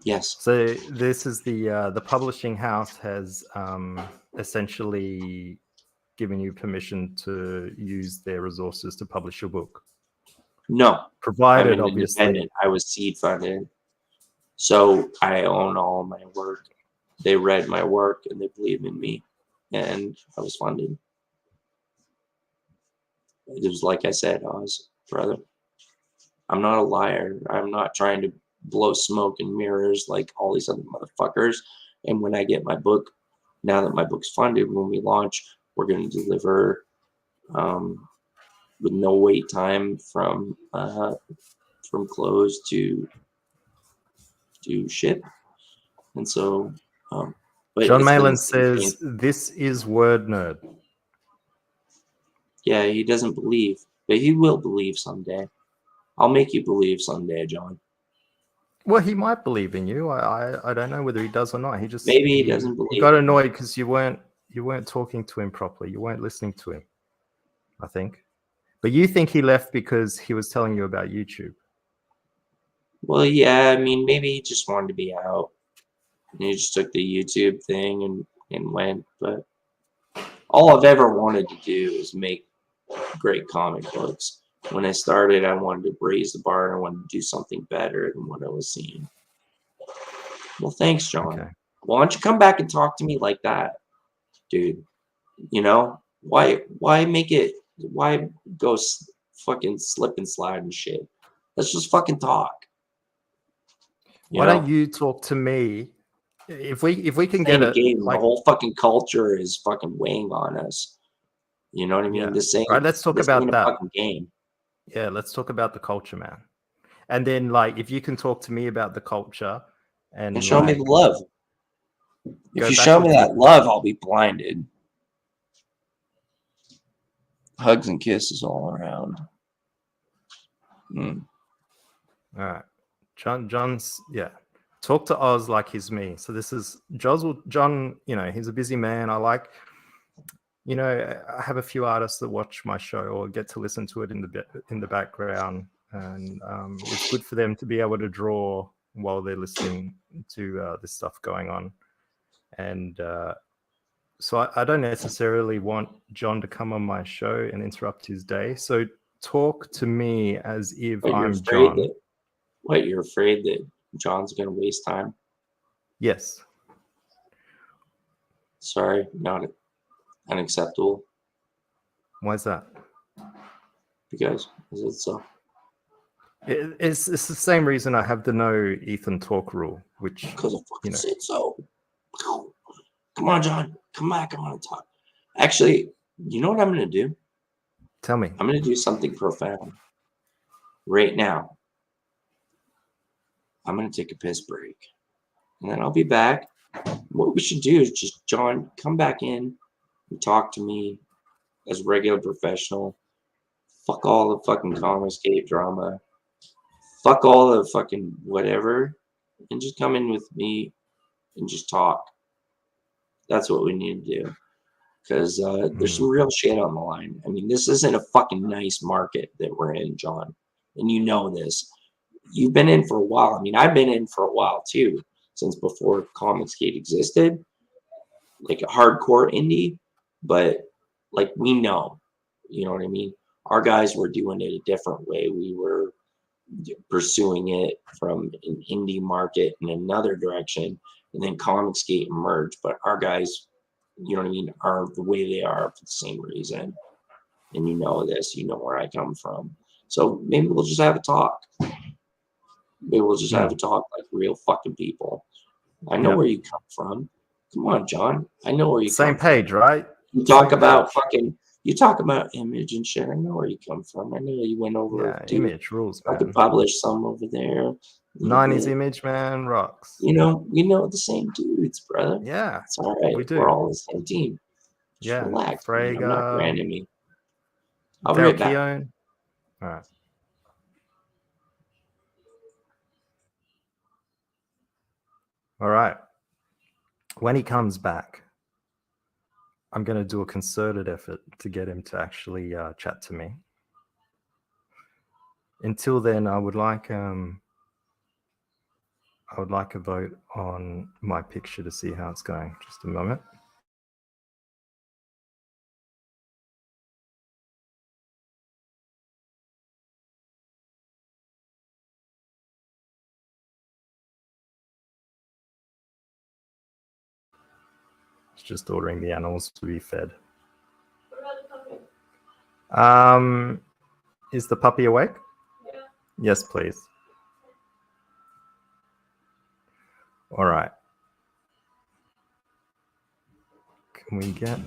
Speaker 5: Yes.
Speaker 4: So this is the publishing house has essentially given you permission to use their resources to publish your book,
Speaker 5: No. I'm
Speaker 4: provided
Speaker 5: an
Speaker 4: obviously.
Speaker 5: independent. I was seed funded. So I own all my work. They read my work and they believe in me. And I was funded. It was like I said, Oz, brother. I'm not a liar. I'm not trying to blow smoke and mirrors like all these other motherfuckers. And when I get my book, now that my book's funded, when we launch, we're going to deliver with no wait time from close to ship. And so, but
Speaker 4: John
Speaker 5: it's been
Speaker 4: Malin
Speaker 5: the same thing.
Speaker 4: says this is word nerd.
Speaker 5: Yeah, he doesn't believe, but he will believe someday. I'll make you believe someday, John.
Speaker 4: Well, he might believe in you. I don't know whether he does or not. He just
Speaker 5: Maybe he doesn't
Speaker 4: He
Speaker 5: believe
Speaker 4: got
Speaker 5: in
Speaker 4: annoyed because you weren't talking to him properly. You weren't listening to him, I think. But you think he left because he was telling you about YouTube.
Speaker 5: Well, yeah, I mean, maybe he just wanted to be out. And he just took the YouTube thing and went. But all I've ever wanted to do is make great comic books. When I started, I wanted to raise the bar and I wanted to do something better than what I was seeing. Well, thanks, John.
Speaker 4: Okay.
Speaker 5: Why don't you come back and talk to me like that, dude? You know, why go fucking slip and slide and shit? Let's just fucking talk.
Speaker 4: Why don't you talk to me? If we can get it,
Speaker 5: game,
Speaker 4: like,
Speaker 5: the whole fucking culture is fucking weighing on us. You know what I mean?
Speaker 4: Yeah.
Speaker 5: This ain't,
Speaker 4: right, let's talk
Speaker 5: this
Speaker 4: about
Speaker 5: ain't
Speaker 4: that.
Speaker 5: a fucking game.
Speaker 4: Yeah, let's talk about the culture, man. And then, like, if you can talk to me about the culture and
Speaker 5: show me
Speaker 4: like,
Speaker 5: the love. If
Speaker 4: go
Speaker 5: you show me
Speaker 4: backwards
Speaker 5: that love, I'll be blinded. Hugs and kisses all around.
Speaker 4: All right. John's, yeah. Talk to Oz like he's me. So this is John, you know, he's a busy man. I like, you know, I have a few artists that watch my show or get to listen to it in the background. And it's good for them to be able to draw while they're listening to this stuff going on. And so I don't necessarily want John to come on my show and interrupt his day. So talk to me as if I'm John.
Speaker 5: You're afraid that John's going to waste time?
Speaker 4: Yes.
Speaker 5: Sorry, not unacceptable
Speaker 4: Why is that?
Speaker 5: because is it so?
Speaker 4: It's the same reason I have the no Ethan talk rule, which
Speaker 5: Because I fucking
Speaker 4: you know.
Speaker 5: said so. Come on, John. Come back. I want to talk. Actually, you know what I'm going to do?
Speaker 4: Tell me.
Speaker 5: I'm going to do something profound right now. I'm going to take a piss break. And then I'll be back. What we should do is just, John, come back in and talk to me as a regular professional. Fuck all the fucking Comicsgate drama. Fuck all the fucking whatever. And just come in with me and just talk. That's what we need to do. Because there's some real shit on the line. I mean, this isn't a fucking nice market that we're in, John. And you know this. You've been in for a while. I mean, I've been in for a while too, since before Comicsgate existed. Like a hardcore indie. But like we know. You know what I mean? Our guys were doing it a different way. We were pursuing it from an indie market in another direction. And then Comicsgate emerged. But our guys, you know what I mean, are the way they are for the same reason. And you know this, you know where I come from. So maybe we'll just have a talk. Maybe we'll just have a talk like real fucking people. I know where you come from. Come on, John. I know where you
Speaker 4: Same
Speaker 5: come from.
Speaker 4: page, right?
Speaker 5: You talk about fucking, you talk about Image and shit. I know where you come from. I know you went over to
Speaker 4: Image rules,
Speaker 5: I
Speaker 4: man.
Speaker 5: could publish some over there.
Speaker 4: 90s Image, man, rocks.
Speaker 5: You know the same dudes, brother.
Speaker 4: Yeah,
Speaker 5: it's all right.
Speaker 4: we do.
Speaker 5: We're all the same team. Just
Speaker 4: Yeah,
Speaker 5: relax. Man. I'm not
Speaker 4: Frege,
Speaker 5: branding me. I'll be right back.
Speaker 4: Keown. All right. All right. When he comes back, I'm going to do a concerted effort to get him to actually chat to me. Until then, I would like a vote on my picture to see how it's going. Just a moment. It's just ordering the animals to be fed. Is the puppy awake? Yeah. Yes, please. All right. Can we get...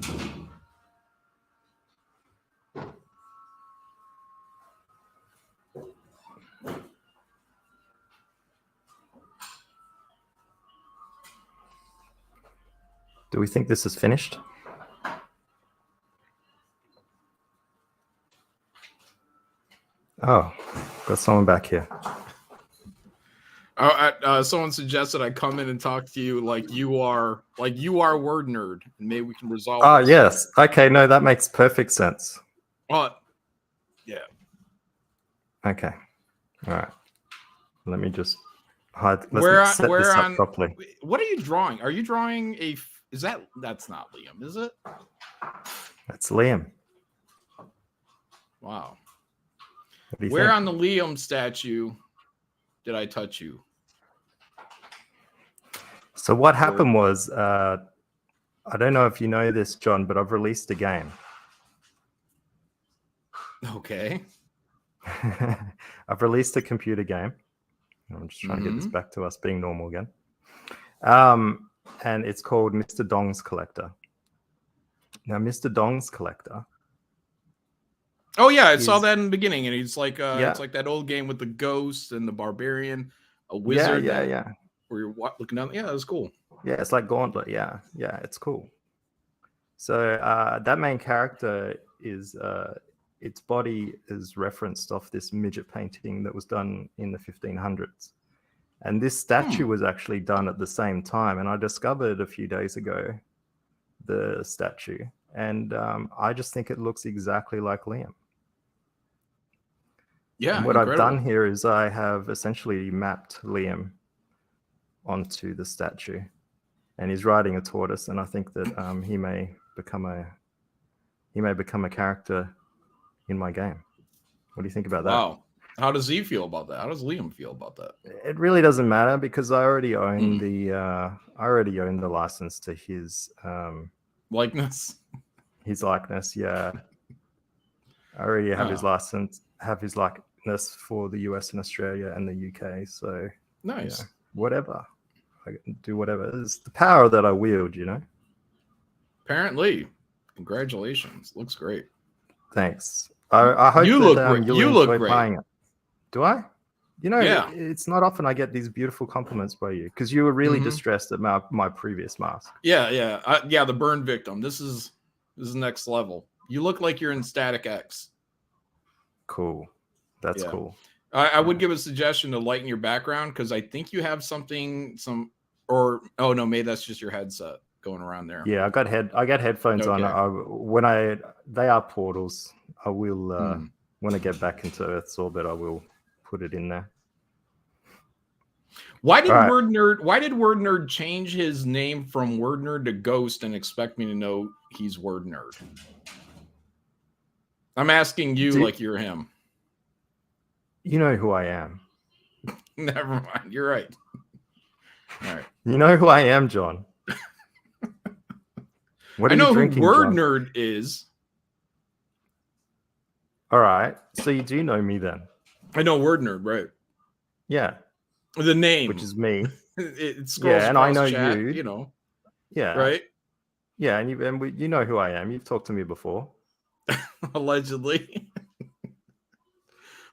Speaker 4: Do we think this is finished? Oh, got someone back here.
Speaker 6: Someone suggested I come in and talk to you like you are word nerd, and maybe we can resolve.
Speaker 4: Oh
Speaker 6: this.
Speaker 4: Yes. Okay. No, that makes perfect sense.
Speaker 6: Yeah.
Speaker 4: Okay. All right. Let me just hide. Let's set this up properly.
Speaker 6: What are you drawing? Are you drawing a? That's not Liam, is it?
Speaker 4: That's Liam.
Speaker 6: Wow.
Speaker 4: Where
Speaker 6: on the Liam statue did I touch you?
Speaker 4: So what happened was, I don't know if you know this, John, but I've released a game.
Speaker 6: Okay.
Speaker 4: I've released a computer game. I'm just trying to get this back to us being normal again. And it's called Mr. Dong's Collector. Now, Mr. Dong's Collector.
Speaker 6: Oh yeah, I saw that in the beginning, and he's like, it's like that old game with the ghost and the barbarian, a wizard.
Speaker 4: Yeah.
Speaker 6: Where you're looking down. Yeah, that was cool.
Speaker 4: Yeah, it's like Gauntlet. Yeah, it's cool. So that main character is its body is referenced off this midget painting that was done in the 1500s. And this statue was actually done at the same time. And I discovered a few days ago the statue. And I just think it looks exactly like Liam.
Speaker 6: Yeah.
Speaker 4: And what I've done here is I have essentially mapped Liam onto the statue. And he's riding a tortoise. And I think that he may become a character in my game. What do you think about that?
Speaker 6: Wow. How does he feel about that? How does Liam feel about that?
Speaker 4: It really doesn't matter because I already own the license to his
Speaker 6: likeness.
Speaker 4: his likeness. Yeah, I already have his
Speaker 6: Oh.
Speaker 4: license, have his likeness for the US and Australia and the UK. So
Speaker 6: Nice.
Speaker 4: yeah, whatever, I can do whatever. It's the power that I wield, you know.
Speaker 6: Apparently, congratulations. Looks great.
Speaker 4: Thanks. I hope
Speaker 6: You
Speaker 4: that
Speaker 6: look great.
Speaker 4: you'll
Speaker 6: You look
Speaker 4: enjoy
Speaker 6: great.
Speaker 4: playing it. Do I? You know,
Speaker 6: Yeah.
Speaker 4: it's not often I get these beautiful compliments by you because you were really
Speaker 6: Mhm.
Speaker 4: distressed at my previous mask.
Speaker 6: Yeah, yeah, the burn victim. This is next level. You look like you're in Static X.
Speaker 4: Cool. That's
Speaker 6: Yeah.
Speaker 4: cool.
Speaker 6: I would give a suggestion to lighten your background because I think you have or oh no, maybe that's just your headset going around there.
Speaker 4: Yeah, I got headphones on.
Speaker 6: Okay.
Speaker 4: They are portals. I will
Speaker 6: Hmm.
Speaker 4: when I get back into Earth's orbit, I will put it in there.
Speaker 6: Why did
Speaker 4: All right.
Speaker 6: Word Nerd change his name from Word Nerd to Ghost and expect me to know he's Word Nerd? I'm asking you like you're him.
Speaker 4: You know who I am.
Speaker 6: Never mind. You're right. All right.
Speaker 4: You know who I am, John. What are
Speaker 6: I know
Speaker 4: you drinking,
Speaker 6: who Word
Speaker 4: John?
Speaker 6: Nerd is.
Speaker 4: All right. So you do know me then.
Speaker 6: I know Word Nerd, right?
Speaker 4: Yeah.
Speaker 6: The name,
Speaker 4: Which is me.
Speaker 6: it scrolls
Speaker 4: Yeah, and I
Speaker 6: across
Speaker 4: know
Speaker 6: chat,
Speaker 4: you.
Speaker 6: you know,
Speaker 4: Yeah.
Speaker 6: right?
Speaker 4: Yeah, and you know who I am. You've talked to me before.
Speaker 6: Allegedly.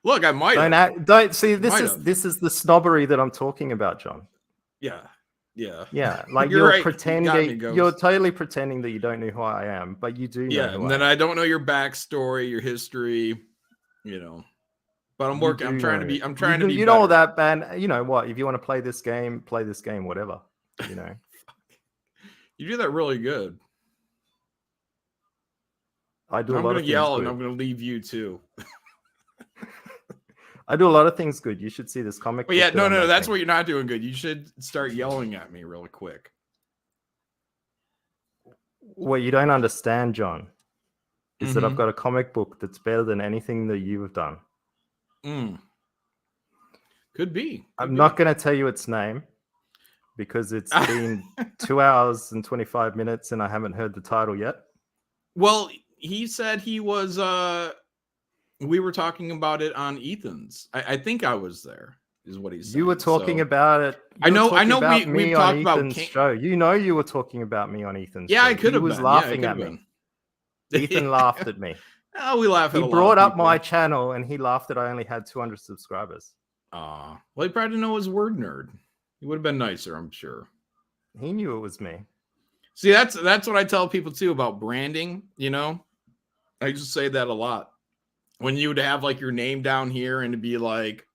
Speaker 6: Look, I might
Speaker 4: Don't
Speaker 6: have.
Speaker 4: don't see this
Speaker 6: Might
Speaker 4: is
Speaker 6: have.
Speaker 4: this is the snobbery that I'm talking about, John.
Speaker 6: Yeah.
Speaker 4: Yeah, like
Speaker 6: You're
Speaker 4: you're
Speaker 6: right. You got me,
Speaker 4: pretending,
Speaker 6: Ghost.
Speaker 4: you're totally pretending that you don't know who I am, but you do know
Speaker 6: Yeah,
Speaker 4: who
Speaker 6: and then
Speaker 4: I am.
Speaker 6: I don't know your backstory, your history, you know. But I'm
Speaker 4: You
Speaker 6: working. I'm
Speaker 4: do
Speaker 6: trying
Speaker 4: know.
Speaker 6: to be. I'm trying to be.
Speaker 4: You know all
Speaker 6: better.
Speaker 4: that, man. You know what? If you want to play this game, whatever. You know.
Speaker 6: You do that really good.
Speaker 4: I do a
Speaker 6: I'm
Speaker 4: lot
Speaker 6: gonna
Speaker 4: of things
Speaker 6: yell,
Speaker 4: good.
Speaker 6: and I'm gonna leave you too.
Speaker 4: I do a lot of things good. You should see this comic.
Speaker 6: But yeah,
Speaker 4: book that I'm
Speaker 6: no, that's
Speaker 4: making.
Speaker 6: what you're not doing good. You should start yelling at me really quick.
Speaker 4: What you don't understand, John, is that I've
Speaker 6: Mhm.
Speaker 4: got a comic book that's better than anything that you have done.
Speaker 6: Could be.
Speaker 4: I'm not going to tell you its name because it's been 2 hours and 25 minutes and I haven't heard the title yet.
Speaker 6: Well, he said he was. We were talking about it on Ethan's. I think I was there. Is what he said.
Speaker 4: You were talking about it.
Speaker 6: I know.
Speaker 4: We've
Speaker 6: talked about
Speaker 4: Ethan's show. You know, you were talking about me on Ethan's
Speaker 6: Yeah,
Speaker 4: show.
Speaker 6: I could have
Speaker 4: He was
Speaker 6: been.
Speaker 4: laughing
Speaker 6: Yeah,
Speaker 4: at me.
Speaker 6: been.
Speaker 4: Ethan laughed at me.
Speaker 6: Oh, we laugh at
Speaker 4: He
Speaker 6: a lot
Speaker 4: brought
Speaker 6: of
Speaker 4: up
Speaker 6: people.
Speaker 4: my channel and he laughed that I only had 200 subscribers.
Speaker 6: Well, he probably didn't know his Word Nerd. He would have been nicer, I'm sure.
Speaker 4: He knew it was me.
Speaker 6: See, that's what I tell people too about branding. You know, I used to say that a lot. When you would have like your name down here and it'd be like,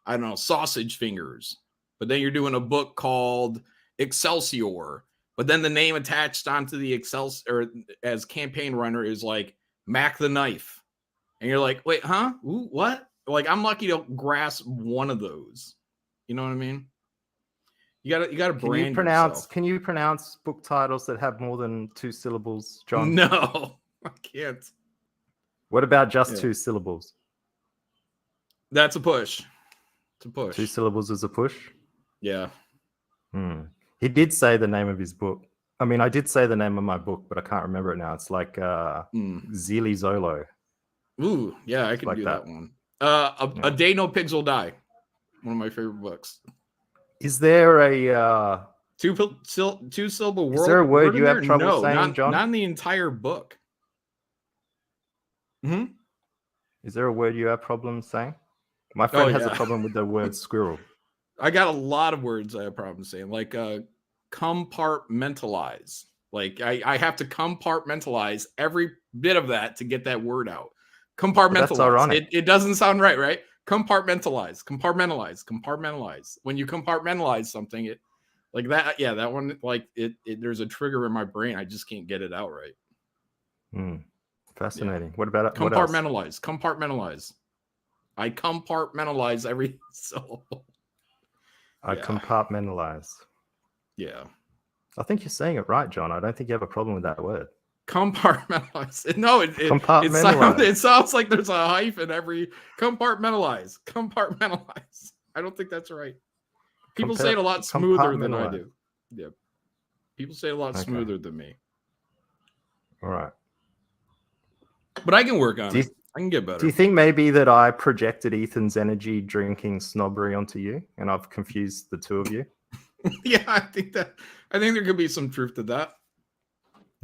Speaker 6: I don't know, Sausage Fingers, but then you're doing a book called Excelsior, but then the name attached onto the Excelsior as campaign runner is like Mac the Knife, and you're like, wait, huh? Ooh, what? Like, I'm lucky to grasp one of those. You know what I mean? You gotta brand yourself.
Speaker 4: Can you pronounce book titles that have more than 2 syllables, John?
Speaker 6: No, I can't.
Speaker 4: What about just 2 syllables?
Speaker 6: That's a push. It's a push.
Speaker 4: 2 syllables is a push?
Speaker 6: Yeah.
Speaker 4: He did say the name of his book. I mean, I did say the name of my book, but I can't remember it now. It's like Zili Zolo.
Speaker 6: Ooh, yeah, I can
Speaker 4: like
Speaker 6: do
Speaker 4: that.
Speaker 6: that one. A Day No Pigs Will Die. One of my favorite books.
Speaker 4: Is there a
Speaker 6: two syllable word?
Speaker 4: Is there a word you have trouble saying, John?
Speaker 6: Not in the entire book.
Speaker 4: Is there a word you have problems saying? My friend has a problem with the word squirrel.
Speaker 6: I got a lot of words I have problems saying, like compartmentalize. Like I have to compartmentalize every bit of that to get that word out. Compartmentalize.
Speaker 4: That's ironic.
Speaker 6: It doesn't sound right, right? Compartmentalize. When you compartmentalize something, it like that. Yeah, that one. Like it. There's a trigger in my brain. I just can't get it out right.
Speaker 4: Fascinating. What about it?
Speaker 6: Compartmentalize. Compartmentalize. I compartmentalize every syllable.
Speaker 4: I compartmentalize.
Speaker 6: Yeah.
Speaker 4: I think you're saying it right, John. I don't think you have a problem with that word.
Speaker 6: Compartmentalize. No, it sounds like there's a hyphen every compartmentalize. Compartmentalize. I don't think that's right. People say it a lot smoother than I do. Yeah. People say it a lot smoother than me.
Speaker 4: All right.
Speaker 6: But I can work on
Speaker 4: Do you-
Speaker 6: it. I can get better.
Speaker 4: Do you think maybe that I projected Ethan's energy drinking snobbery onto you, and I've confused the two of you?
Speaker 6: Yeah, I think there could be some truth to that.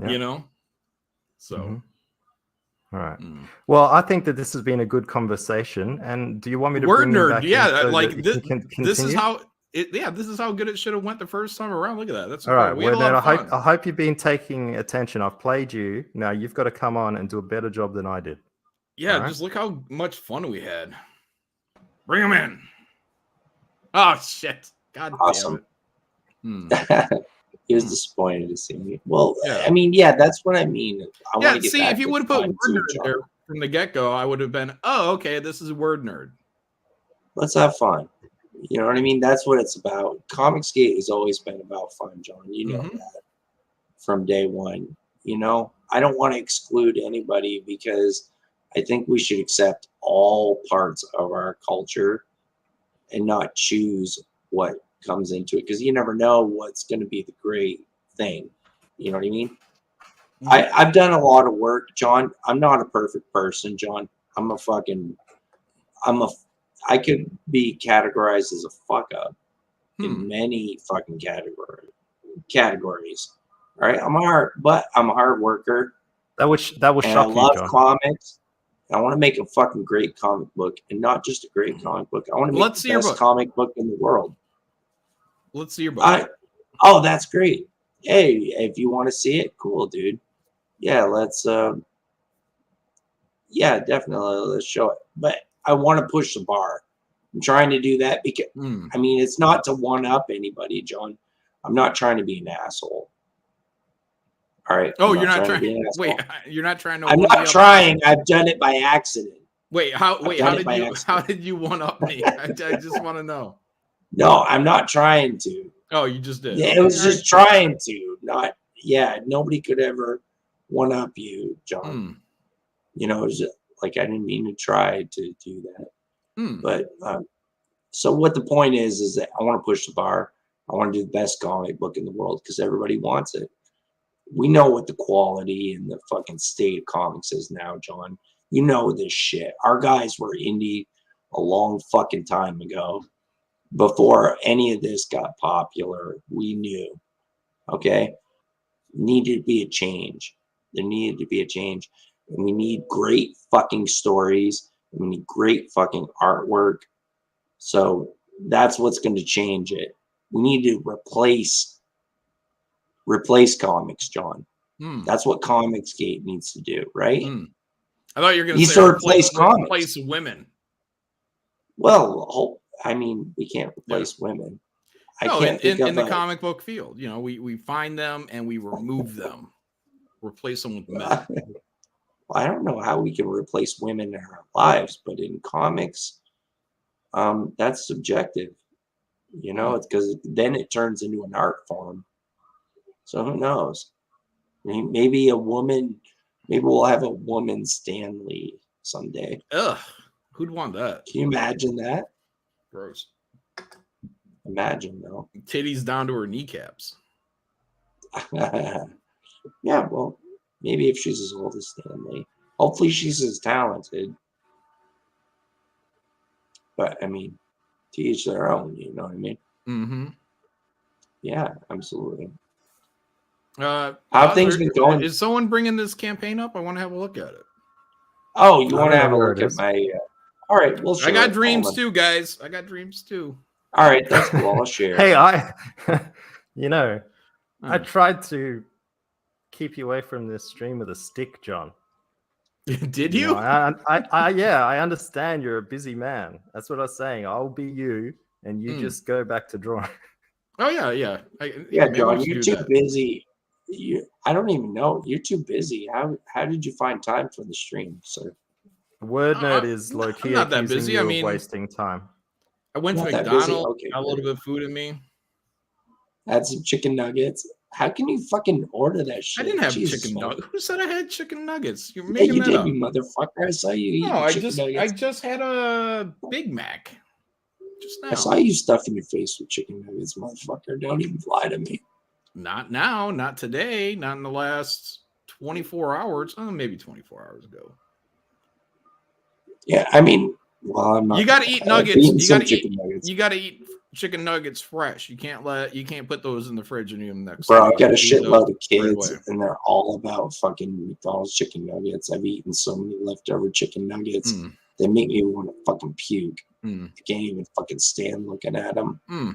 Speaker 4: Yeah.
Speaker 6: You know? So
Speaker 4: Mhm. All right.
Speaker 6: mm.
Speaker 4: Well, I think that this has been a good conversation. And do you want me to
Speaker 6: Word
Speaker 4: bring him
Speaker 6: nerd,
Speaker 4: back
Speaker 6: yeah,
Speaker 4: in so
Speaker 6: like
Speaker 4: that
Speaker 6: this,
Speaker 4: he can
Speaker 6: this is
Speaker 4: continue?
Speaker 6: how it this is how good it should have went the first time around. Look at that. That's
Speaker 4: All right.
Speaker 6: we had
Speaker 4: Well,
Speaker 6: a lot
Speaker 4: then
Speaker 6: of fun.
Speaker 4: I hope you've been taking attention. I've played you. Now you've got to come on and do a better job than I did.
Speaker 6: Yeah,
Speaker 4: All right.
Speaker 6: just look how much fun we had. Bring him in. Oh shit! God
Speaker 5: Awesome.
Speaker 6: damn it.
Speaker 5: He was disappointed to see me. Well,
Speaker 6: Yeah.
Speaker 5: I mean, yeah, that's what I mean. I
Speaker 6: Yeah,
Speaker 5: want to get
Speaker 6: see,
Speaker 5: back
Speaker 6: if you
Speaker 5: to
Speaker 6: would have put
Speaker 5: fun
Speaker 6: word
Speaker 5: too,
Speaker 6: nerd
Speaker 5: John.
Speaker 6: there from the get go, I would have been, oh, okay, this is a word nerd.
Speaker 5: Let's have fun. You know what I mean? That's what it's about. Comicsgate has always been about fun, John. You know
Speaker 6: Mhm.
Speaker 5: that from day one. You know, I don't want to exclude anybody because I think we should accept all parts of our culture and not choose what comes into it because you never know what's going to be the great thing. You know what I mean? I've done a lot of work, John. I'm not a perfect person, John. I could be categorized as a fuck up in many fucking categories. All right, I'm a hard worker.
Speaker 4: That would
Speaker 5: And I
Speaker 4: shock you,
Speaker 5: love
Speaker 4: John.
Speaker 5: comics. I want to make a fucking great comic book, and not just a great comic book. I want to make
Speaker 6: Let's see
Speaker 5: the
Speaker 6: your
Speaker 5: best
Speaker 6: book.
Speaker 5: comic book in the world.
Speaker 6: Let's see your book.
Speaker 5: Oh, that's great. Hey, if you want to see it, cool, dude. Yeah, let's. Yeah, definitely, let's show it. But I want to push the bar. I'm trying to do that because I mean, it's not to one up anybody, John. I'm not trying to be an asshole. All right.
Speaker 6: Oh,
Speaker 5: I'm
Speaker 6: you're not
Speaker 5: to
Speaker 6: trying.
Speaker 5: be an
Speaker 6: Wait,
Speaker 5: asshole.
Speaker 6: you're not trying to.
Speaker 5: I'm
Speaker 6: one
Speaker 5: not
Speaker 6: me up?
Speaker 5: trying. I've done it by accident.
Speaker 6: Wait,
Speaker 5: done it by
Speaker 6: how
Speaker 5: accident.
Speaker 6: did you one up me? I just want to know.
Speaker 5: No, I'm not trying to.
Speaker 6: Oh, you just did.
Speaker 5: Yeah,
Speaker 6: Okay,
Speaker 5: it was
Speaker 6: all
Speaker 5: just trying to. Not. Yeah, nobody could ever one up you, John.
Speaker 6: right.
Speaker 5: You know, it was just, like I didn't mean to try to do that. But so what the point is that I want to push the bar. I want to do the best comic book in the world because everybody wants it. We know what the quality and the fucking state of comics is now, John. You know this shit. Our guys were indie a long fucking time ago. Before any of this got popular, we knew. Okay? Needed to be a change. There needed to be a change. And we need great fucking stories. And we need great fucking artwork. So that's what's going to change it. We need to replace comics, John. That's what Comicsgate needs to do, right?
Speaker 6: I thought you were going to
Speaker 5: Needs
Speaker 6: say
Speaker 5: to replace comics.
Speaker 6: replace women.
Speaker 5: Well, I mean, we can't replace women. I
Speaker 6: No,
Speaker 5: can't think
Speaker 6: in
Speaker 5: of
Speaker 6: the comic book field, you know, we find them and we remove them, replace them with men.
Speaker 5: I don't know how we can replace women in our lives, but in comics, that's subjective. You know, it's because then it turns into an art form. So who knows? I mean, maybe we'll have a woman Stan Lee someday.
Speaker 6: Ugh, who'd want that?
Speaker 5: Can you imagine that?
Speaker 6: Gross.
Speaker 5: Imagine, though.
Speaker 6: Titties down to her kneecaps.
Speaker 5: Yeah, well, maybe if she's as old as Stan Lee. Hopefully she's as talented. But, I mean, to each their own, you know what I mean?
Speaker 6: Mm-hmm.
Speaker 5: Yeah, absolutely.
Speaker 6: How
Speaker 5: have things been going?
Speaker 6: Is someone bringing this campaign up? I want to have a look at it.
Speaker 5: Oh, you want to have a
Speaker 4: where
Speaker 5: look
Speaker 4: it
Speaker 5: at
Speaker 4: is.
Speaker 5: my... all right, we'll
Speaker 6: I got
Speaker 5: share it.
Speaker 6: dreams
Speaker 5: Hold on.
Speaker 6: too, guys. I got dreams too.
Speaker 5: All right, that's cool. I'll share.
Speaker 4: Hey, I
Speaker 6: Hmm.
Speaker 4: tried to keep you away from this stream with a stick, John.
Speaker 6: Did
Speaker 4: You
Speaker 6: you?
Speaker 4: know, I understand you're a busy man. That's what I was saying. I'll be you, and you just go back to drawing.
Speaker 6: Oh yeah.
Speaker 5: Yeah,
Speaker 6: maybe
Speaker 5: John,
Speaker 6: we should
Speaker 5: you're
Speaker 6: do
Speaker 5: too
Speaker 6: that.
Speaker 5: busy. I don't even know. You're too busy. How did you find time for the stream, sir?
Speaker 4: Word nerd is low key
Speaker 6: I'm not that
Speaker 4: accusing
Speaker 6: busy.
Speaker 4: you
Speaker 6: I
Speaker 4: of
Speaker 6: mean,
Speaker 4: wasting time.
Speaker 6: I went to
Speaker 5: Not that busy?
Speaker 6: McDonald's,
Speaker 5: Okay,
Speaker 6: got a little
Speaker 5: good.
Speaker 6: bit of food in me.
Speaker 5: Had some chicken nuggets. How can you fucking order that shit?
Speaker 6: I didn't have
Speaker 5: Jesus,
Speaker 6: chicken
Speaker 5: man.
Speaker 6: nuggets. Who said I had chicken nuggets? You're
Speaker 5: Yeah,
Speaker 6: making
Speaker 5: you
Speaker 6: that
Speaker 5: did,
Speaker 6: up.
Speaker 5: you motherfucker. I saw you eating
Speaker 6: No, I
Speaker 5: chicken
Speaker 6: just
Speaker 5: nuggets.
Speaker 6: had a Big Mac just now.
Speaker 5: I saw you stuffing your face with chicken nuggets, motherfucker. Don't even lie to me.
Speaker 6: Not now, not today, not in the last 24 hours. Oh, maybe 24 hours ago.
Speaker 5: Yeah, I mean, well, I'm not.
Speaker 6: You got to eat
Speaker 5: I've
Speaker 6: nuggets.
Speaker 5: eaten
Speaker 6: You
Speaker 5: some
Speaker 6: got to eat.
Speaker 5: chicken nuggets.
Speaker 6: You got to eat chicken nuggets fresh. You can't put those in the fridge and eat them next.
Speaker 5: Bro,
Speaker 6: day.
Speaker 5: I got a
Speaker 6: Eat those
Speaker 5: shitload of
Speaker 6: right
Speaker 5: kids,
Speaker 6: away.
Speaker 5: and they're all about fucking McDonald's chicken nuggets. I've eaten so many leftover chicken nuggets.
Speaker 6: Mm,
Speaker 5: They make me want to fucking puke.
Speaker 6: mm,
Speaker 5: I can't even fucking stand looking at them.
Speaker 6: mm.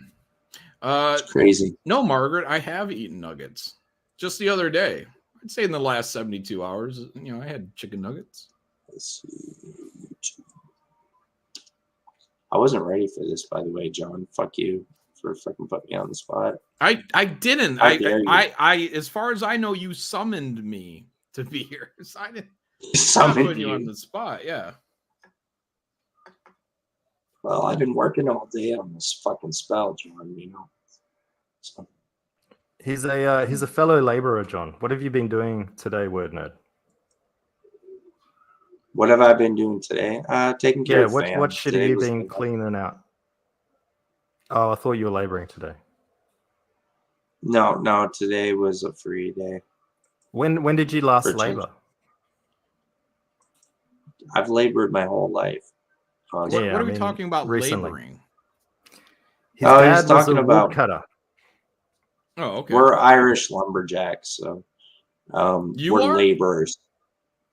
Speaker 5: It's crazy.
Speaker 6: No, Margaret, I have eaten nuggets just the other day. I'd say in the last 72 hours, I had chicken nuggets.
Speaker 5: Let's see. I wasn't ready for this, by the way, John. Fuck you for fucking putting me on the spot.
Speaker 6: I didn't.
Speaker 5: How dare you.
Speaker 6: I as far as I know, you summoned me to be here. So I didn't
Speaker 5: Summoned
Speaker 6: put you on
Speaker 5: you.
Speaker 6: the spot. Yeah.
Speaker 5: Well, I've been working all day on this fucking spell, John. So,
Speaker 4: He's a fellow laborer, John. What have you been doing today, Word Nerd?
Speaker 5: what have I been doing today? Taking care
Speaker 4: Yeah,
Speaker 5: of fam.
Speaker 4: what shit have
Speaker 5: Today
Speaker 4: you
Speaker 5: was
Speaker 4: been
Speaker 5: like-
Speaker 4: cleaning out? Oh, I thought you were laboring today.
Speaker 5: No, today was a free day.
Speaker 4: When did you last
Speaker 5: For change.
Speaker 4: labor?
Speaker 5: I've labored my whole life.
Speaker 6: What,
Speaker 4: Yeah,
Speaker 6: what
Speaker 4: I
Speaker 6: are we
Speaker 4: mean,
Speaker 6: talking about
Speaker 4: recently.
Speaker 6: laboring?
Speaker 4: His
Speaker 5: Oh, he's
Speaker 4: dad was
Speaker 5: talking
Speaker 4: a
Speaker 5: about-
Speaker 4: woodcutter.
Speaker 6: Oh, okay.
Speaker 5: We're Irish lumberjacks, so
Speaker 6: You
Speaker 5: we're
Speaker 6: are?
Speaker 5: laborers.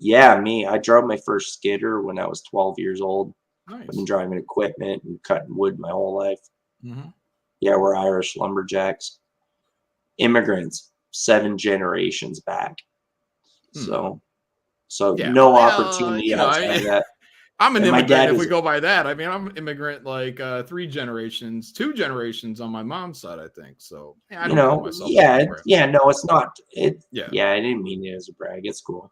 Speaker 5: Yeah, me. I drove my first skidder when I was 12 years old.
Speaker 6: Nice.
Speaker 5: I've been driving equipment and cutting wood my whole life.
Speaker 6: Mm-hmm.
Speaker 5: Yeah, we're Irish lumberjacks. Immigrants, 7 generations back.
Speaker 6: Hmm.
Speaker 5: So
Speaker 6: Yeah,
Speaker 5: no
Speaker 6: well,
Speaker 5: opportunity outside of that.
Speaker 6: I'm an
Speaker 5: And my
Speaker 6: immigrant
Speaker 5: dad
Speaker 6: if
Speaker 5: was-
Speaker 6: we go by that. I mean, I'm an immigrant like 2 generations on my mom's side, I think. So yeah, I don't count myself anywhere.
Speaker 5: No, it's not.
Speaker 6: Yeah.
Speaker 5: Yeah, I didn't mean it as a brag. It's cool.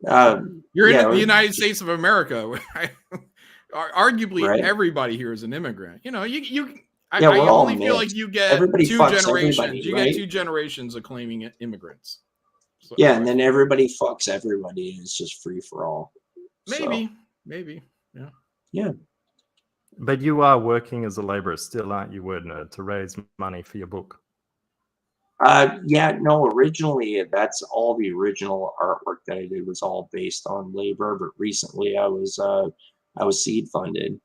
Speaker 6: You're
Speaker 5: yeah,
Speaker 6: in the United States of America. Arguably,
Speaker 5: Right.
Speaker 6: everybody here is an immigrant. I
Speaker 5: Yeah, we're all
Speaker 6: only feel
Speaker 5: mixed.
Speaker 6: like you get
Speaker 5: Everybody
Speaker 6: 2
Speaker 5: fucks
Speaker 6: generations.
Speaker 5: everybody,
Speaker 6: You
Speaker 5: right?
Speaker 6: get 2 generations of claiming immigrants. So,
Speaker 5: Yeah, and then everybody fucks everybody, and it's just free for all.
Speaker 6: maybe,
Speaker 5: Yeah.
Speaker 4: But you are working as a laborer still, aren't you, Word Nerd, to raise money for your book?
Speaker 5: No, originally that's all the original artwork that I did was all based on labor, but recently I was seed funded.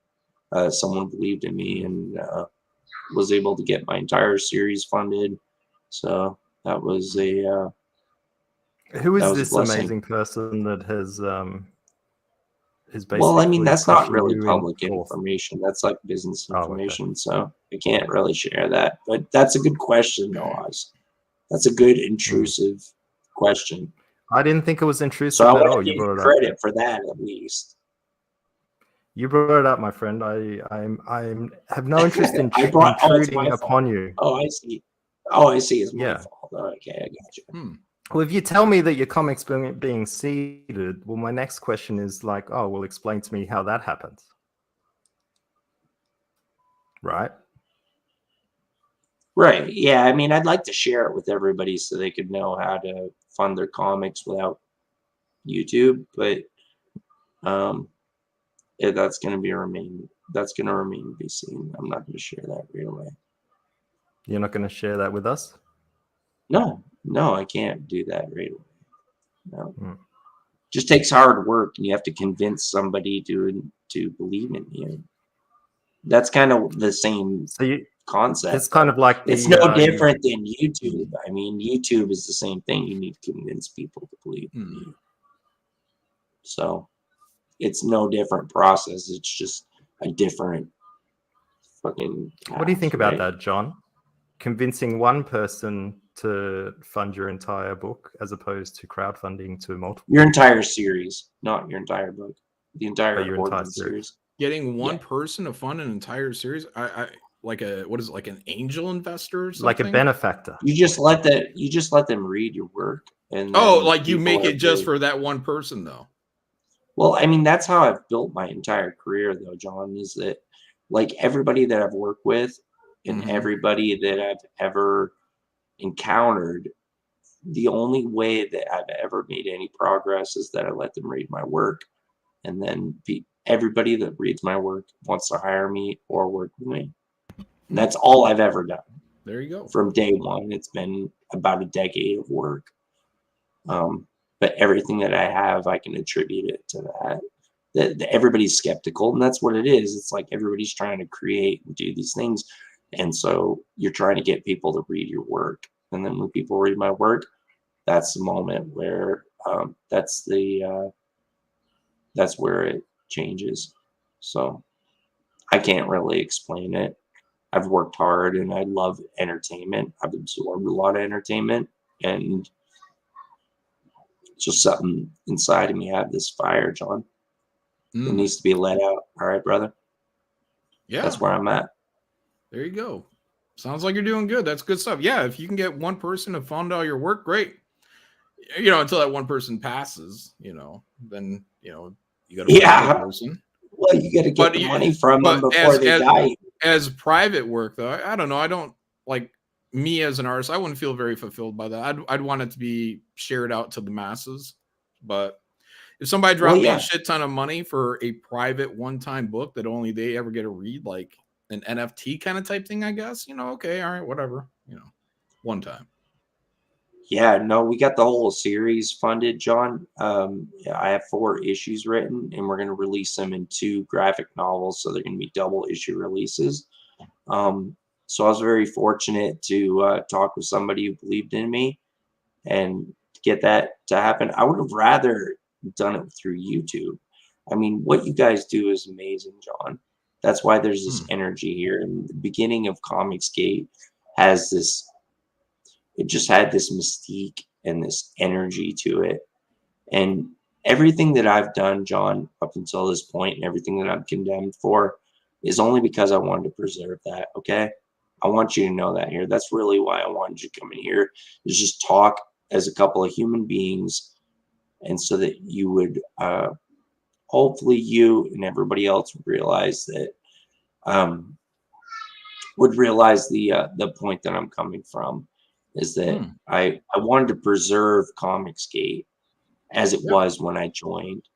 Speaker 5: Someone believed in me and was able to get my entire series funded. So that was a
Speaker 4: Who is
Speaker 5: that was a
Speaker 4: this
Speaker 5: blessing.
Speaker 4: amazing person that has is basically
Speaker 5: well, I mean that's not
Speaker 4: crushing
Speaker 5: really
Speaker 4: you in
Speaker 5: public
Speaker 4: fourth?
Speaker 5: information. That's like business
Speaker 4: Oh, okay.
Speaker 5: information, so I can't really share that. But that's a good question, though, Oz. That's a good intrusive question.
Speaker 4: I didn't think it was intrusive
Speaker 5: So I
Speaker 4: at
Speaker 5: want
Speaker 4: all.
Speaker 5: to give
Speaker 4: You
Speaker 5: you
Speaker 4: brought it up.
Speaker 5: credit for that at least.
Speaker 4: You brought it up, my friend. I have no interest in
Speaker 5: I brought- oh, it's
Speaker 4: intruding
Speaker 5: my
Speaker 4: upon you.
Speaker 5: Oh, I see. It's my
Speaker 4: Yeah.
Speaker 5: fault. Okay, I got you.
Speaker 4: Well, if you tell me that your comics being seeded, well, my next question is like, oh, well, explain to me how that happens. Right?
Speaker 5: Right. Yeah. I mean, I'd like to share it with everybody so they could know how to fund their comics without YouTube, but that's going to remain to be seen. I'm not going to share that right away.
Speaker 4: You're not going to share that with us?
Speaker 5: No, I can't do that right away. No.
Speaker 4: Mm.
Speaker 5: Just takes hard work, and you have to convince somebody to believe in you. That's kind of the same
Speaker 4: So
Speaker 5: concept.
Speaker 4: it's kind of like
Speaker 5: It's no different than YouTube. I mean, YouTube is the same thing. You need to convince people to believe in you. So it's no different process. It's just a different fucking.
Speaker 4: What do you think about
Speaker 5: right?
Speaker 4: that, John? Convincing one person to fund your entire book as opposed to crowdfunding to multiple.
Speaker 5: Your entire series, not your entire book. The entire
Speaker 4: your entire
Speaker 5: Origin series.
Speaker 6: Getting one
Speaker 5: Yeah.
Speaker 6: person to fund an entire series, I like an angel investor or something?
Speaker 4: Like a benefactor.
Speaker 5: You just let them read your work, and
Speaker 6: Oh,
Speaker 5: then
Speaker 6: like you
Speaker 5: people
Speaker 6: make it
Speaker 5: have
Speaker 6: just
Speaker 5: to-
Speaker 6: for that one person, though.
Speaker 5: Well, I mean, that's how I've built my entire career, though, John, is that like everybody that I've worked with and
Speaker 6: Mhm.
Speaker 5: everybody that I've ever encountered, the only way that I've ever made any progress is that I let them read my work. And then everybody that reads my work wants to hire me or work with me. And that's all I've ever done.
Speaker 6: There you go.
Speaker 5: From day one, it's been about a decade of work. But everything that I have, I can attribute it to that everybody's skeptical, and that's what it is. It's like everybody's trying to create and do these things, and so you're trying to get people to read your work, and then when people read my work, that's the moment where that's where it changes. So I can't really explain it. I've worked hard and I love entertainment. I've absorbed a lot of entertainment, and it's just something inside of me. I have this fire, John. It needs to be let out. All right, brother.
Speaker 6: Yeah,
Speaker 5: that's where I'm at.
Speaker 6: There you go. Sounds like you're doing good. That's good stuff. Yeah, if you can get one person to fund all your work, great. Until that one person passes, then you got to
Speaker 5: yeah.
Speaker 6: person.
Speaker 5: Well, you got to get the money from them before they die.
Speaker 6: As private work, though, I don't know. I don't like me as an artist. I wouldn't feel very fulfilled by that. I'd want it to be shared out to the masses. But if somebody dropped me a shit ton of money for a private one-time book that only they ever get to read, like an NFT kind of type thing, I guess, okay, all right, whatever, one time.
Speaker 5: Yeah, no, we got the whole series funded, John. I have 4 issues written, and we're going to release them in 2 graphic novels, so they're going to be double issue releases. So I was very fortunate to talk with somebody who believed in me and get that to happen. I would have rather done it through YouTube. I mean, what you guys do is amazing, John. That's why there's this energy here. And the beginning of Comicsgate has this. It just had this mystique and this energy to it. And everything that I've done, John, up until this point, and everything that I'm condemned for is only because I wanted to preserve that, okay? I want you to know that here. That's really why I wanted you to come in here, is just talk as a couple of human beings, and so that you would, hopefully you and everybody else would realize that, the point that I'm coming from. Is that I wanted to preserve Comicsgate as it was when I joined.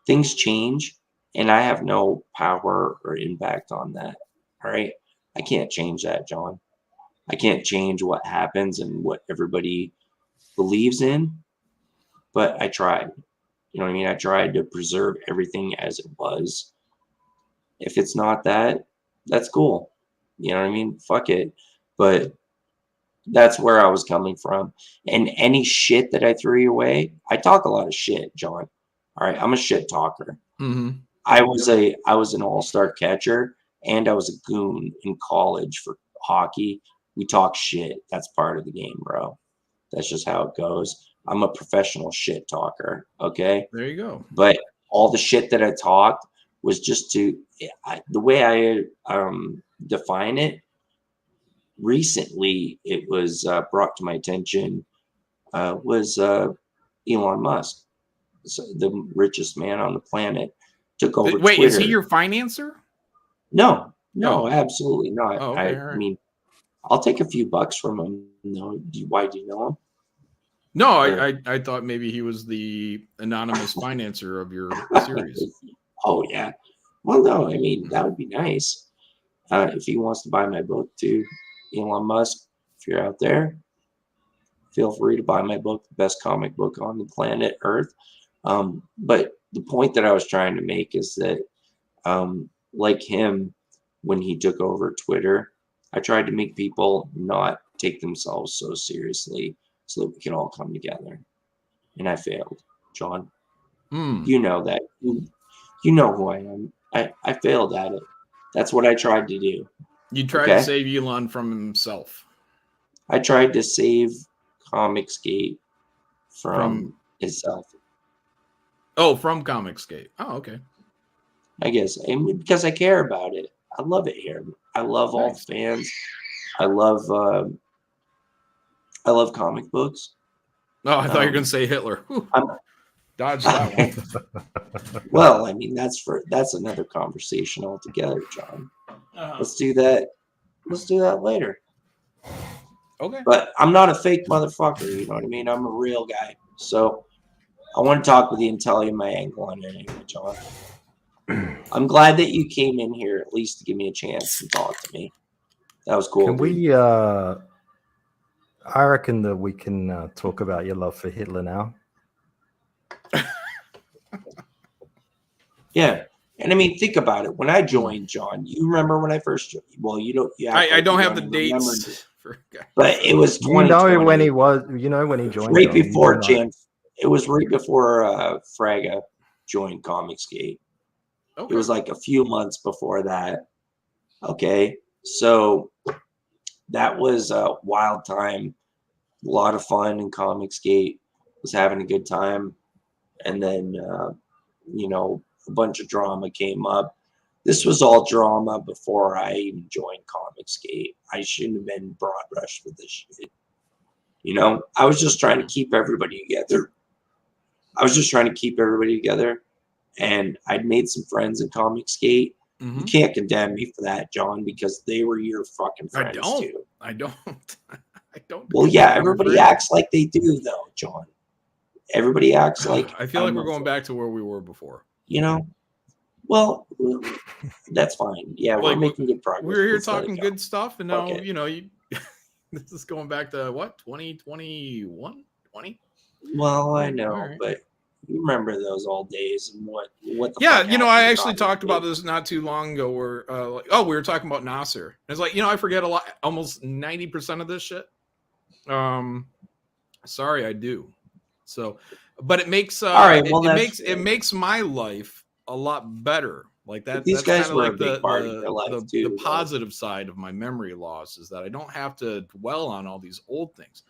Speaker 5: Things change, and I have no power or impact on that. All right? I can't change that, John. I can't change what happens and what everybody believes in, but I tried. You know what I mean? I tried to preserve everything as it was. If it's not that, that's cool. You know what I mean? Fuck it. But that's where I was coming from. And any shit that I threw your way, I talk a lot of shit, John. All right, I'm a shit talker. I was an all-star catcher, and I was a goon in college for hockey. We talk shit. That's part of the game, bro. That's just how it goes. I'm a professional shit talker. Okay.
Speaker 6: There you go.
Speaker 5: But all the shit that I talked was just the way I define it. Recently, it was brought to my attention was Elon Musk, the richest man on the planet, took over
Speaker 6: Wait,
Speaker 5: Twitter.
Speaker 6: Is he your financer?
Speaker 5: No, absolutely not.
Speaker 6: Oh, okay,
Speaker 5: I mean, I'll take a few bucks from him. No, why do you know him?
Speaker 6: No, I thought maybe he was the anonymous financer of your series.
Speaker 5: Oh, yeah. Well, no, I mean, that would be nice. If he wants to buy my book too, Elon Musk, if you're out there, feel free to buy my book, the best comic book on the planet Earth. But the point that I was trying to make is that, like him, when he took over Twitter, I tried to make people not take themselves so seriously so that we can all come together. And I failed, John. You know that. You know who I am. I failed at it. That's what I tried to do.
Speaker 6: You tried to save Elon from himself.
Speaker 5: I tried to save Comicsgate from itself.
Speaker 6: Oh, from Comicsgate. Oh, okay.
Speaker 5: I guess because I care about it. I love it here. I love all the fans. I love comic books.
Speaker 6: Oh, I thought you were going to say Hitler. Dodge that one.
Speaker 5: Well, I mean, that's another conversation altogether, John. Let's do that. Let's do that later.
Speaker 6: Okay.
Speaker 5: But I'm not a fake motherfucker. You know what I mean? I'm a real guy. So I want to talk with you and tell you my angle on it anyway, John. I'm glad that you came in here at least to give me a chance to talk to me. That was cool.
Speaker 4: Can we? I reckon that we can talk about your love for Hitler now.
Speaker 5: Yeah. And I mean, think about it. When I joined, John, you remember when I first joined? Well, you don't. You act
Speaker 6: I
Speaker 5: like
Speaker 6: don't
Speaker 5: you
Speaker 6: have the
Speaker 5: even remember
Speaker 6: dates.
Speaker 5: it.
Speaker 6: For,
Speaker 5: But it was
Speaker 4: You know
Speaker 5: 2020.
Speaker 4: when he was. You know when he joined.
Speaker 5: Right
Speaker 4: John, you
Speaker 5: before
Speaker 4: know, like-
Speaker 5: Jan. It was right before Fraga joined Comicsgate.
Speaker 6: okay.
Speaker 5: It was like a few months before that. Okay. So that was a wild time. A lot of fun in Comicsgate. Was having a good time. And then, you know, a bunch of drama came up. This was all drama before I even joined Comicsgate. I shouldn't have been broad rushed with this shit. You know, I was just trying to keep everybody together. And I'd made some friends in Comicsgate.
Speaker 6: Mhm.
Speaker 5: You can't condemn me for that, John, because they were your fucking friends too.
Speaker 6: I don't. I don't.
Speaker 5: Well, yeah,
Speaker 6: I'm
Speaker 5: everybody
Speaker 6: afraid.
Speaker 5: acts like they do, though, John. Everybody acts like
Speaker 6: I feel like
Speaker 5: I'm
Speaker 6: we're
Speaker 5: a
Speaker 6: going back to where we were before.
Speaker 5: You know, well, that's fine. Yeah,
Speaker 6: Like,
Speaker 5: we're making good progress.
Speaker 6: We were here
Speaker 5: Let's let it
Speaker 6: talking
Speaker 5: go.
Speaker 6: good stuff, and now
Speaker 5: Okay.
Speaker 6: you know you. This is going back to what 2021, 20.
Speaker 5: Well, I know,
Speaker 6: All right.
Speaker 5: but you remember those old days and what the
Speaker 6: Yeah,
Speaker 5: fuck
Speaker 6: you know, I
Speaker 5: happened to
Speaker 6: actually talked about
Speaker 5: Comicsgate.
Speaker 6: this not too long ago. Where like, oh, we were talking about Nasser. It's like, you know, I forget a lot, almost 90% of this shit. Sorry, I do. So, but it makes
Speaker 5: All right, well,
Speaker 6: it
Speaker 5: that's
Speaker 6: makes my life a lot better. Like
Speaker 5: But
Speaker 6: that.
Speaker 5: these
Speaker 6: That's
Speaker 5: guys
Speaker 6: kind of
Speaker 5: were a
Speaker 6: like
Speaker 5: big part of your life
Speaker 6: the
Speaker 5: too, though.
Speaker 6: positive side of my memory loss is that I don't have to dwell on all these old things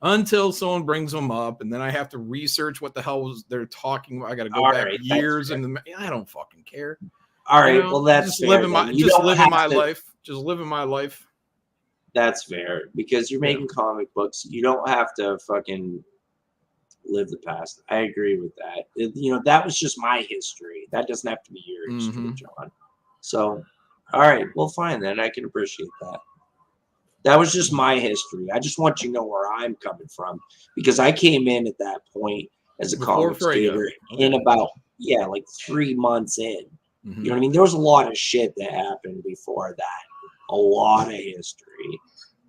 Speaker 6: until someone brings them up, and then I have to research what the hell was they're talking about. I got to go
Speaker 5: All
Speaker 6: back
Speaker 5: right, that's
Speaker 6: years
Speaker 5: fair.
Speaker 6: and I don't fucking care.
Speaker 5: All
Speaker 6: You
Speaker 5: right,
Speaker 6: know,
Speaker 5: well, that's
Speaker 6: just
Speaker 5: fair.
Speaker 6: living my
Speaker 5: then. You
Speaker 6: just
Speaker 5: don't
Speaker 6: living
Speaker 5: have
Speaker 6: my
Speaker 5: to-
Speaker 6: life. Just living my life.
Speaker 5: That's fair because you're
Speaker 6: Yeah.
Speaker 5: making comic books. You don't have to fucking live the past. I agree with that. You know, that was just my history. That doesn't have to be your history,
Speaker 6: Mhm.
Speaker 5: John. So, all right, well, fine then. I can appreciate that. That was just my history. I just want you to know where I'm coming from because I came in at that point as a
Speaker 6: Before
Speaker 5: comic
Speaker 6: Frega.
Speaker 5: skater in
Speaker 6: Okay.
Speaker 5: about like 3 months in.
Speaker 6: Mhm.
Speaker 5: You know what I mean? There was a lot of shit that happened before that. A lot of history.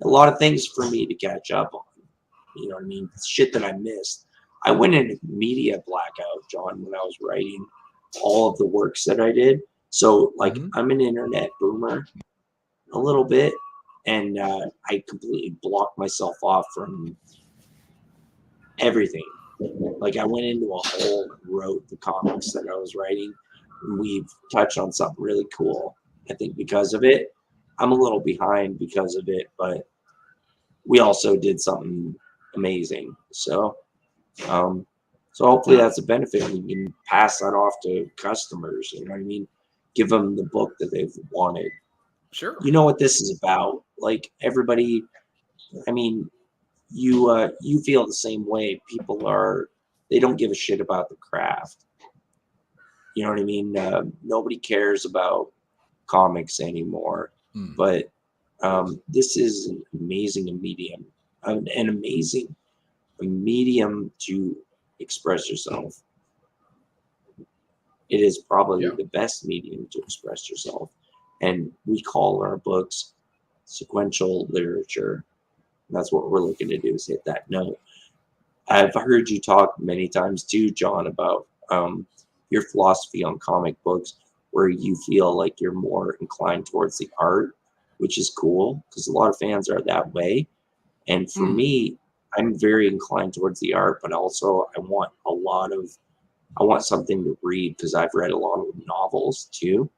Speaker 5: A lot of things for me to catch up on. You know what I mean? Shit that I missed. I went into media blackout, John, when I was writing all of the works that I did. So, like,
Speaker 6: Mhm.
Speaker 5: I'm an internet boomer a little bit, and I completely blocked myself off from everything. Like, I went into a hole and wrote the comics that I was writing. We've touched on something really cool. I think because of it, I'm a little behind because of it, but we also did something amazing. So hopefully that's a benefit. We can pass that off to customers. You know what I mean? Give them the book that they've wanted.
Speaker 6: Sure.
Speaker 5: You know what this is about? Like everybody. I mean, you feel the same way. They don't give a shit about the craft. You know what I mean? Nobody cares about comics anymore.
Speaker 6: Mm.
Speaker 5: But this is an amazing medium, an amazing medium to express yourself. It is probably
Speaker 6: Yeah.
Speaker 5: the best medium to express yourself. And we call our books sequential literature. And that's what we're looking to do is hit that note. I've heard you talk many times too, John, about your philosophy on comic books, where you feel like you're more inclined towards the art, which is cool because a lot of fans are that way. And for me, I'm very inclined towards the art, but also I want something to read because I've read a lot of novels too.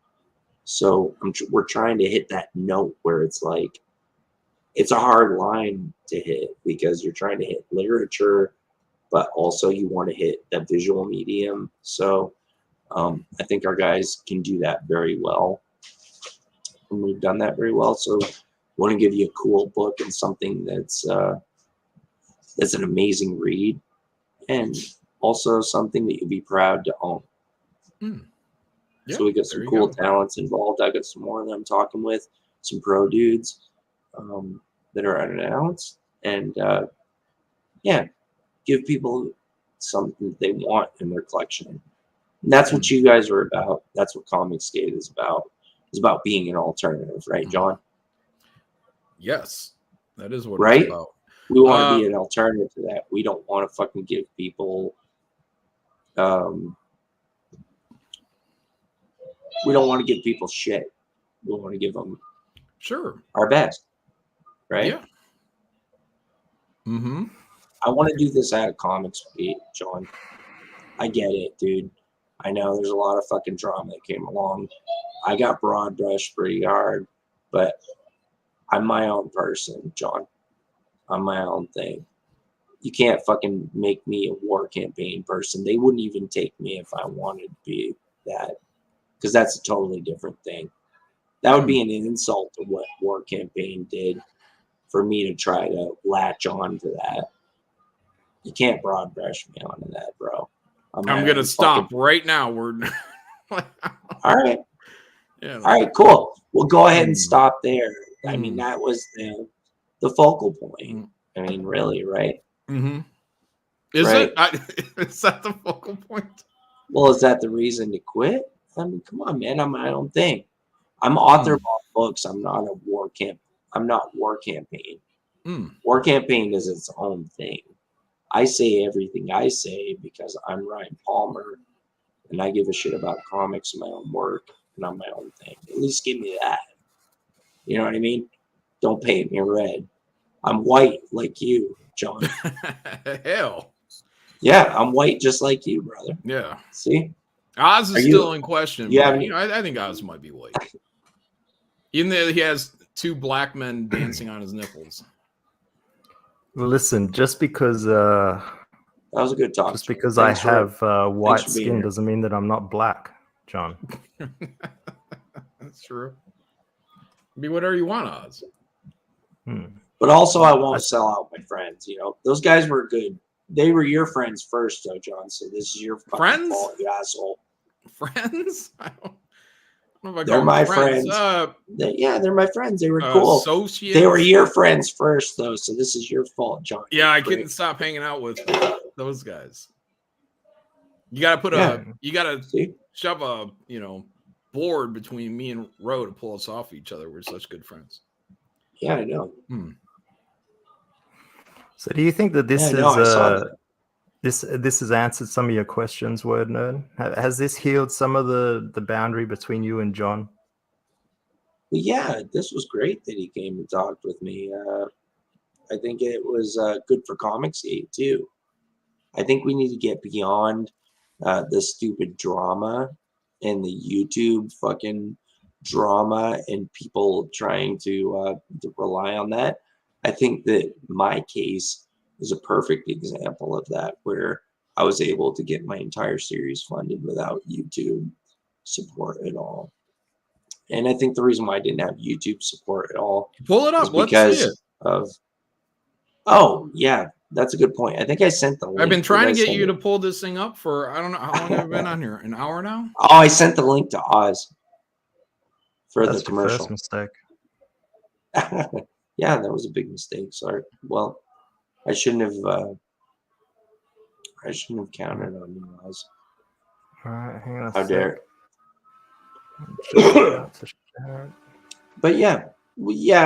Speaker 5: So we're trying to hit that note where it's like, it's a hard line to hit because you're trying to hit literature, but also you want to hit the visual medium. So I think our guys can do that very well. And we've done that very well. So I want to give you a cool book and something that's an amazing read and also something that you'd be proud to own.
Speaker 6: Yeah,
Speaker 5: So we got some
Speaker 6: there you
Speaker 5: cool
Speaker 6: go.
Speaker 5: talents involved. I got some more that I'm talking with, some pro dudes that are unannounced. And give people something that they want in their collection. And that's what you guys are about. That's what Comicsgate is about. It's about being an alternative, right, John?
Speaker 6: Yes, that is what
Speaker 5: Right?
Speaker 6: it's about.
Speaker 5: We want to be an alternative to that. We don't want to fucking give people we don't want to give people shit. We want to give them
Speaker 6: Sure.
Speaker 5: our best, right?
Speaker 6: Yeah. Mm-hmm.
Speaker 5: I want to do this out of comics, John. I get it, dude. I know there's a lot of fucking drama that came along. I got broad brushed pretty hard, but I'm my own person, John. I'm my own thing. You can't fucking make me a war campaign person. They wouldn't even take me if I wanted to be that, because that's a totally different thing. That would be an insult to what war campaign did for me to try to latch on to that. You can't broad brush me onto that, bro.
Speaker 6: I'm gonna stop right now. We're
Speaker 5: all right.
Speaker 6: Yeah.
Speaker 5: All right, cool. We'll go ahead and stop there. I mean, that was the focal point. I mean, really, right?
Speaker 6: Mm-hmm. Is
Speaker 5: right?
Speaker 6: it? Is that the focal point?
Speaker 5: Well, is that the reason to quit? I mean, come on, man. I'm my own thing. I'm author of all books. I'm not a war camp. I'm not war campaign. War campaign is its own thing. I say everything I say because I'm Ryan Palmer, and I give a shit about comics and my own work, and I'm my own thing. At least give me that. You know what I mean? Don't paint me red. I'm white like you, John.
Speaker 6: Hell.
Speaker 5: Yeah, I'm white just like you, brother.
Speaker 6: Yeah.
Speaker 5: See?
Speaker 6: Oz is still in question.
Speaker 5: Yeah,
Speaker 6: I think Oz might be white. Even though he has two black men dancing on his nipples.
Speaker 4: Listen, just because
Speaker 5: that was a good talk.
Speaker 4: Just because I have white skin doesn't mean that I'm not black, John.
Speaker 6: That's true. Be whatever you want, Oz.
Speaker 5: But also, I won't sell out my friends. You know, those guys were good. They were your friends first, though, John. So this is your fucking fault, you asshole.
Speaker 6: Friends? I don't know if I
Speaker 5: they're my friends. They're my friends. They were cool.
Speaker 6: Associates?
Speaker 5: They were your friends first, though. So this is your fault, John.
Speaker 6: Yeah, I couldn't stop hanging out with those guys. You gotta put you gotta shove a board between me and Ro to pull us off each other. We're such good friends.
Speaker 5: Yeah, I know.
Speaker 4: So do you think that this this has answered some of your questions, Word Nerd? Has this healed some of the boundary between you and John?
Speaker 5: Well, yeah, this was great that he came and talked with me. I think it was good for Comicsgate too. I think we need to get beyond the stupid drama and the YouTube fucking drama and people trying to rely on that. I think that my case is a perfect example of that, where I was able to get my entire series funded without YouTube support at all. And I think the reason why I didn't have YouTube support at all,
Speaker 6: pull it up,
Speaker 5: because of. Oh yeah, that's a good point. I think I sent the link.
Speaker 6: I've been trying to get you to pull this thing up for I don't know how long have I been on here. An hour now.
Speaker 5: Oh, I sent the link to Oz for the commercial.
Speaker 4: First mistake.
Speaker 5: Yeah, that was a big mistake. Sorry. Well, I shouldn't have counted on you, Oz.
Speaker 4: All right, hang on.
Speaker 5: How dare. But yeah,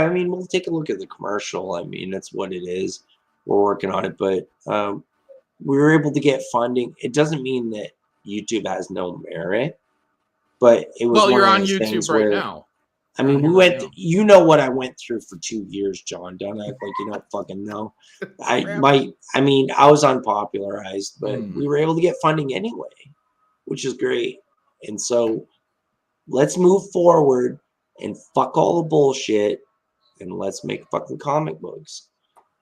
Speaker 5: I mean, we'll take a look at the commercial. I mean, that's what it is. We're working on it, but we were able to get funding. It doesn't mean that YouTube has no merit, but it was.
Speaker 6: Well, you're on YouTube right now.
Speaker 5: I mean, we went. You know what I went through for 2 years, John. Don't act like you don't fucking know. I was unpopularized, but we were able to get funding anyway, which is great. And so, let's move forward and fuck all the bullshit, and let's make fucking comic books,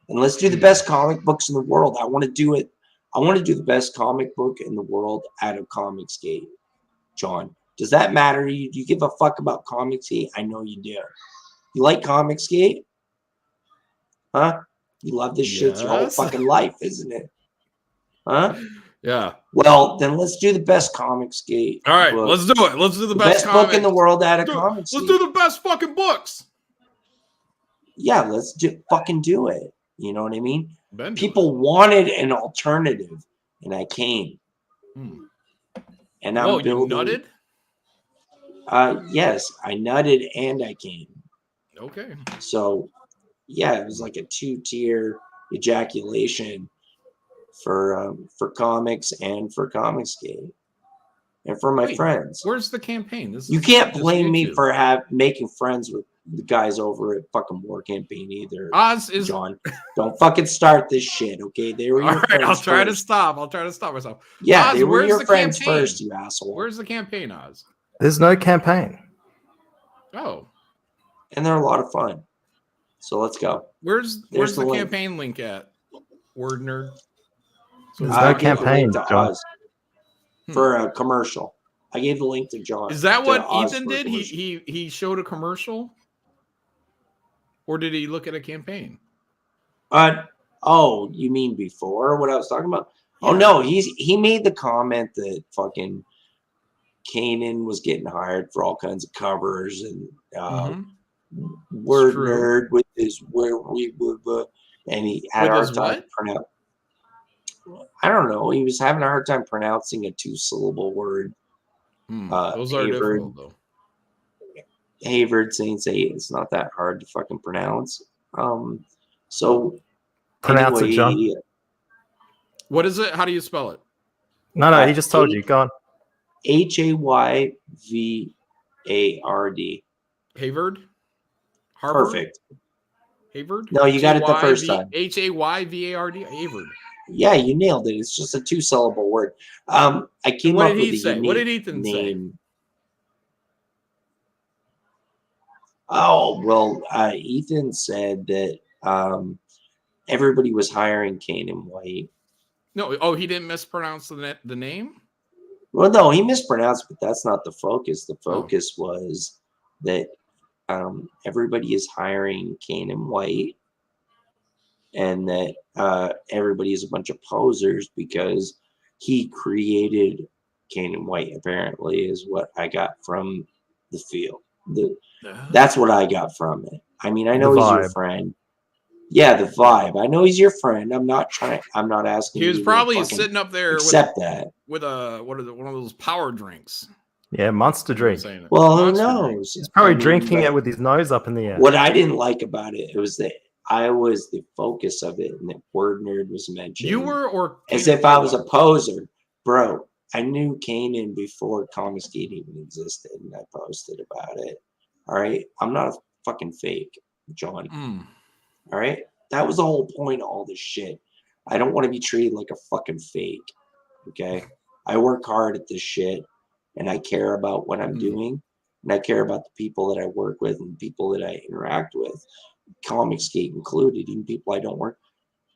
Speaker 5: and let's do the best comic books in the world. I want to do it. I want to do the best comic book in the world out of Comicsgate, John. Does that matter? Do you give a fuck about Comicsgate? I know you do. You like Comicsgate? Huh? You love this shit your whole fucking life, isn't it? Huh?
Speaker 6: Yeah.
Speaker 5: Well, then let's do the best Comicsgate.
Speaker 6: All right,
Speaker 5: book.
Speaker 6: let's do it. Let's do the best
Speaker 5: book in the world out of Comicsgate.
Speaker 6: Let's do the best fucking books.
Speaker 5: Yeah, let's fucking do it. You know what I mean? People wanted an alternative, and I came. And I'm building.
Speaker 6: You nutted?
Speaker 5: Yes, I nutted and I came.
Speaker 6: Okay.
Speaker 5: So, yeah, it was like a 2-tier ejaculation for comics and for Comicsgate. and for my
Speaker 6: Wait,
Speaker 5: friends.
Speaker 6: Where's the campaign? This
Speaker 5: You
Speaker 6: is
Speaker 5: can't
Speaker 6: just
Speaker 5: blame me
Speaker 6: YouTube.
Speaker 5: for making friends with the guys over at fucking War Campaign either.
Speaker 6: Oz is
Speaker 5: John, don't fucking start this shit, okay? They were
Speaker 6: all
Speaker 5: your
Speaker 6: right.
Speaker 5: friends
Speaker 6: I'll try to
Speaker 5: first.
Speaker 6: stop. I'll try to stop myself.
Speaker 5: Yeah,
Speaker 6: Oz,
Speaker 5: they were
Speaker 6: where's
Speaker 5: your
Speaker 6: the
Speaker 5: friends
Speaker 6: campaign?
Speaker 5: first, you asshole.
Speaker 6: Where's the campaign, Oz?
Speaker 4: There's no campaign.
Speaker 6: Oh,
Speaker 5: And they're a lot of fun. So let's go.
Speaker 6: where's
Speaker 5: There's
Speaker 6: the
Speaker 5: the link.
Speaker 6: campaign link at? Word nerd. So
Speaker 4: There's
Speaker 5: I
Speaker 4: no
Speaker 5: gave the link
Speaker 4: campaign,
Speaker 5: to
Speaker 4: John.
Speaker 5: Oz for a commercial. I gave the link to John.
Speaker 6: Is that
Speaker 5: to
Speaker 6: what
Speaker 5: Oz
Speaker 6: Ethan
Speaker 5: for a
Speaker 6: did?
Speaker 5: commercial.
Speaker 6: He showed a commercial, or did he look at a campaign?
Speaker 5: Oh, you mean before what I was talking about? Oh
Speaker 6: Yeah.
Speaker 5: no, he made the comment that fucking Kanan was getting hired for all kinds of covers and
Speaker 6: Mhm.
Speaker 5: word
Speaker 6: true.
Speaker 5: nerd with his where we would and he had
Speaker 6: With
Speaker 5: a hard
Speaker 6: his
Speaker 5: time
Speaker 6: what?
Speaker 5: pronounce. I don't know. He was having a hard time pronouncing a 2-syllable word.
Speaker 6: Those are difficult though.
Speaker 5: Havard Saint say it's not that hard to fucking pronounce. So
Speaker 4: Pronounce
Speaker 5: anyway,
Speaker 4: it, John.
Speaker 6: What is it? How do you spell it?
Speaker 4: No, he just told you. Go on.
Speaker 5: Hayvard.
Speaker 6: Havard? Harvard?
Speaker 5: Perfect.
Speaker 6: Havard?
Speaker 5: No, you got it the first time.
Speaker 6: Hayvard? Havard.
Speaker 5: Yeah, you nailed it. It's just a 2-syllable word. I came
Speaker 6: What
Speaker 5: up
Speaker 6: did
Speaker 5: with
Speaker 6: he
Speaker 5: a
Speaker 6: say?
Speaker 5: unique
Speaker 6: What did Ethan say?
Speaker 5: name. Oh well, Ethan said that everybody was hiring Kanan White.
Speaker 6: No, oh, he didn't mispronounce the name?
Speaker 5: Well, no, he mispronounced, but that's not the focus. The
Speaker 6: Oh.
Speaker 5: focus was that everybody is hiring Kanan White, and that everybody is a bunch of posers because he created Kanan White. Apparently, is what I got from the field. That's what I got from it. I mean, I know
Speaker 4: The
Speaker 5: he's your
Speaker 4: vibe.
Speaker 5: friend. Yeah, the vibe. I know he's your friend. I'm not asking
Speaker 6: He
Speaker 5: you
Speaker 6: was
Speaker 5: to
Speaker 6: probably
Speaker 5: fucking
Speaker 6: sitting up there
Speaker 5: accept that.
Speaker 6: with one of those power drinks.
Speaker 4: Yeah, monster drink.
Speaker 6: Saying it.
Speaker 5: Well, who
Speaker 6: Monster drink.
Speaker 5: knows?
Speaker 4: He's probably
Speaker 5: I mean,
Speaker 4: drinking
Speaker 5: but
Speaker 4: it with his nose up in the air.
Speaker 5: what I didn't like about it was that I was the focus of it, and that word nerd was mentioned.
Speaker 6: You were, or
Speaker 5: as
Speaker 6: Kanan
Speaker 5: if I
Speaker 6: White
Speaker 5: was a poser, bro. I knew Kanan before Comicsgate even existed, and I posted about it. All right, I'm not a fucking fake, John. All right, that was the whole point of all this shit. I don't want to be treated like a fucking fake. Okay, I work hard at this shit, and I care about what I'm doing, and I care about the people that I work with and people that I interact with, Comicsgate included, even people I don't work.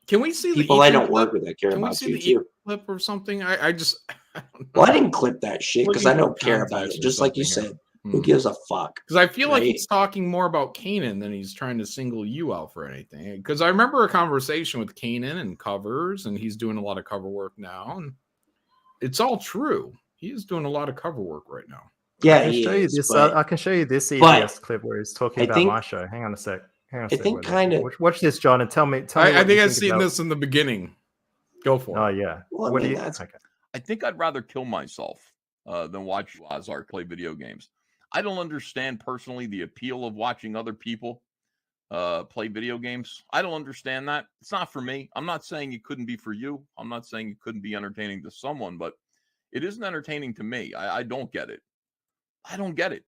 Speaker 6: Can we see
Speaker 5: People
Speaker 6: the
Speaker 5: I
Speaker 6: Ethan
Speaker 5: don't work
Speaker 6: clip?
Speaker 5: with? I care
Speaker 6: Can we
Speaker 5: about
Speaker 6: see
Speaker 5: you
Speaker 6: the
Speaker 5: too.
Speaker 6: Ethan clip or something? I just I don't know.
Speaker 5: Well, I didn't clip that shit because I
Speaker 6: Looking
Speaker 5: don't
Speaker 6: for
Speaker 5: care about
Speaker 6: context
Speaker 5: it.
Speaker 6: or
Speaker 5: Just like you
Speaker 6: something
Speaker 5: said, who gives a fuck?
Speaker 6: Because I feel like
Speaker 5: Right.
Speaker 6: he's talking more about Kanan than he's trying to single you out for anything. Because I remember a conversation with Kanan and covers, and he's doing a lot of cover work now, and it's all true. He is doing a lot of cover work right now.
Speaker 5: Yeah,
Speaker 4: I can
Speaker 5: he
Speaker 4: show you
Speaker 5: is,
Speaker 4: this.
Speaker 5: but
Speaker 4: I can show you this
Speaker 5: but
Speaker 4: EBS clip where he's talking
Speaker 5: I
Speaker 4: about
Speaker 5: think-
Speaker 4: my show. Hang on a sec. Hang on a
Speaker 5: I
Speaker 4: sec.
Speaker 5: think
Speaker 4: wait,
Speaker 5: kinda-
Speaker 4: watch this, John, and tell me.
Speaker 6: I
Speaker 4: what
Speaker 6: think
Speaker 4: you
Speaker 6: I've seen
Speaker 4: about-
Speaker 6: this in the beginning. Go for
Speaker 4: Oh
Speaker 6: it.
Speaker 4: yeah.
Speaker 5: Well, I
Speaker 4: What do
Speaker 5: mean,
Speaker 4: you?
Speaker 5: that's-
Speaker 4: Okay.
Speaker 1: I think I'd rather kill myself than watch Ozark play video games. I don't understand personally the appeal of watching other people play video games. I don't understand that. It's not for me. I'm not saying it couldn't be for you. I'm not saying it couldn't be entertaining to someone, but it isn't entertaining to me. I don't get it. I don't get it.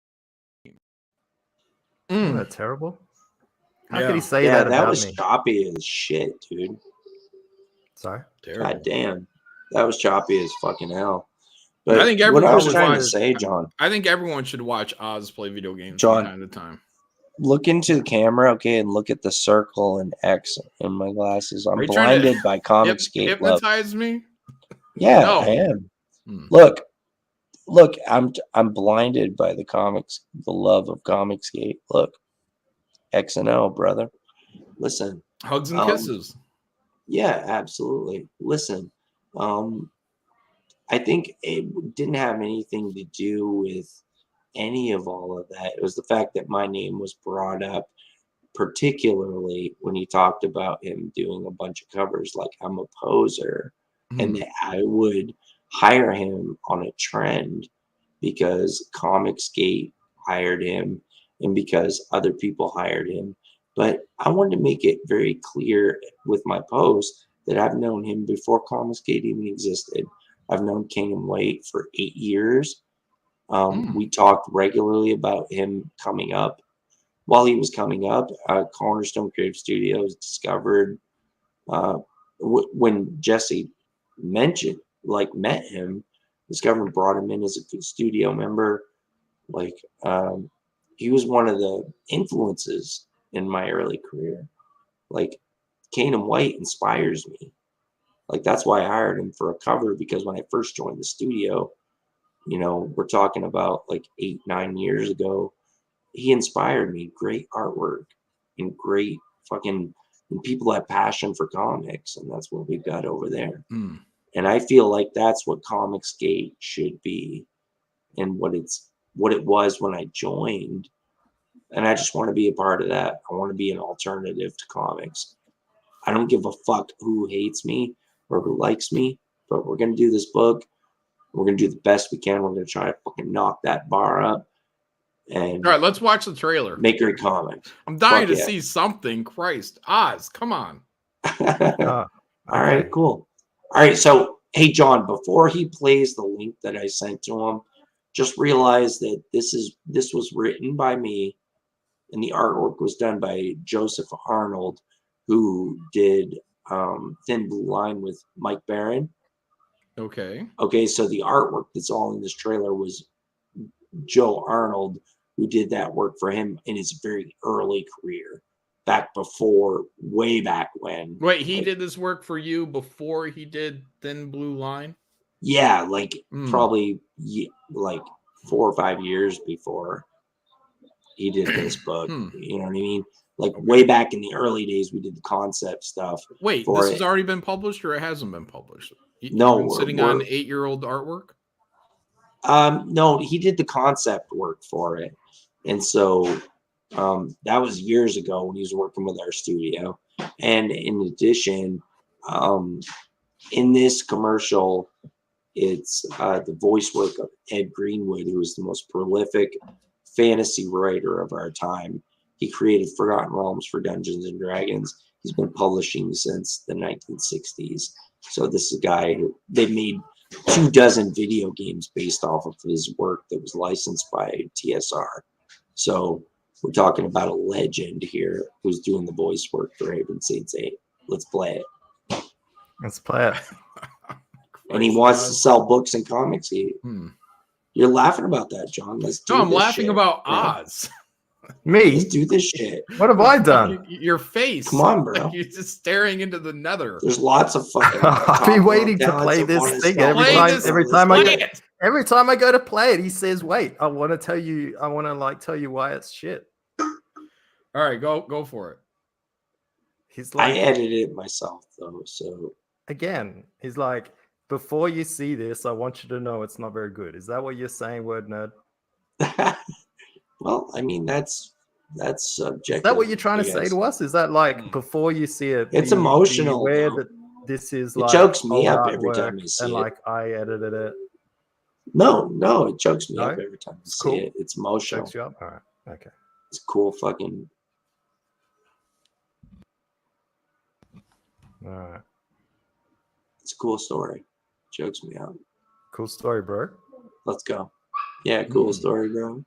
Speaker 4: Isn't that terrible? How
Speaker 6: Yeah.
Speaker 4: could he say
Speaker 5: yeah,
Speaker 4: that
Speaker 5: that
Speaker 4: about
Speaker 5: was
Speaker 4: me?
Speaker 5: choppy as shit, dude.
Speaker 4: Sorry.
Speaker 6: Terrible.
Speaker 5: God damn, that was choppy as fucking hell. But
Speaker 6: I think
Speaker 5: what I
Speaker 6: everyone
Speaker 5: was
Speaker 6: should
Speaker 5: trying to
Speaker 6: watch-
Speaker 5: say, John,
Speaker 6: I think everyone should watch Oz play video games
Speaker 5: John.
Speaker 6: from time to time.
Speaker 5: look into the camera, okay, and look at the circle and X in my glasses. I'm
Speaker 6: Are you trying to
Speaker 5: blinded by Comicsgate love.
Speaker 6: Hypnotize me?
Speaker 5: Yeah,
Speaker 6: No.
Speaker 5: I am.
Speaker 6: Hmm.
Speaker 5: Look, I'm blinded by the comics, the love of Comicsgate. Look, X and O, brother. Listen,
Speaker 6: Hugs and
Speaker 5: Um,
Speaker 6: kisses.
Speaker 5: yeah, absolutely. Listen, I think it didn't have anything to do with any of all of that. It was the fact that my name was brought up, particularly when he talked about him doing a bunch of covers like I'm a poser, and that I would hire him on a trend because Comicsgate hired him and because other people hired him. But I wanted to make it very clear with my post that I've known him before Comicsgate even existed. I've known Kingdom White for 8 years.
Speaker 6: Hmm.
Speaker 5: We talked regularly about him coming up. While he was coming up, Cornerstone Creative Studios discovered when Jesse met him, discovered and brought him in as a studio member. Like he was one of the influences in my early career. Like Kingdom White inspires me. Like that's why I hired him for a cover, because when I first joined the studio, you know, we're talking about like 8-9 years ago, he inspired me. Great artwork and great fucking and people have passion for comics, and that's what we've got over there.
Speaker 6: Hmm.
Speaker 5: And I feel like that's what Comicsgate should be, and what it was when I joined. And I just want to be a part of that. I want to be an alternative to comics. I don't give a fuck who hates me or who likes me, but we're going to do this book. We're going to do the best we can. We're going to try to fucking knock that bar up and
Speaker 6: All right, let's watch the trailer.
Speaker 5: make great comics.
Speaker 6: I'm dying
Speaker 5: Fuck
Speaker 6: to
Speaker 5: yeah.
Speaker 6: see something. Christ. Oz, come on.
Speaker 5: All right, cool. All right, so hey, John, before he plays the link that I sent to him, just realize that this was written by me, and the artwork was done by Joseph Arnold, who did Thin Blue Line with Mike Barron.
Speaker 6: Okay.
Speaker 5: Okay, so the artwork that's all in this trailer was Joe Arnold, who did that work for him in his very early career, way back when.
Speaker 6: Wait, he did this work for you before he did Thin Blue Line?
Speaker 5: Yeah, like
Speaker 6: Hmm.
Speaker 5: probably like 4 or 5 years before he did this book. You know what I mean? Like way back in the early days, we did the concept stuff.
Speaker 6: Wait,
Speaker 5: for
Speaker 6: this
Speaker 5: it.
Speaker 6: has already been published, or it hasn't been published?
Speaker 5: No,
Speaker 6: You've been sitting on 8-year-old artwork?
Speaker 5: No, he did the concept work for it. And so that was years ago when he was working with our studio. And in addition, in this commercial, it's the voice work of Ed Greenwood, who is the most prolific fantasy writer of our time. He created Forgotten Realms for Dungeons and Dragons. He's been publishing since the 1960s. So this is a guy who they made 24 video games based off of his work that was licensed by TSR. So we're talking about a legend here who's doing the voice work for Haven Saints 8. Let's play it.
Speaker 4: Let's play it.
Speaker 5: And he wants to sell books and comics. You're laughing about that, John. Let's do
Speaker 6: No, I'm
Speaker 5: this
Speaker 6: laughing
Speaker 5: shit,
Speaker 6: about
Speaker 5: bro.
Speaker 6: Oz.
Speaker 4: Me?
Speaker 5: Let's do this shit.
Speaker 4: What have I done?
Speaker 6: Your face.
Speaker 5: Come on, bro.
Speaker 6: You're just staring into the nether.
Speaker 5: There's lots of fucking.
Speaker 4: I've been waiting to play this thing every time I go to play it. He says, "Wait, I want to tell you why it's shit."
Speaker 6: All right, go for it.
Speaker 4: He's like,
Speaker 5: I edited it myself though, so
Speaker 4: again, he's like, before you see this, I want you to know it's not very good. Is that what you're saying, word nerd?
Speaker 5: well, I mean that's subjective.
Speaker 4: Is that what you're trying to say to us? Is that like before you see it?
Speaker 5: It's emotional.
Speaker 4: Aware that this is like
Speaker 5: it chokes me up every time I see
Speaker 4: and
Speaker 5: it.
Speaker 4: like I edited it.
Speaker 5: No, it chokes me up every time I see
Speaker 4: cool.
Speaker 5: it. It's emotional.
Speaker 4: Chokes you up? All right. Okay.
Speaker 5: It's cool fucking.
Speaker 4: All right.
Speaker 5: It's a cool story. Chokes me up.
Speaker 4: Cool story, bro.
Speaker 5: Let's go. Yeah, cool story, bro.